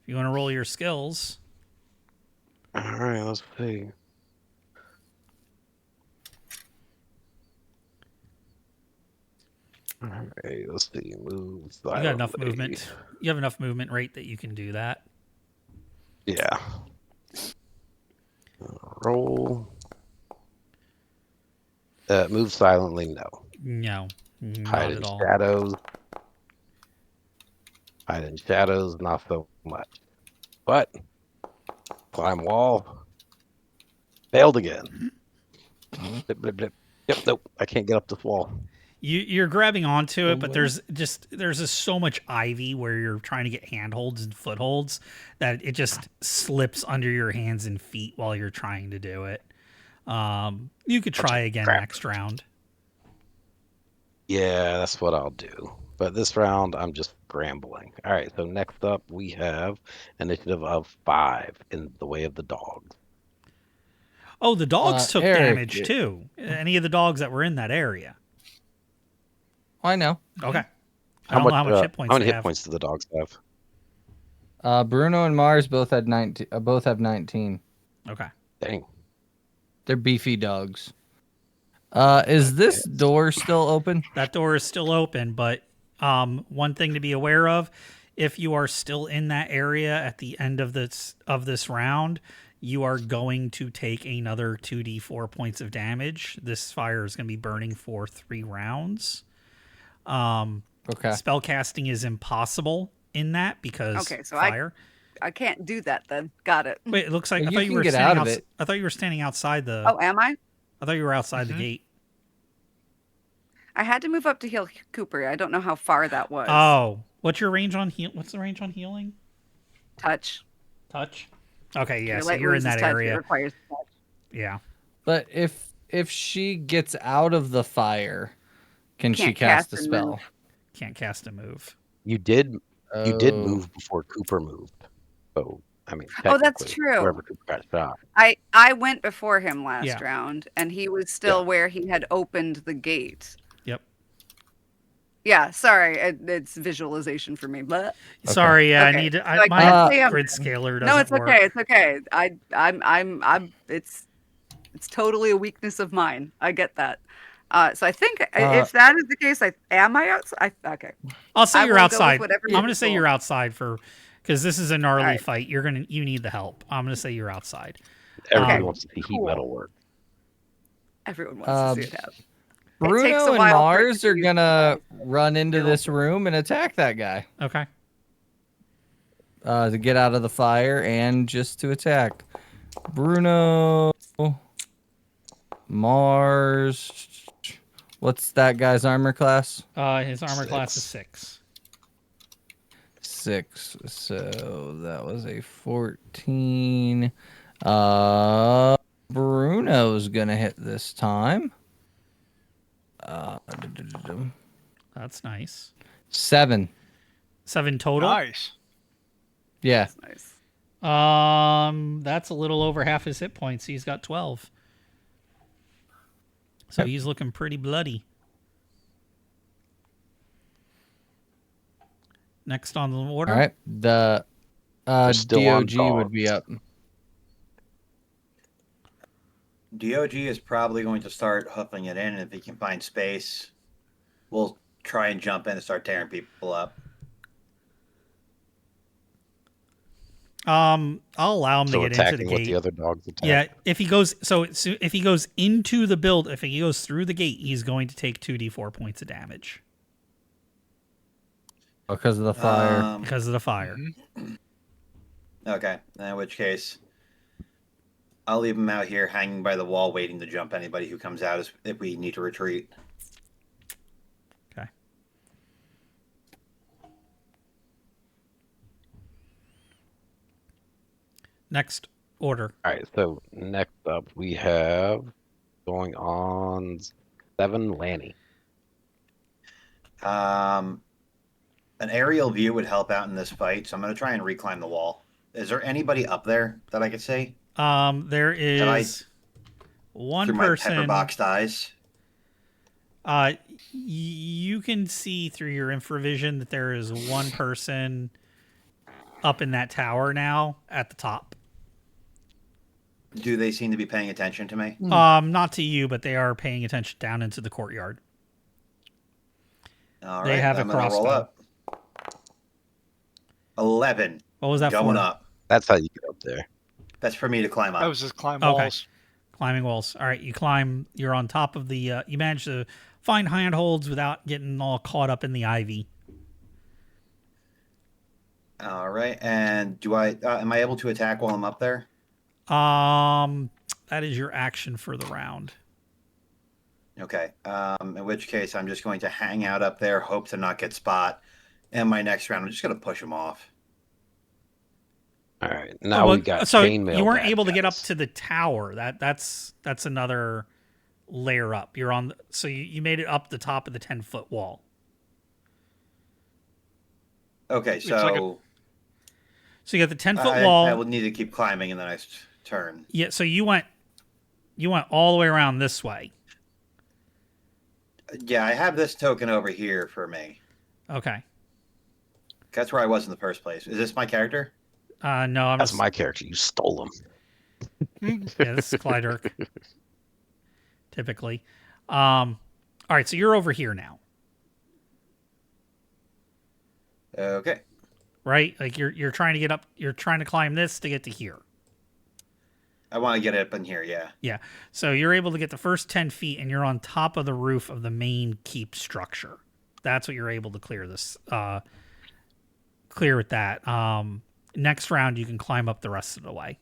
if you want to roll your skills. All right, let's see. All right, let's see. Move. You got enough silently. movement. You have enough movement rate that you can do that. Yeah. Roll. Move silently. No. No, not Hide at in all. shadows. Hide in shadows. Not so much. But climb wall. Failed again. Blip, blip, blip. Yep. Nope. I can't get up this wall. You're grabbing onto it, but what? there's just so much ivy where you're trying to get handholds and footholds that it just slips under your hands and feet while you're trying to do it. You could try again crap. next round. Yeah, that's what I'll do. But this round, I'm just scrambling. All right, so next up, we have initiative of 5 in the way of the dogs. Oh, the dogs took Eric, damage too. Any of the dogs that were in that area. I know. Okay. I don't know how much hit points How many they hit have. points do the dogs have? Bruno and Mars both had 19. Both have 19. Okay. Dang. They're beefy dogs. Is this door still open? That door is still open, but one thing to be aware of, if you are still in that area at the end of this round, you are going to take another 2d4 points of damage. This fire is going to be burning for 3 rounds. Okay. Spell casting is impossible in that because Okay, so fire. I can't do that then. Got it. Wait, it looks like Well, I you thought you can were get standing out of it. I thought you were standing outside the. Oh, am I? I thought you were outside the Mhm. gate. I had to move up to heal Cooper. I don't know how far that was. Oh, what's your range on heal? What's the range on healing? Touch. Touch. Okay, yeah, Your so light you're in wounds is that touch. It area. requires touch. Yeah. But if she gets out of the fire, can she Can't cast a cast and spell? move. Can't cast a move. You did Oh. move before Cooper moved. So, I mean, Oh, that's technically, true. Whoever Cooper got shot. I went before him last Yeah. round, and he was still where he had opened the gate. Yep. Yeah, sorry, it's visualization for me. But Sorry, yeah, Okay. I need to. So I My can't say I'm- grid scaler doesn't no, it's work. okay. It's okay. I'm. It's totally a weakness of mine. I get that. So I think if that is the case, am I outside? Okay. I'll say I you're will go with outside. whatever I'm you going to say roll. you're outside because this is a gnarly Alright. fight. You need the help. I'm going to say you're outside. Everybody Okay. wants to see heat Cool. metal work. Everyone wants to see it happen. It takes Bruno a and while for it Mars to are use gonna the run into skill. this room and attack that guy Okay. to get out of the fire and just to attack. Bruno, Mars, What's that guy's armor class? His armor class is 6. 6. So that was a 14. Bruno's gonna hit this time. That's nice. 7. 7 total. Nice. Yeah. Nice. That's a little over half his hit points. He's got 12. So he's looking pretty bloody. Next on the order. All right. The We're still on DOG would be up. DOG is probably going to start hoofing it in, and if he can find space, we'll try and jump in and start tearing people up. I'll allow him So to get into the attacking what gate. the other dogs attack. Yeah, if he goes if he goes into the build, if he goes through the gate, he's going to take 2d4 points of damage Because of the fire. because of the fire. Okay, in which case, I'll leave him out here hanging by the wall, waiting to jump anybody who comes out if we need to retreat. Okay. Next order. All right, so next up we have going on 7 Lanny. An aerial view would help out in this fight, so I'm going to try and reclimb the wall. Is there anybody up there that I could see? There I- is one Through my person. pepper-boxed eyes? You can see through your infravision that there is one person up in that tower now at the top. Do they seem to be paying attention to me? Not to you, but they are paying attention down into the courtyard. All They right, have a I'm gonna roll crossbow. up. 11. What was that Going for? up. That's how you get up there. That's for me to climb up. That was just climb Okay. walls. Climbing walls. All right, you climb. You're on top of the. You manage to find handholds without getting all caught up in the ivy. All right, and do I? Am I able to attack while I'm up there? That is your action for the round. Okay. In which case, I'm just going to hang out up there, hope to not get spot. And my next round, I'm just going to push him off. All right, now Well, we got so chainmail. you weren't bad able to get up guys. to the tower. That's another layer up. You're on. So you made it up the top of the 10-foot wall. Okay, It's so like a- So you got the 10-foot I wall. will need to keep climbing in the next turn. Yeah. So you went all the way around this way. Yeah, I have this token over here for me. Okay. That's where I was in the first place. Is this my character? No, I'm That's just. my character. You stole him. Yeah, this is Clydirk. Typically. All right, so you're over here now, Okay. right? Like you're trying to get up. You're trying to climb this to get to here. I want to get up in here, yeah. Yeah. So you're able to get the first 10 feet, and you're on top of the roof of the main keep structure. That's what you're able to clear this. Clear with that. Next round, you can climb up the rest of the way.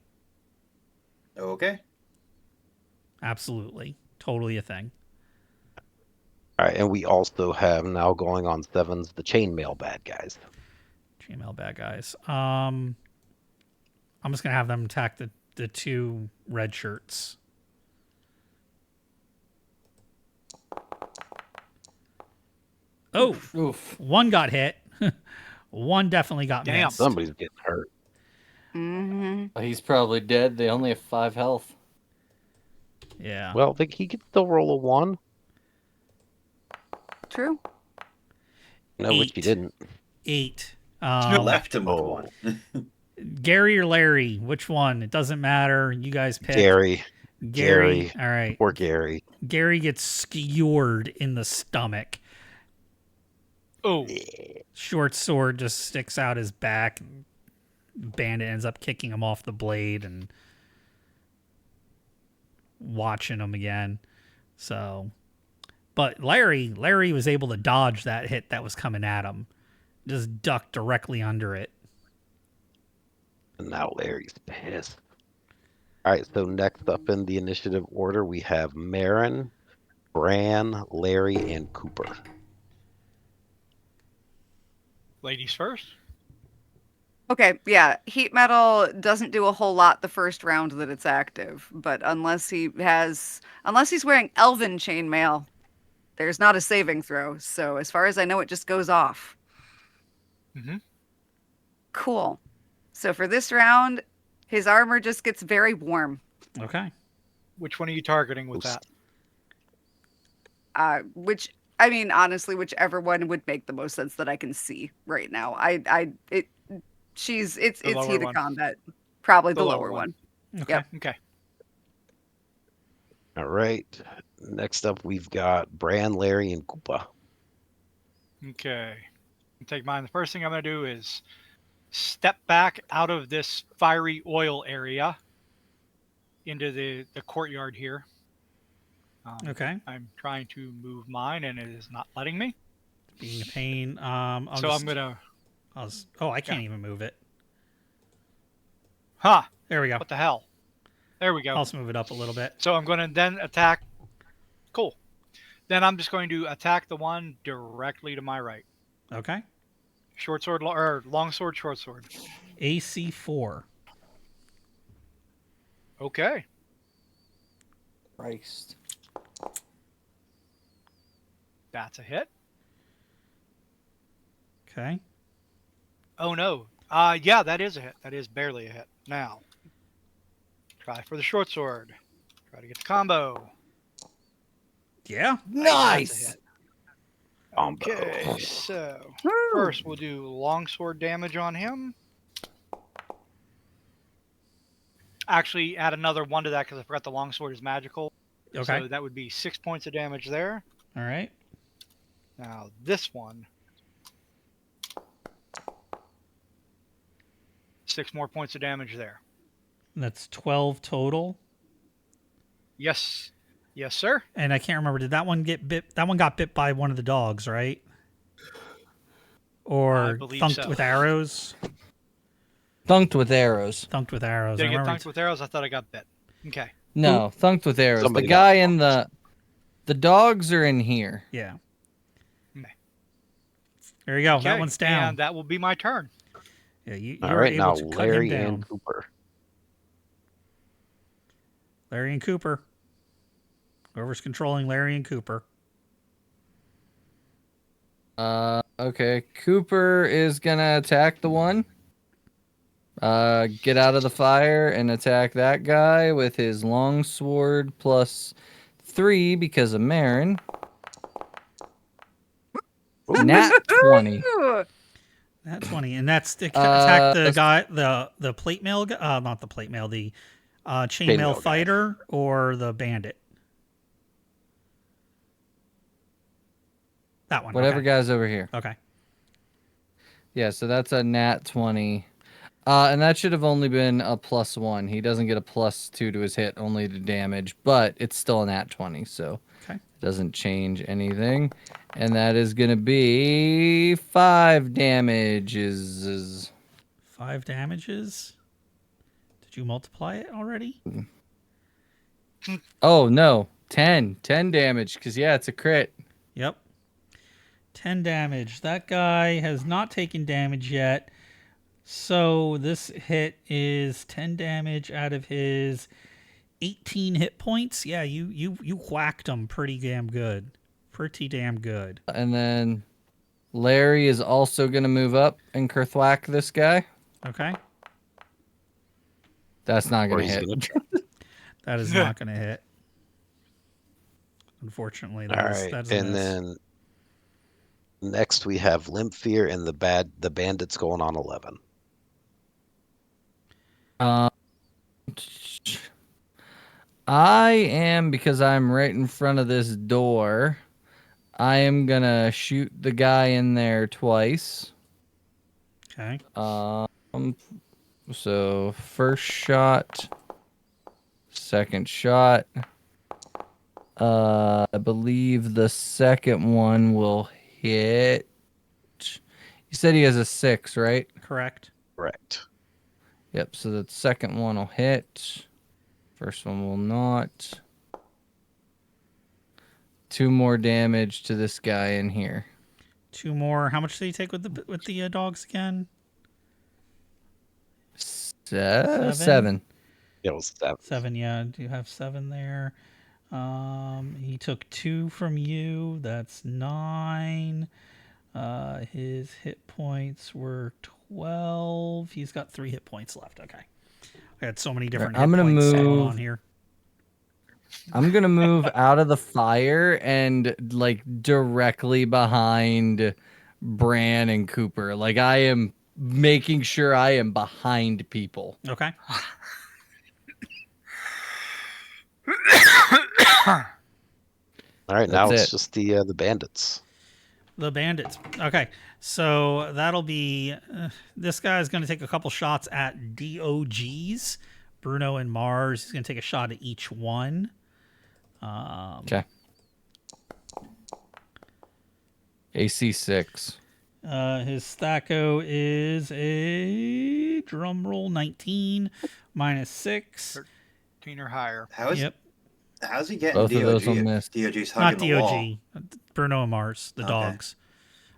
Okay. Absolutely, totally a thing. All right, and we also have now going on 7s the chainmail bad guys. Chainmail bad guys. I'm just gonna have them attack the 2 red shirts. Oh, Oof. one got hit. One definitely got Damn. missed. Somebody's getting hurt. Mm-hmm. He's probably dead. They only have 5 health. Yeah. Well, he could still roll a 1. True. No, which he 8. didn't. 8. Left him with Oh. one. Gary or Larry? Which one? It doesn't matter. You guys pick. Gary. Gary. All right. Poor Gary. Gary gets skewered in the stomach. Oh, Short sword just sticks out his back. And Bandit ends up kicking him off the blade and watching him again. So, but Larry was able to dodge that hit that was coming at him. Just ducked directly under it. And now Larry's pissed. All right, so next up in the initiative order, we have Marin, Bran, Larry, and Cooper. Ladies first. Okay, yeah. Heat metal doesn't do a whole lot the first round that it's active, but unless he's wearing elven chainmail, there's not a saving throw. So as far as I know, it just goes off. Mm-hmm. Cool. So for this round, his armor just gets very warm. Okay. Which one are you targeting with that? Which I mean, honestly, whichever one would make the most sense that I can see right now. It's lower heat of one. combat, probably the lower lower one. one. Okay. Yep. Okay. All right. Next up, we've got Bran, Larry, and Cooper. Okay. Take mine. The first thing I'm going to do is step back out of this fiery oil area into the courtyard here. Okay. I'm trying to move mine, and it is not letting me. Being a pain. I'm gonna. I can't even move it. Huh? There we go. What the hell? There we go. I'll just move it up a little bit. So I'm going to then attack. Cool. Then I'm just going to attack the one directly to my right. Okay. Short sword or long sword, short sword. AC 4. Okay. Christ. That's a hit. Okay. Oh no. Yeah, that is a hit. That is barely a hit. Now, try for the short sword. Try to get the combo. Yeah. That's a Nice. hit. Okay, so first we'll do longsword damage on him. Actually, add another 1 to that because I forgot the longsword is magical. Okay. So that would be 6 points of damage there. All right. Now this one, 6 more points of damage there. That's 12 total. Yes, yes, sir. And I can't remember. Did that one get bit? That one got bit by one of the dogs, right? I Or believe thunked so. with arrows? Thunked with arrows. Thunked with arrows. Did I I get remember thunked with arrows? I thought I got bit. Okay. No, thunked with arrows. Somebody The guy in the dogs are in here. Yeah. Okay. There you go. That one's down. And that will be my turn. Yeah, you All were right, able now to cut Larry him down. and Cooper. Larry and Cooper. Whoever's controlling Larry and Cooper. Okay. Cooper is gonna attack the one. Get out of the fire and attack that guy with his long sword +3 because of Marin. Nat 20. Ooh, That's 20. And that's to attack the guy, the plate mail guy. Not the plate mail, the chainmail guy. fighter or the bandit. That one. Whatever Okay. guy's over here. Okay. Yeah, so that's a nat 20. And that should have only been a +1. He doesn't get a +2 to his hit, only to damage, but it's still a nat 20, so Okay. it doesn't change anything. And that is going to be 5 damages. 5 damages. Did you multiply it already? Oh, no. 10 damage, because, yeah, it's a crit. Yep. 10 damage. That guy has not taken damage yet. So this hit is 10 damage out of his 18 hit points. Yeah, you whacked him pretty damn good. Pretty damn good. And then Larry is also going to move up and kerthwack this guy. Okay. That's not going to he's hit. gonna That is not going to hit. Unfortunately, All right, that's a and miss. then next we have Limp Fear and the bandits going on 11. I am, because I'm right in front of this door, I am going to shoot the guy in there twice. Okay. So first shot, second shot. I believe the second one will hit. You said he has a 6, right? Correct. Correct. Yep, so the second one will hit. First one will not. 2 more damage to this guy in here. 2 more. How much did he take with the dogs again? 7. It was 7. 7, yeah. Do you have 7 there? He took 2 from you. That's 9. His hit points were 12. He's got 3 hit points left. Okay. I had so many different I'm hit gonna points going move- on here. I'm gonna move out of the fire and like directly behind Bran and Cooper. Like I am making sure I am behind people. Okay. All right, now That's it's just the bandits. The bandits. Okay. So that'll be this guy's going to take a couple shots at DOGs, Bruno and Mars. He's going to take a shot at each one. Okay. AC 6. His Stacko is a drum roll 19 minus 6. 13 or higher. Yep. How's he getting Both of those will DOG? miss. DOG's Not hugging the wall. DOG. Bruno and Mars, the Okay. dogs.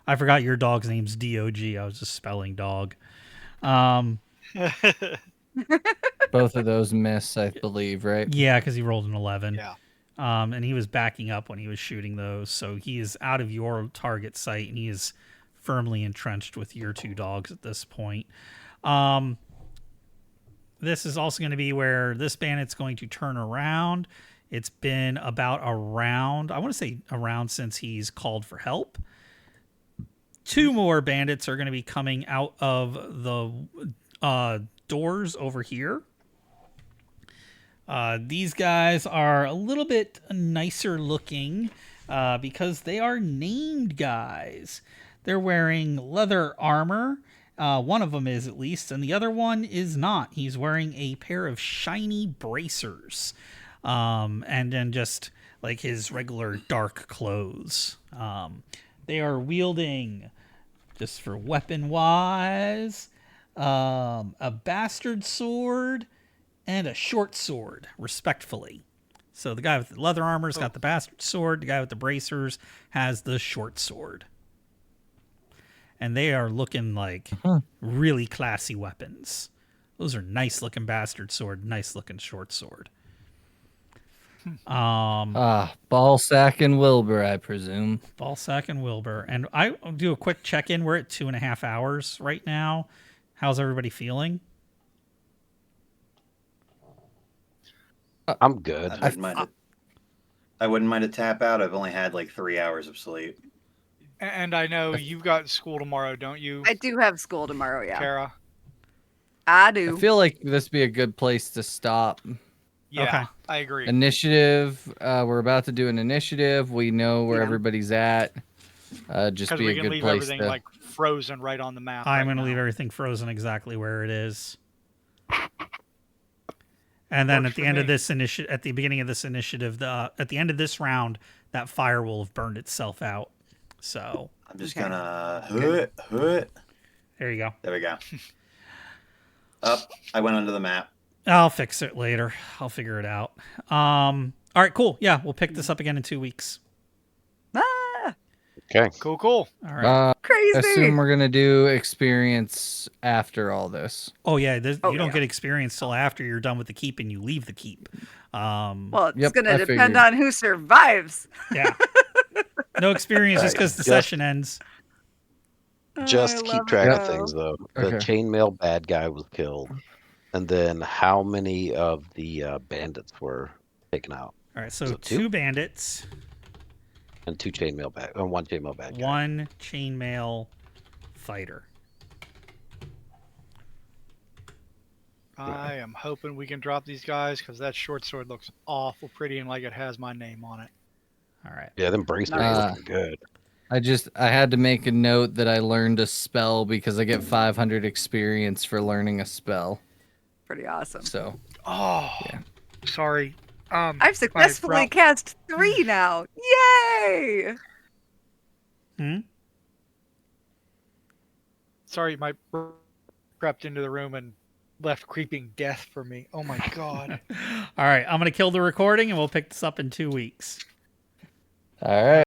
I forgot your dog's name's DOG. I was just spelling dog. Both of those miss, I believe, right? Yeah, because he rolled an 11. Yeah. And he was backing up when he was shooting those. So he is out of your target sight, and he is firmly entrenched with your 2 dogs at this point. This is also going to be where this bandit's going to turn around. It's been about a round. I want to say a round since he's called for help. 2 more bandits are going to be coming out of the doors over here. These guys are a little bit nicer looking because they are named guys. They're wearing leather armor. One of them is, at least, and the other one is not. He's wearing a pair of shiny bracers. And then just like his regular dark clothes. They are wielding, just for weapon-wise, a bastard sword and a short sword, respectfully. So the guy with the leather armor's got the bastard sword. The guy with the bracers has the short sword. And they are looking like really classy weapons. Those are nice-looking bastard sword, nice-looking short sword. Ballsack and Wilbur, I presume. Ballsack and Wilbur. And I'll do a quick check-in. We're at 2.5 hours right now. How's everybody feeling? I'm good. I wouldn't mind a tap out. I've only had like 3 hours of sleep. And I know you've got school tomorrow, don't you, I do have school tomorrow, yeah. Kara? I do. I feel like this would be a good place to stop. Yeah, Okay. I agree. Initiative. We're about to do an initiative. We know where Yeah. everybody's at. Just Because be we a can good leave place everything to. like frozen right on the map. I'm right going to now. leave everything frozen exactly where it is. And then Works at the for end of me. this initiative, at the beginning of this initiative, at the end of this round, that fire will have burned itself out. So I'm just Okay. gonna there you go. There we go. Up. I went under the map. I'll fix it later. I'll figure it out. All right, cool. Yeah, we'll pick this up again in 2 weeks. Ah, Okay. Cool. All right. I crazy. assume we're gonna do experience after all this. Oh yeah, you don't yeah. get experience till after you're done with the keep and you leave the keep. Well, it's Yep, going to I depend figured. on who survives. Yeah. No experience just because the Just- session ends. Just I keep love track it, of though. things, though. The Okay. chainmail bad guy was killed, and then how many of the bandits were taken out? All right, so Is it 2? 2 bandits, And 2 chainmail bad, and 1 chainmail bad guy. 1 chainmail fighter. I am hoping we can drop these guys because that short sword looks awful pretty and like it has my name on it. All right. Yeah, them bracers Nice. looking good. I had to make a note that I learned a spell because I get 500 experience for learning a spell. Pretty awesome. So Oh, Yeah. sorry. I've successfully cast 3 now. Yay! Sorry, my crept into the room and left creeping death for me. Oh my god. All right, I'm going to kill the recording and we'll pick this up in 2 weeks. All right.